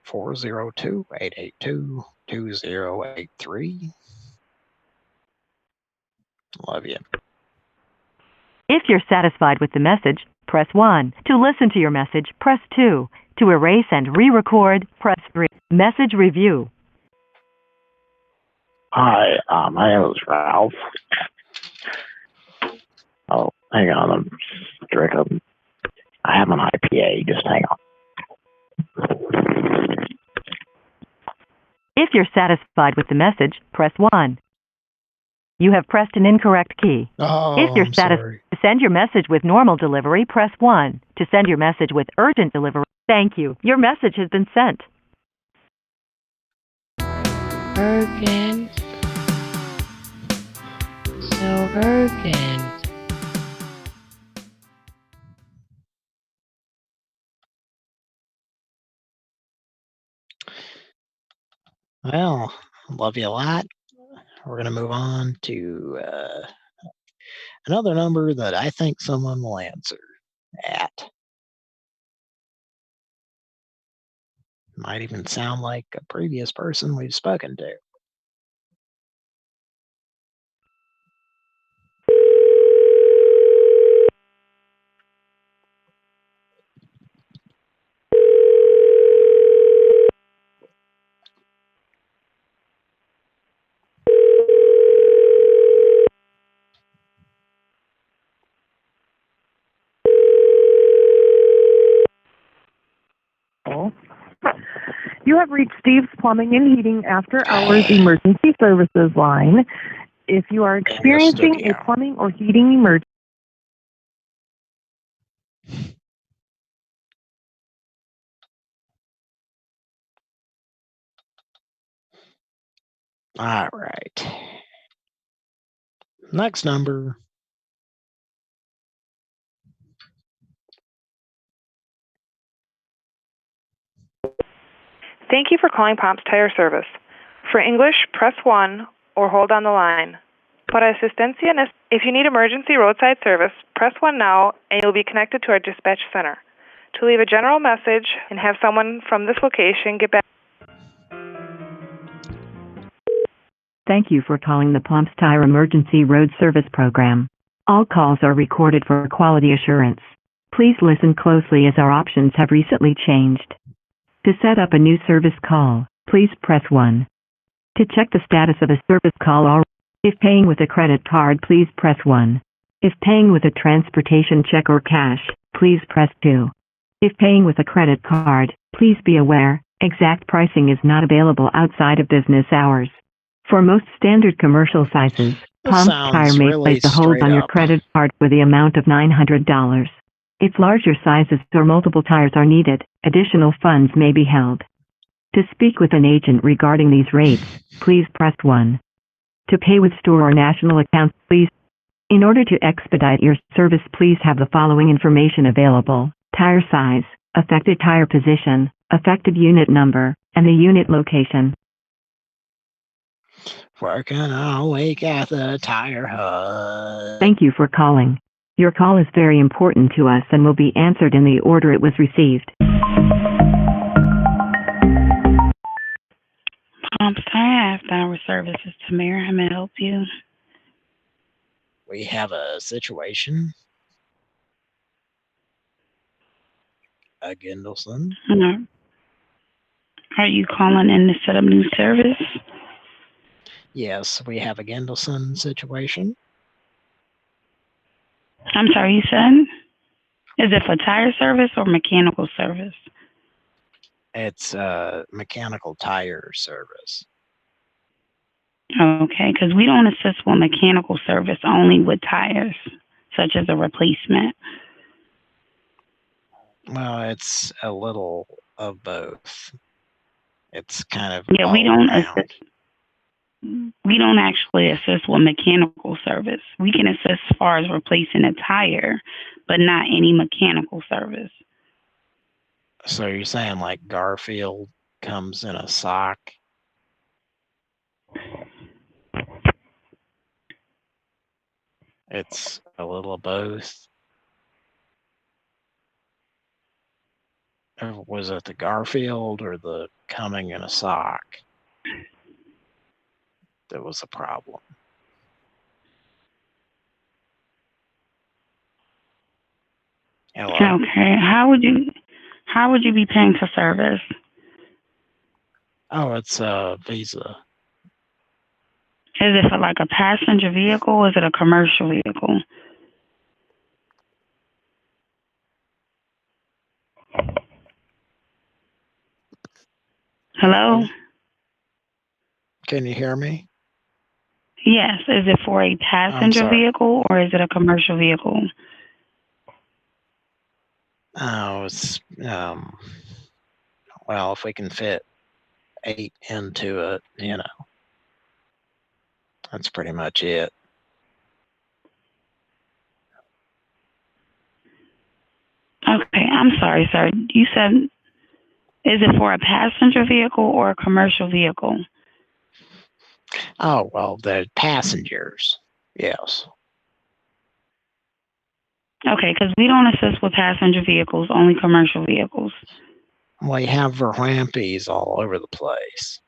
402-882-2083. Love you. If you're satisfied with the message, press 1. To listen to your message, press 2. To erase and re-record, press 3. Message review. Hi, my name is Ralph. Oh, hang on, I'm stricken. I have an IPA, just hang on. If you're satisfied with the message, press 1. You have pressed an incorrect key. Oh, If you're I'm satisfied, sorry. to send your message with normal delivery, press 1. To send your message with urgent delivery, thank you. Your message has been sent. Urgent. So urgent. Well, love you a lot. We're going to move on to another number that I think someone will answer at. Might even sound like a previous person we've spoken to. You have reached Steve's Plumbing and Heating After Hours Emergency Services line. If you are experiencing a plumbing or heating emergency, All right. Next number. Thank you for calling Pomp's Tire Service. For English, press 1 or hold on the line. Para asistencia, if you need emergency roadside service, press 1 now and you'll be connected to our dispatch center. To leave a general message and have someone from this location get back. Thank you for calling the Pumps Tire Emergency Road Service Program. All calls are recorded for quality assurance. Please listen closely as our options have recently changed. To set up a new service call, please press 1. To check the status of a service call, if paying with a credit card, please press 1. If paying with a transportation check or cash, please press 2. If paying with a credit card, please be aware, exact pricing is not available outside of business hours. For most standard commercial sizes, Pumps Tire may place a hold on your credit card for the amount of $900. If larger sizes or multiple tires are needed, additional funds may be held. To speak with an agent regarding these rates, please press 1. To pay with store or national accounts, please. In order to expedite your service, please have the following information available: tire size, affected tire position, effective unit number, and the unit location. Working all week at the tire hut. Thank you for calling. Your call is very important to us and will be answered in the order it was received. Pumps Tire After Hour Services, Tamara. How may I help you? We have a situation. A Gendelson. Are you calling in to set up new service? Yes, we have a Gendelson situation. I'm sorry, you said? Is it for tire service or mechanical service? It's a mechanical tire service. Okay, because we don't assist with mechanical service, only with tires, such as a replacement. Well, it's a little of both. It's kind of yeah. We don't actually assist with mechanical service. We can assist as far as replacing a tire, but not any mechanical service. So you're saying like Garfield comes in a sock? It's a little of both. Or was it the Garfield or the coming in a sock that was a problem? Hello? Okay. How would you be paying for service? Oh, it's a Visa. Is it for like a passenger vehicle or is it a commercial vehicle? Hello? Can you hear me? Yes. Is it for a passenger vehicle or is it a commercial vehicle? Oh, it's well, if we can fit 8 into it, that's pretty much it. Okay, I'm sorry, sir. You said, is it for a passenger vehicle or a commercial vehicle? Oh, well, the passengers, yes. Okay, because we don't assist with passenger vehicles, only commercial vehicles. We have verwampies all over the place.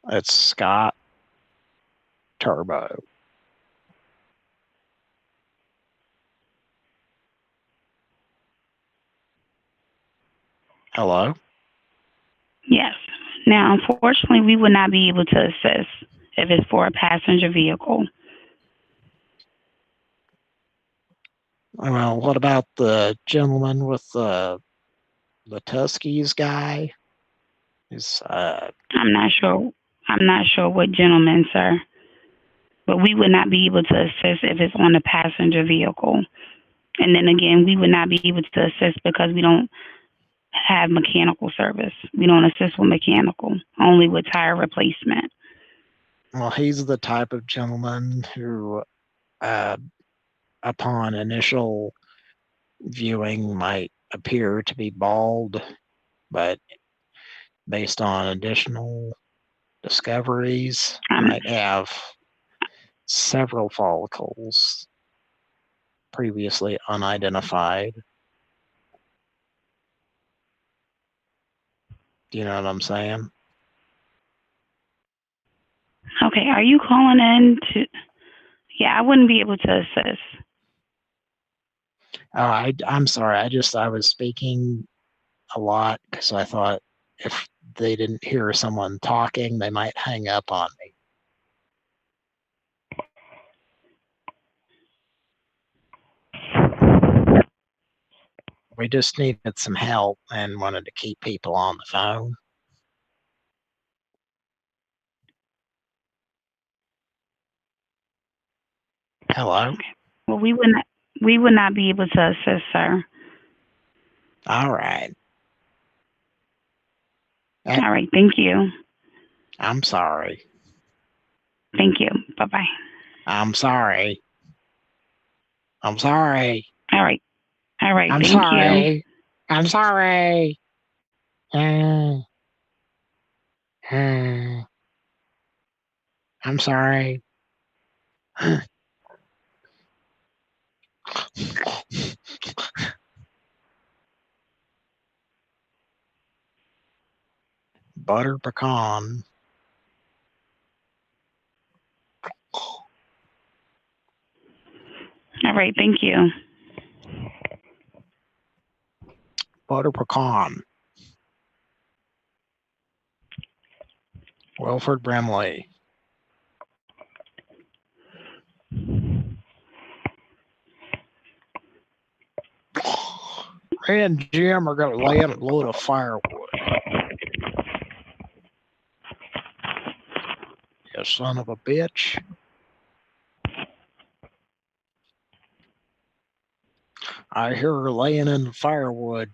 It's Scott Turbo. Hello? Yes. Now, unfortunately, we would not be able to assist if it's for a passenger vehicle. Well, what about the gentleman with the Tuskies guy? I'm not sure. I'm not sure what gentleman, sir. But we would not be able to assist if it's on a passenger vehicle. And then again, we would not be able to assist because we don't have mechanical service. We don't assist with mechanical, only with tire replacement. Well, he's the type of gentleman who, upon initial viewing, might appear to be bald, but based on additional discoveries, might have several follicles previously unidentified. Do you know what I'm saying? Okay, are you calling in to... Yeah, I wouldn't be able to assist. Oh, I'm sorry. I was speaking a lot because I thought if they didn't hear someone talking, they might hang up on me. We just needed some help and wanted to keep people on the phone. Hello? Okay. Well, we would not be able to assist, sir. All right. All right, thank you. I'm sorry. Thank you. Bye-bye. I'm sorry. I'm sorry. All right. All right, I'm thank sorry. you. I'm sorry. I'm sorry. Butter pecan. All right, thank you. Butter pecan. Wilford Brimley. Ray and Jim are going to lay in a load of firewood. You son of a bitch. I hear her laying in the firewood.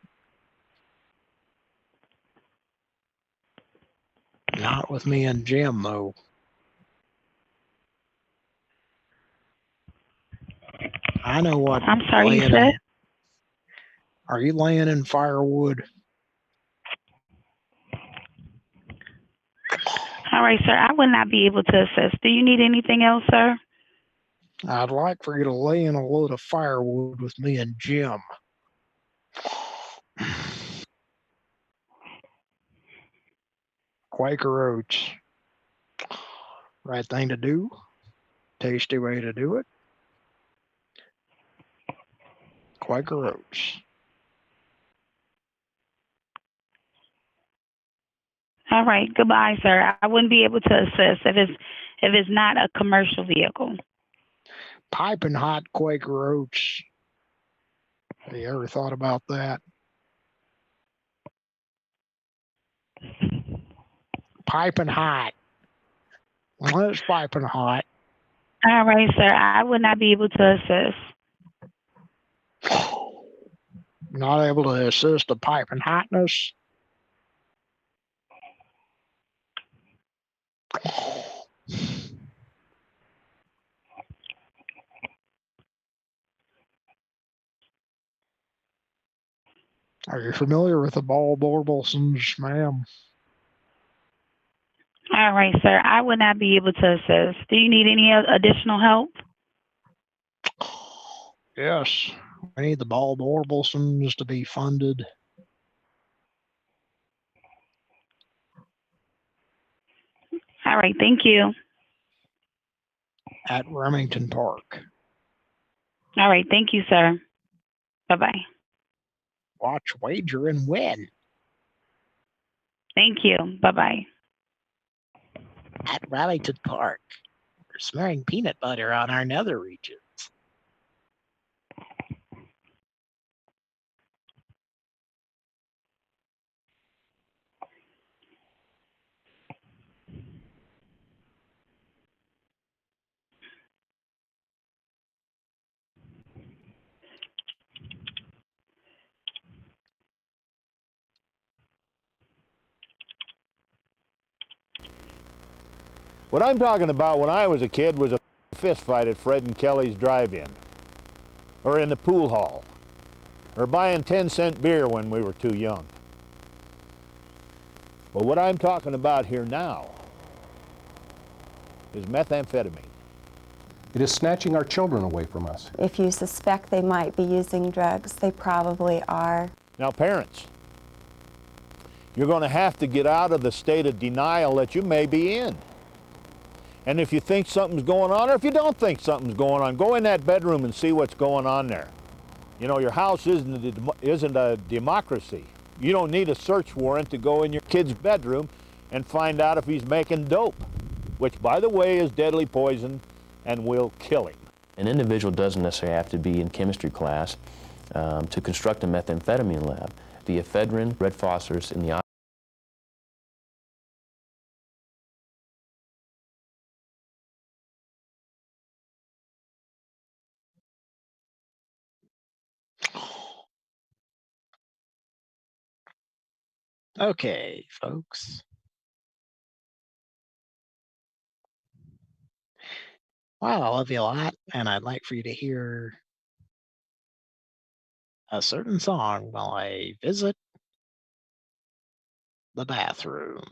Not with me and Jim, though. I know what. I'm sorry, you said? Are you laying in firewood? All right, sir. I would not be able to assist. Do you need anything else, sir? I'd like for you to lay in a load of firewood with me and Jim. Quaker Oats. Right thing to do. Tasty way to do it. Quaker Oats. All right. Goodbye, sir. I wouldn't be able to assist if it's not a commercial vehicle. Piping hot Quaker Oats. Have you ever thought about that? Piping hot. Well, it's piping hot. All right, sir. I would not be able to assist. Not able to assist the piping hotness. Are you familiar with the ball Borbelsons, ma'am? All right, sir. I would not be able to assist. Do you need any additional help? Yes. We need the ball Borbelsons to be funded. All right. Thank you. At Remington Park. All right. Thank you, sir. Bye-bye. Watch, wager, and win. Thank you. Bye-bye. At Remington Park. We're smearing peanut butter on our nether regions. What I'm talking about when I was a kid was a fist fight at Fred and Kelly's drive-in, or in the pool hall, or buying 10-cent beer when we were too young. But what I'm talking about here now is methamphetamine. It is snatching our children away from us. If you suspect they might be using drugs, they probably are. Now, parents, you're going to have to get out of the state of denial that you may be in. And if you think something's going on, or if you don't think something's going on, go in that bedroom and see what's going on there. You know, your house isn't a democracy. You don't need a search warrant to go in your kid's bedroom and find out if he's making dope, which, by the way, is deadly poison and will kill him. An individual doesn't necessarily have to be in chemistry class to construct a methamphetamine lab. The ephedrine, red phosphorus in the Okay, folks. Well, I love you a lot, and I'd like for you to hear a certain song while I visit the bathroom.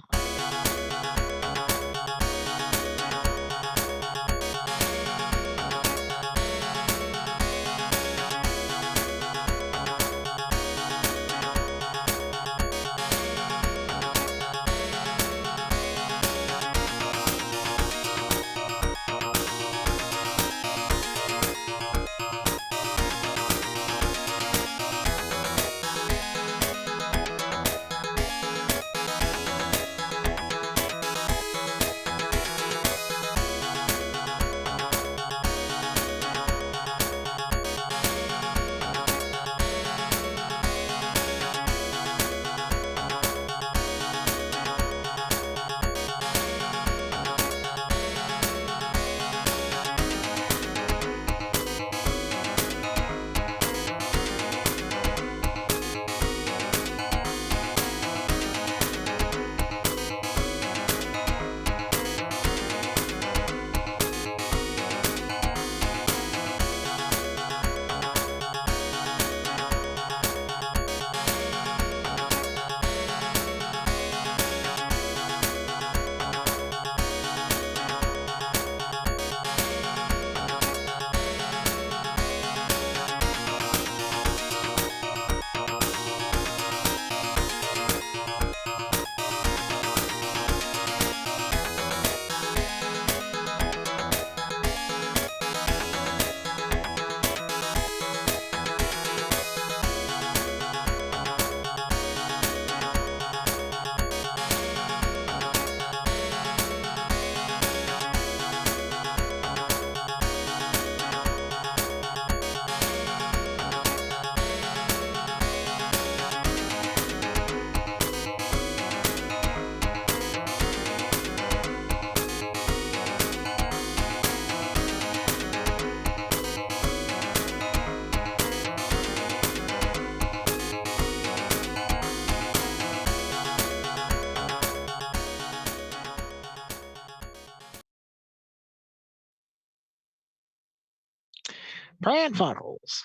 Pran Funkels.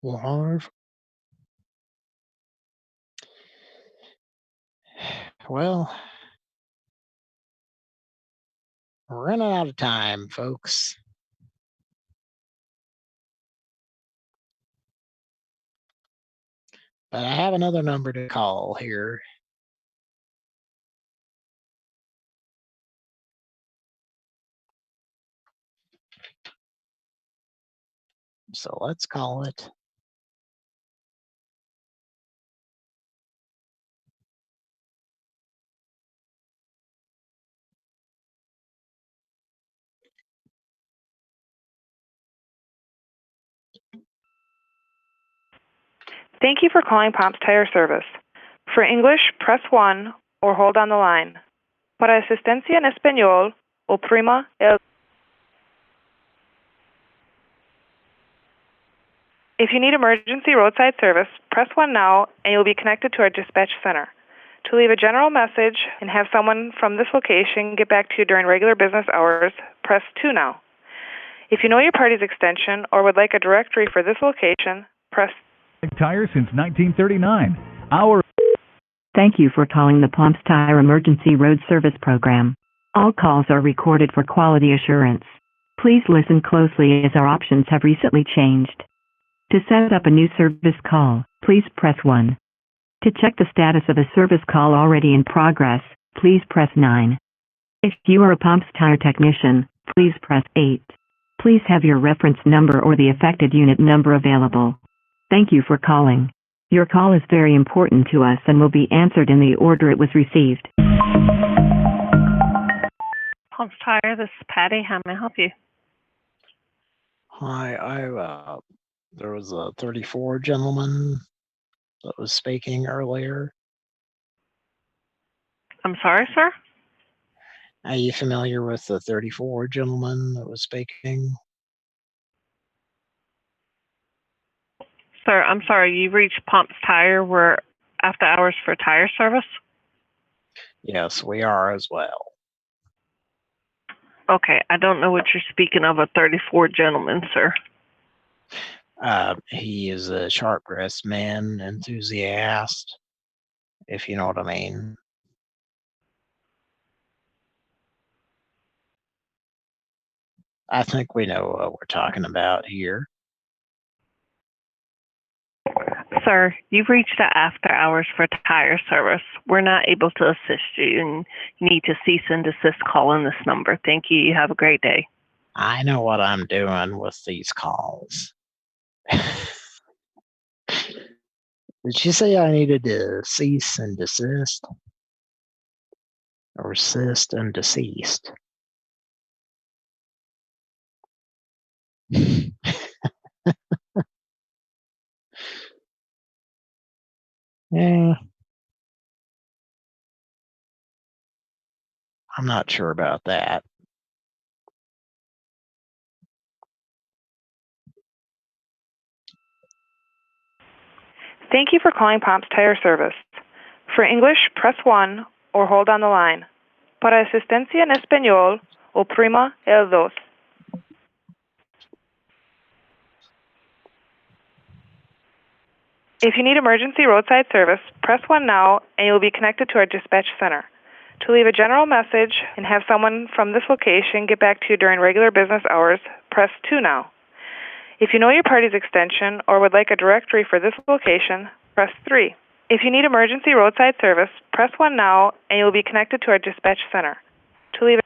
Live. Well, we're running out of time, folks. But I have another number to call here. So let's call it. Thank you for calling Pomp's Tire Service. For English, press 1 or hold on the line. Para asistencia en español, oprima el. If you need emergency roadside service, press 1 now and you'll be connected to our dispatch center. To leave a general message and have someone from this location get back to you during regular business hours, press 2 now. If you know your party's extension or would like a directory for this location, press. Tire since 1939. Thank you for calling the Pomp's Tire Emergency Road Service Program. All calls are recorded for quality assurance. Please listen closely as our options have recently changed. To set up a new service call, please press 1. To check the status of a service call already in progress, please press 9. If you are a Pomp's Tire technician, please press 8. Please have your reference number or the affected unit number available. Thank you for calling. Your call is very important to us and will be answered in the order it was received. Pomp's Tire, this is Patty. How may I help you? Hi, there was a 34 gentleman that was speaking earlier. I'm sorry, sir? Are you familiar with the 34 gentleman that was speaking? Sir, I'm sorry. You reached Pomp's Tire. We're after hours for tire service? Yes, we are as well. Okay, I don't know what you're speaking of, a 34 gentleman, sir. He is a sharp-dressed man, enthusiast, if you know what I mean. I think we know what we're talking about here. Sir, you've reached the after hours for tire service. We're not able to assist you, and you need to cease and desist calling this number. Thank you. You have a great day. I know what I'm doing with these calls. Did you say I needed to cease and desist? Or assist and deceased? Yeah. I'm not sure about that. Thank you for calling Pomp's Tire Service. For English, press 1 or hold on the line. Para asistencia en español, oprima el 2. If you need emergency roadside service, press 1 now and you'll be connected to our dispatch center. To leave a general message and have someone from this location get back to you during regular business hours, press 2 now. If you know your party's extension or would like a directory for this location, press 3. If you need emergency roadside service, press 1 now and you'll be connected to our dispatch center. To leave.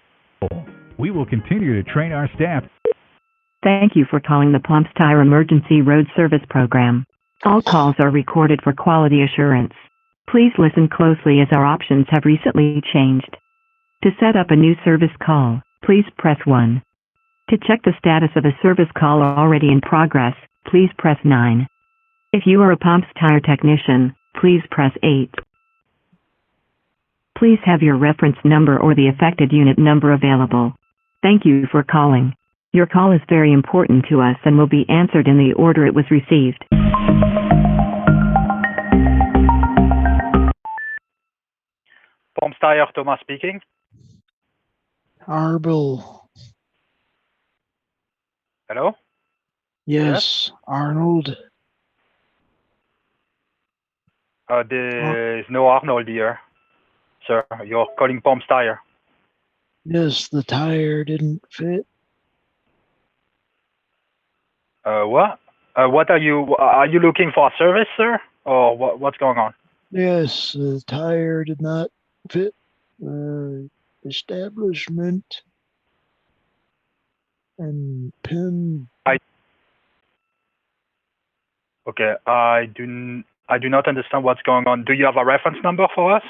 We will continue to train our staff. Thank you for calling the Pomp's Tire Emergency Road Service Program. All calls are recorded for quality assurance. Please listen closely as our options have recently changed. To set up a new service call, please press 1. To check the status of a service call already in progress, please press 9. If you are a Pomp's Tire technician, please press 8. Please have your reference number or the affected unit number available. Thank you for calling. Your call is very important to us and will be answered in the order it was received. Pomp's Tire, Thomas speaking. Arbil. Hello? Yes, Arnold. There is no Arnold here, sir. You're calling Palms Tire. Yes, the tire didn't fit. What? What are you looking for a service, sir? Or what's going on? Yes, the tire did not fit the establishment. And pin. Okay, I do not understand what's going on. Do you have a reference number for us?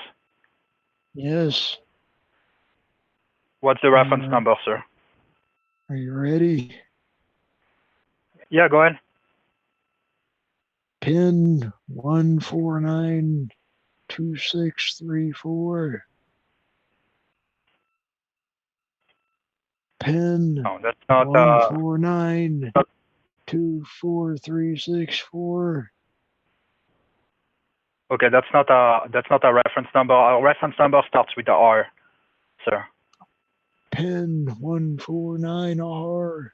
Yes. What's the reference number, sir? Are you ready? Yeah, go ahead. Pin 1492634. Pin No, that's not 1492434. Okay, that's not a reference number. Our reference number starts with the R, sir. Pin 149R.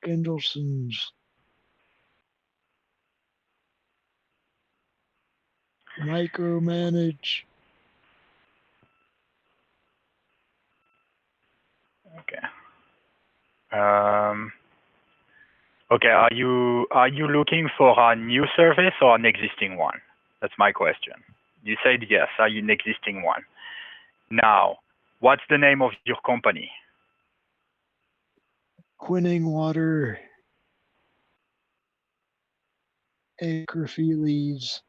Gendelson's. Micromanage. Okay. Okay. Are you looking for a new service or an existing one? That's my question. You said yes. Are you an existing one? Now, what's the name of your company? Quinning Water. Acrophiles.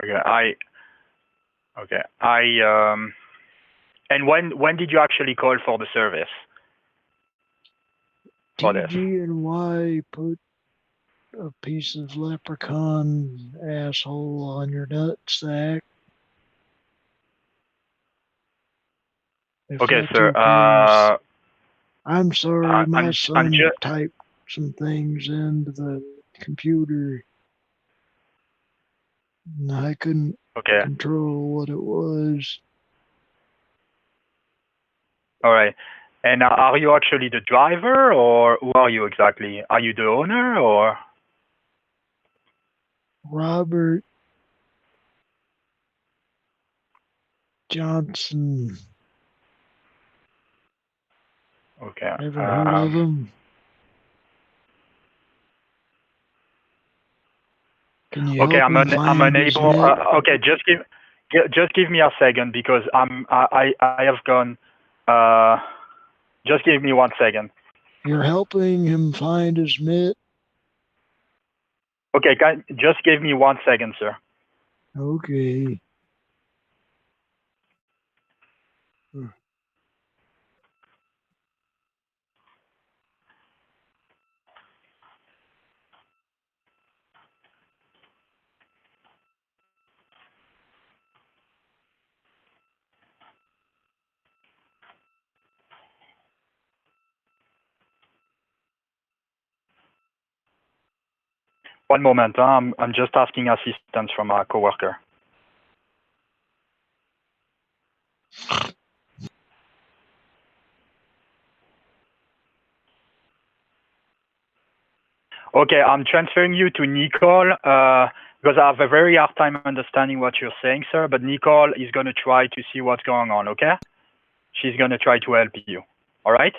Okay. And when did you actually call for the service? TG and Y put a piece of leprechaun asshole on your nutsack. Okay, sir. I'm sorry, my son typed some things into the computer. And I couldn't control what it was. All right. And are you actually the driver, or who are you exactly? Are you the owner, or? Robert Johnson. Okay. Ever heard of him? Can you okay, help I'm unable. Okay, just give me a second because I have gone. Just give me 1 second. You're helping him find his mitt? Okay, just give me 1 second, sir. Okay. One moment. I'm just asking assistance from a coworker. Okay, I'm transferring you to Nicole because I have a very hard time understanding what you're saying, sir. But Nicole is going to try to see what's going on, okay? She's going to try to help you. All right?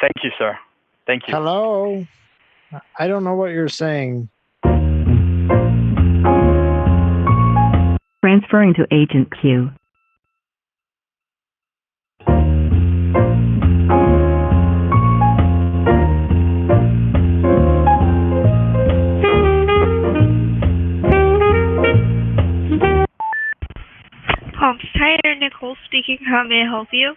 Thank you, sir. Thank you. Hello? I don't know what you're saying. Transferring to Agent Q. Palms Tire, Nicole speaking. How may I help you?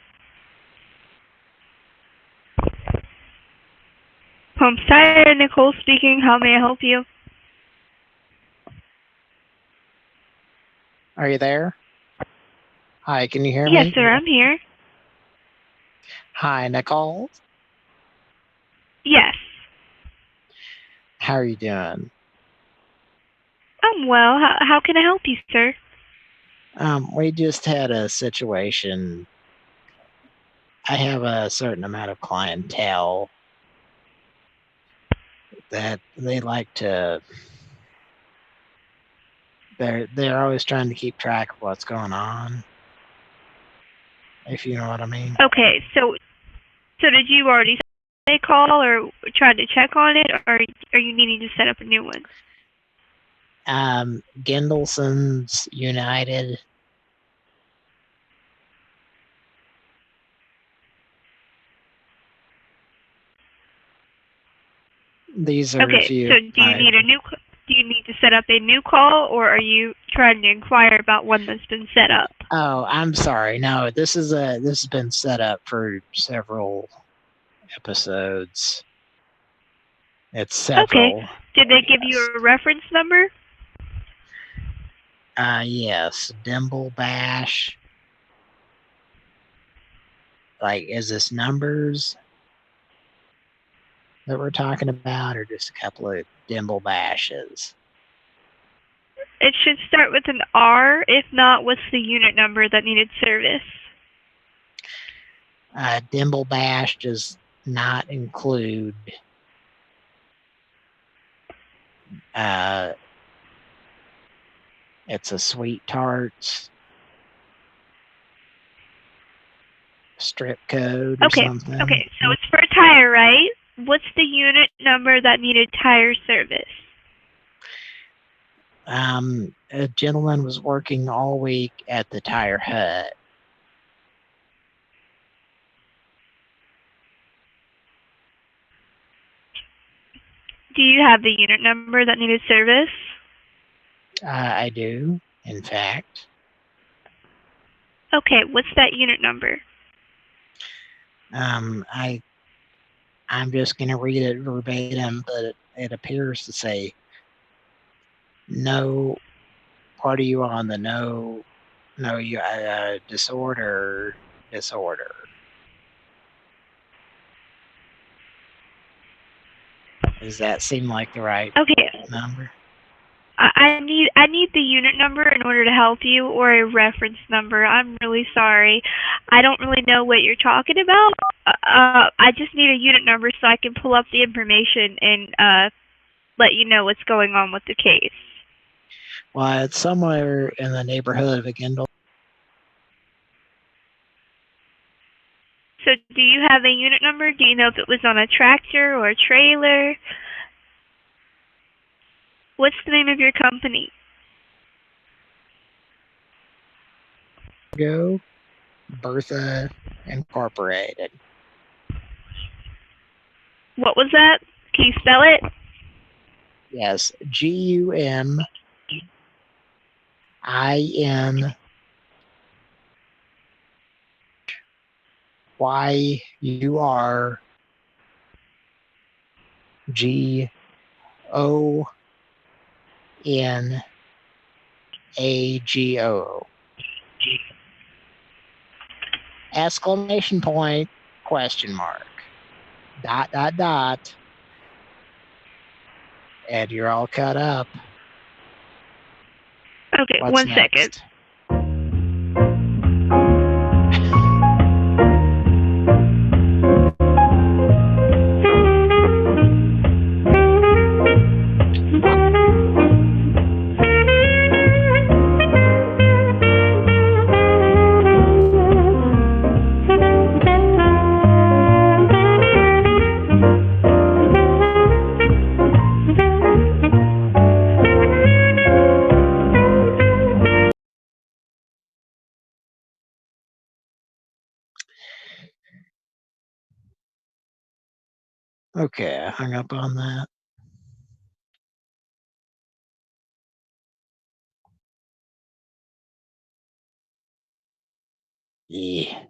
Palms Tire, Nicole speaking. How may I help you? Are you there? Hi, can you hear me? Yes, sir, I'm here. Hi, Nicole. Yes. How are you doing? I'm well. How can I help you, sir? We just had a situation. I have a certain amount of clientele that they like to. They're always trying to keep track of what's going on. If you know what I mean. Okay, so did you already say call or tried to check on it, or are you needing to set up a new one? Gendelson's United. These are Okay, so do you need to set up a new call, or are you trying to inquire about one that's been set up? Oh, I'm sorry. No, this has been set up for several episodes. It's several. Okay. Did they give you a reference number? Yes. Dimble Bash. Like, is this numbers that we're talking about, or just a couple of Dimble Bashes? It should start with an R. If not, what's the unit number that needed service? Dimble Bash does not include it's a Sweet Tarts strip code or something. Okay, so it's for a tire, right? What's the unit number that needed tire service? A gentleman was working all week at the tire hut. Do you have the unit number that needed service? I do, in fact. Okay, what's that unit number? I'm just going to read it verbatim, but it appears to say, no, what are you on the no, you disorder. Does that seem like the right number? I need the unit number in order to help you, or a reference number. I'm really sorry. I don't really know what you're talking about. I just need a unit number so I can pull up the information and let you know what's going on with the case. Well, it's somewhere in the neighborhood of a Gendel. So do you have a unit number? Do you know if it was on a tractor or a trailer? What's the name of your company? Go Bertha Incorporated. What was that? Can you spell it? Yes, GUMIN YURGONAGO. Exclamation point, question mark. ... And you're all cut up. Okay, What's one next? second. Okay, I hung up on that. Yeah.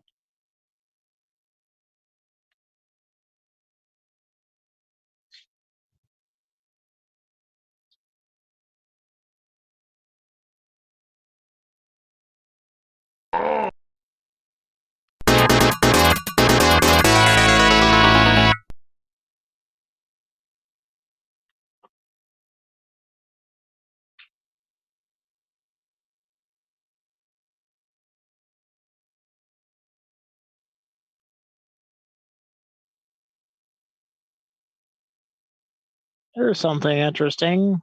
There's something interesting.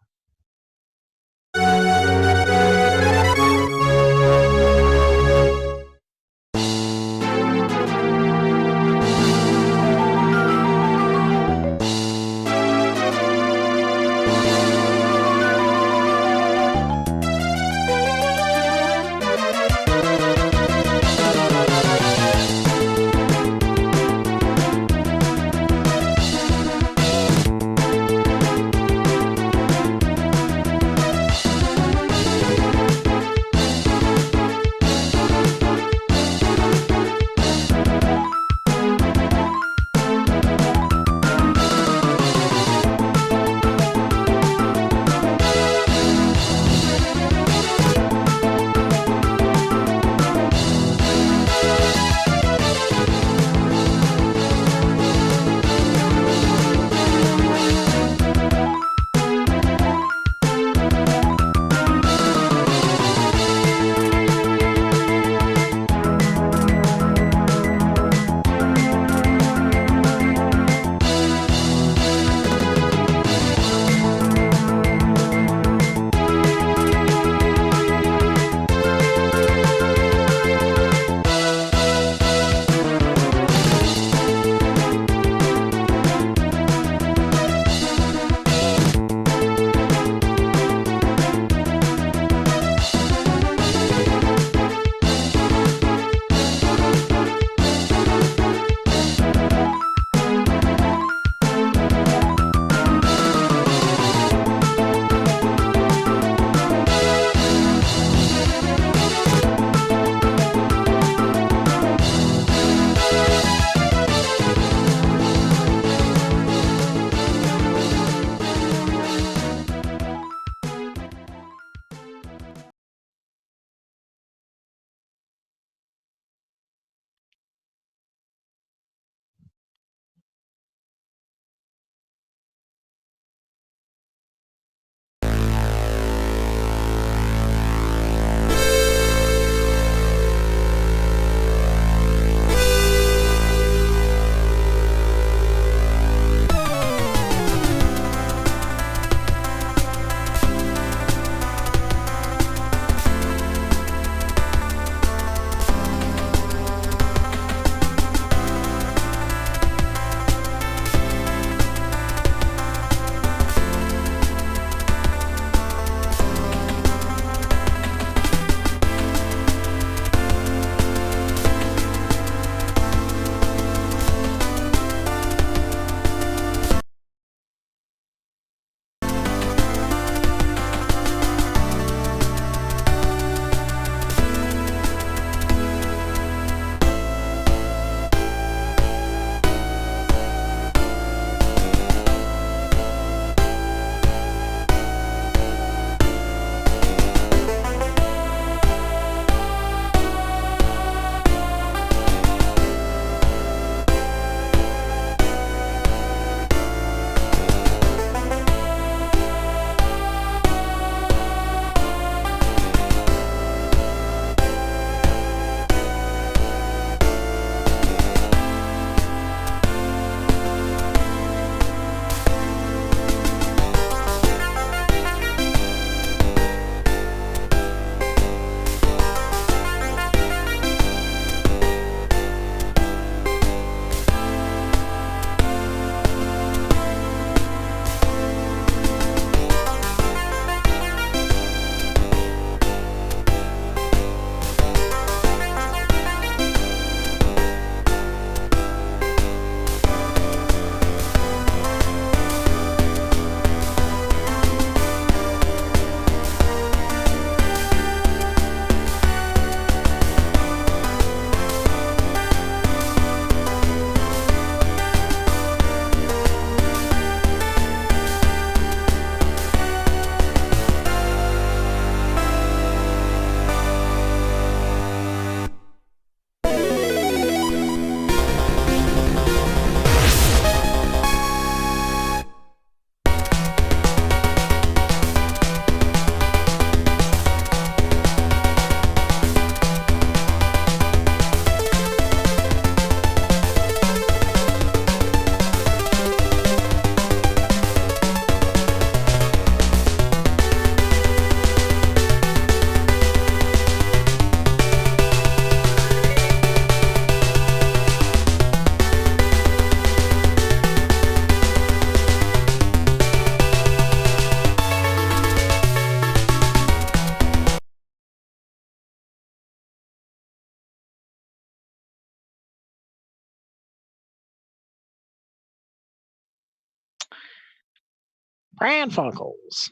Pran Funkels.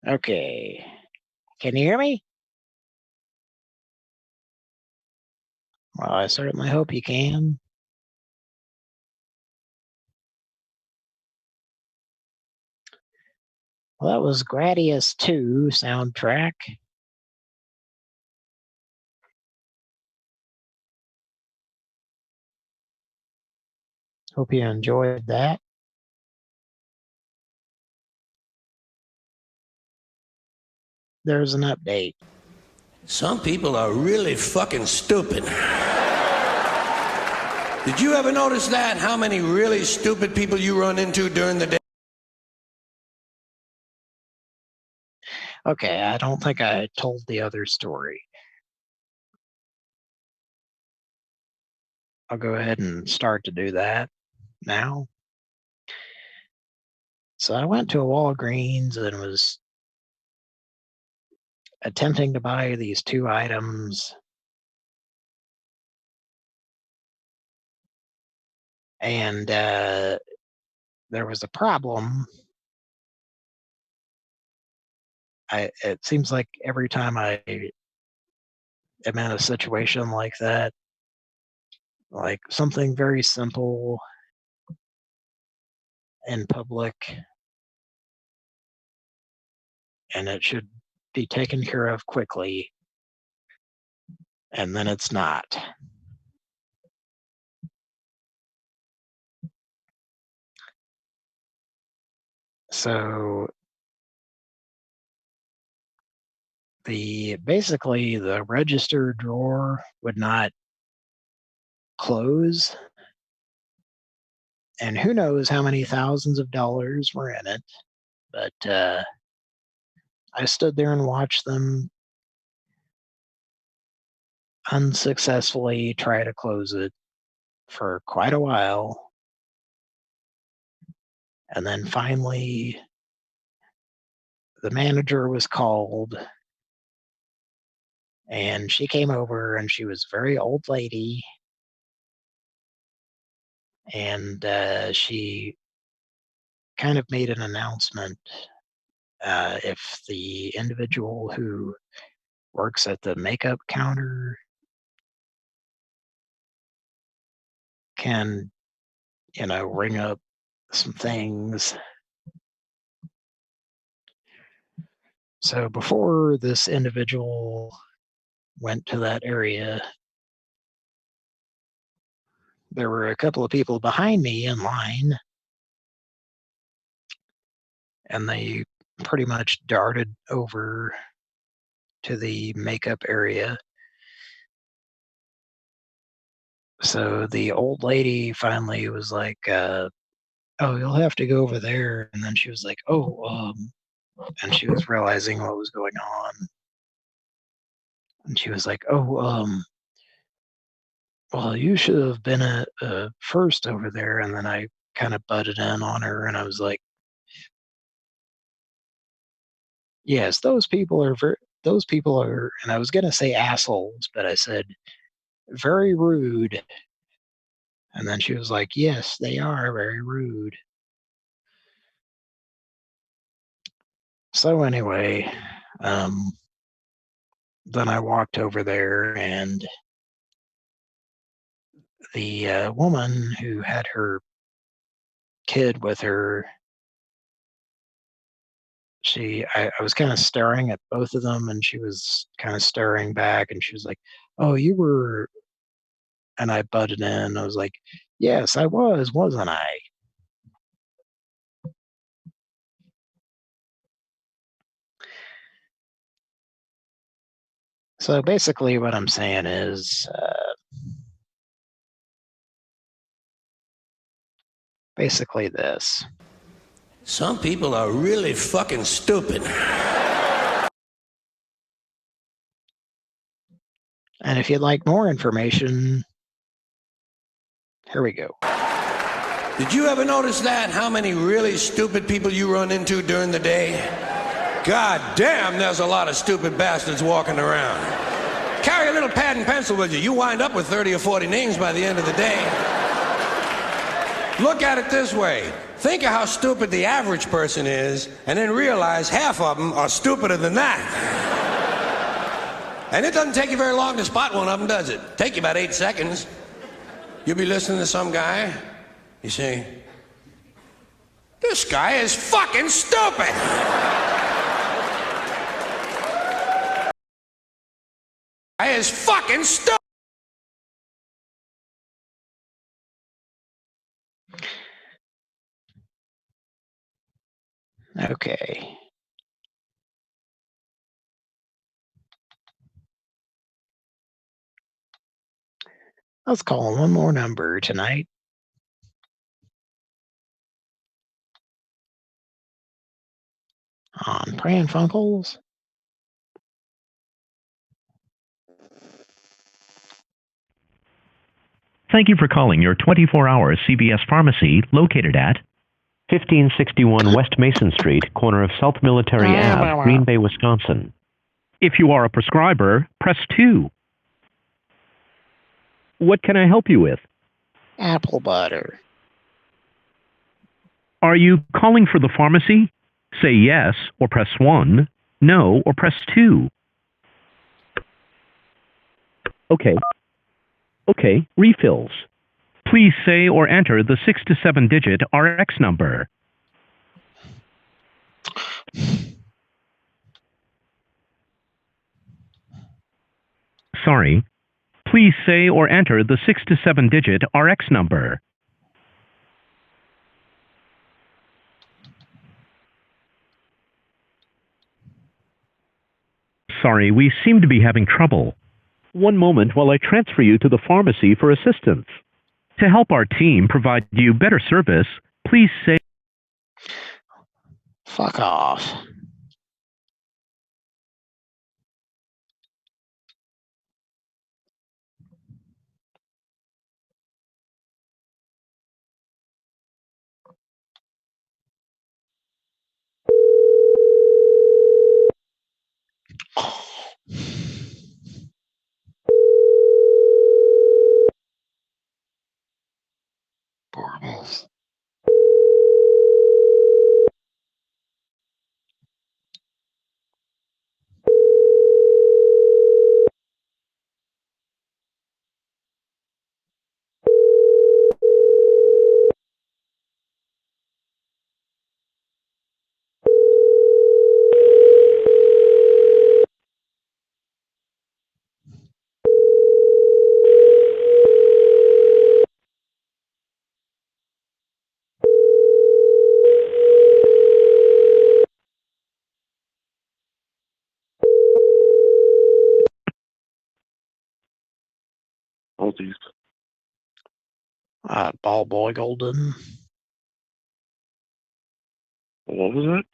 Okay. Can you hear me? Well, I certainly hope you can. Well, that was Gradius 2 soundtrack. Hope you enjoyed that. There's an update. Some people are really fucking stupid. Did you ever notice that? How many really stupid people you run into during the day? Okay, I don't think I told the other story. I'll go ahead and start to do that now. So I went to a Walgreens and was attempting to buy these 2 items. And there was a problem. It seems like every time I am in a situation like that, like something very simple in public, and it should be taken care of quickly, and then it's not. So basically the register drawer would not close, and who knows how many thousands of dollars were in it, but I stood there and watched them unsuccessfully try to close it for quite a while. And then finally, the manager was called, and she came over, and she was a very old lady. And she kind of made an announcement. If the individual who works at the makeup counter can, ring up some things. So before this individual went to that area, there were a couple of people behind me in line, and they pretty much darted over to the makeup area. So the old lady finally was like, oh, you'll have to go over there. And then she was like, oh, and she was realizing what was going on. And she was like, oh, well, you should have been first over there. And then I kind of butted in on her, and I was like, yes, those people are, and I was going to say assholes, but I said very rude. And then she was like, yes, they are very rude. So anyway, then I walked over there, and the woman who had her kid with her, I was kind of staring at both of them, and she was kind of staring back, and she was like, oh, you were, and I butted in. I was like, yes, I was, wasn't I? So basically what I'm saying is, basically this. Some people are really fucking stupid. And if you'd like more information, here we go. Did you ever notice that? How many really stupid people you run into during the day? God damn, there's a lot of stupid bastards walking around. Carry a little pad and pencil with you. You wind up with 30 or 40 names by the end of the day. Look at it this way. Think of how stupid the average person is, and then realize half of them are stupider than that. And it doesn't take you very long to spot one of them, does it? Take you about 8 seconds. You'll be listening to some guy. You say, this guy is fucking stupid. Guy is fucking stupid. Okay. Let's call one more number tonight. On Pran Funkels. Thank you for calling your 24-hour CVS pharmacy located at 1561 West Mason Street, corner of South Military Ave, Green Bay, Wisconsin. If you are a prescriber, press 2. What can I help you with? Apple butter. Are you calling for the pharmacy? Say yes or press 1, no or press 2. Okay. Okay, refills. Please say or enter the 6 to 7-digit RX number. Sorry. Please say or enter the 6 to 7-digit RX number. Sorry, we seem to be having trouble. One moment while I transfer you to the pharmacy for assistance. To help our team provide you better service, please say... Fuck off. Barbels. Oldies. Ball boy golden. What was it?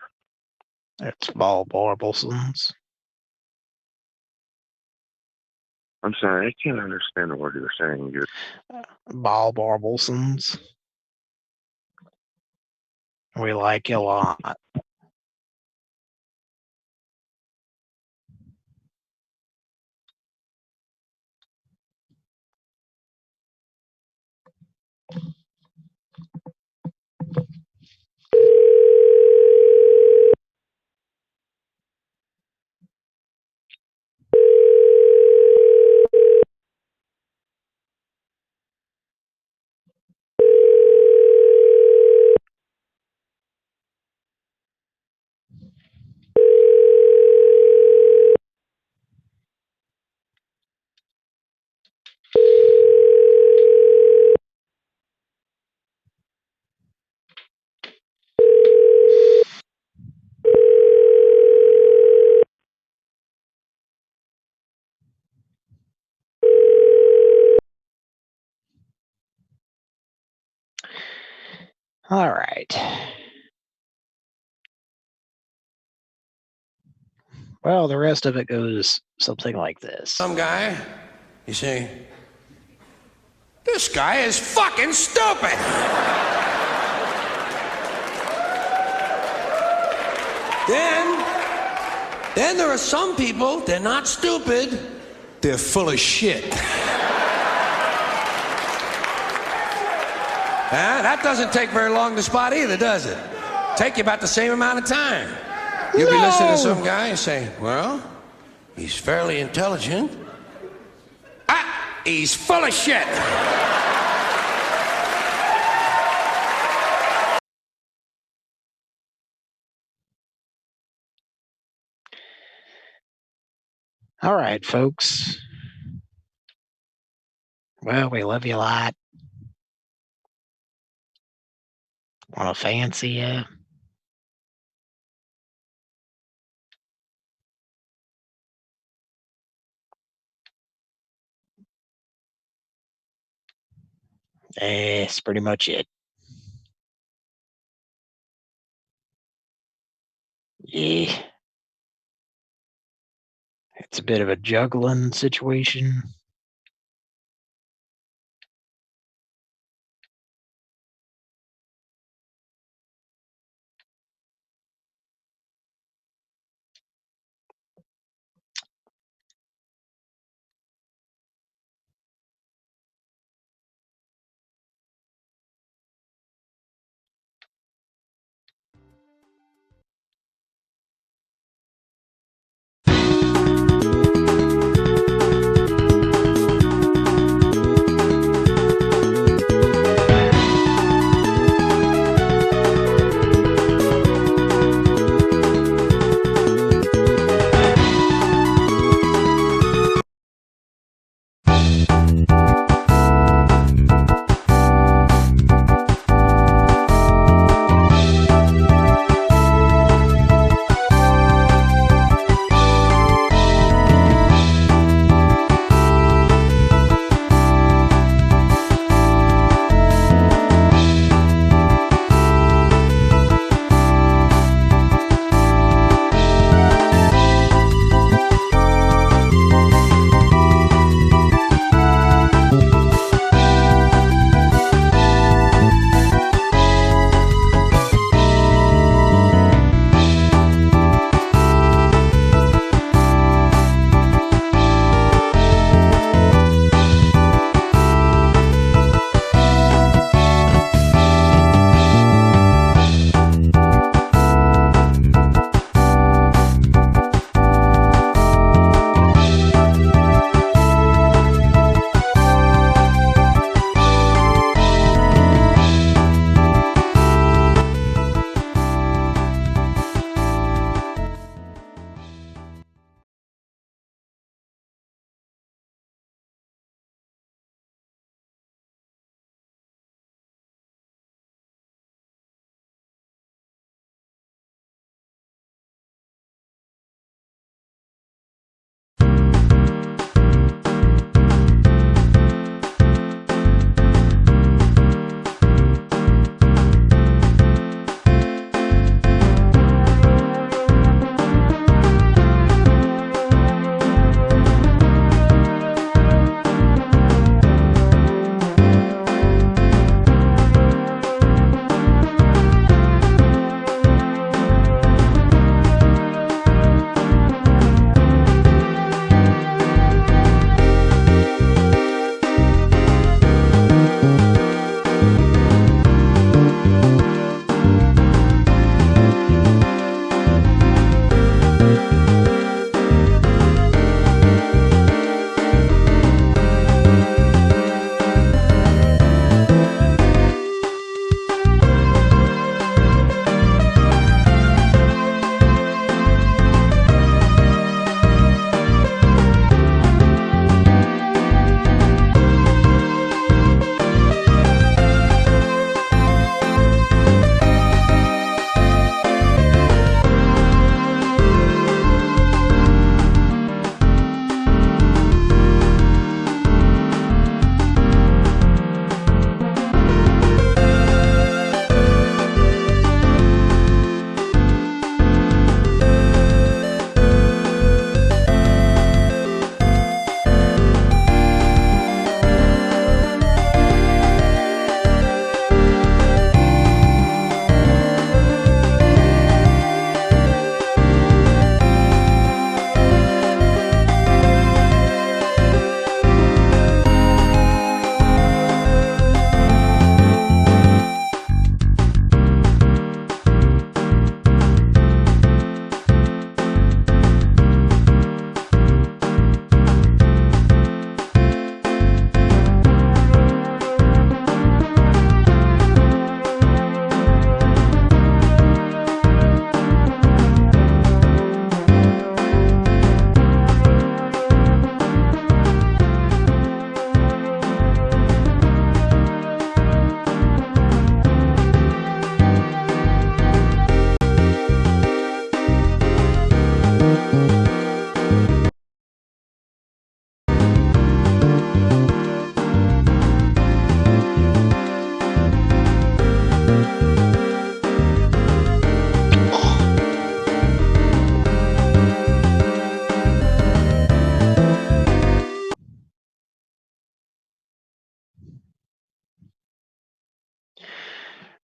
It's Ball Barbelsons. I'm sorry, I can't understand the word you're saying. Ball Barbelsons. We like you a lot. All right. Well, the rest of it goes something like this. Some guy, you say, this guy is fucking stupid. Then there are some people, they're not stupid, they're full of shit. That doesn't take very long to spot either, does it? Take you about the same amount of time. You'll be listening to some guy and say, well, he's fairly intelligent. He's full of shit. All right, folks. Well, we love you a lot. Want to fancy you. That's pretty much it. Yeah. It's a bit of a juggling situation.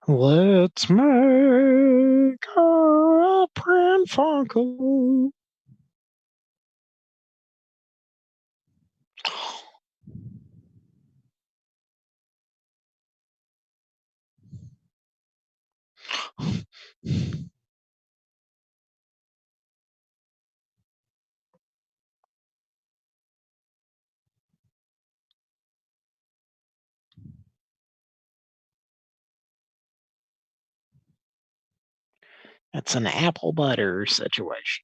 Let's make her a Pran Funkel. It's an apple butter situation.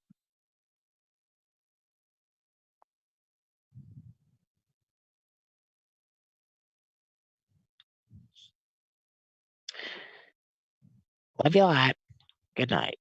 Love you a lot. Good night.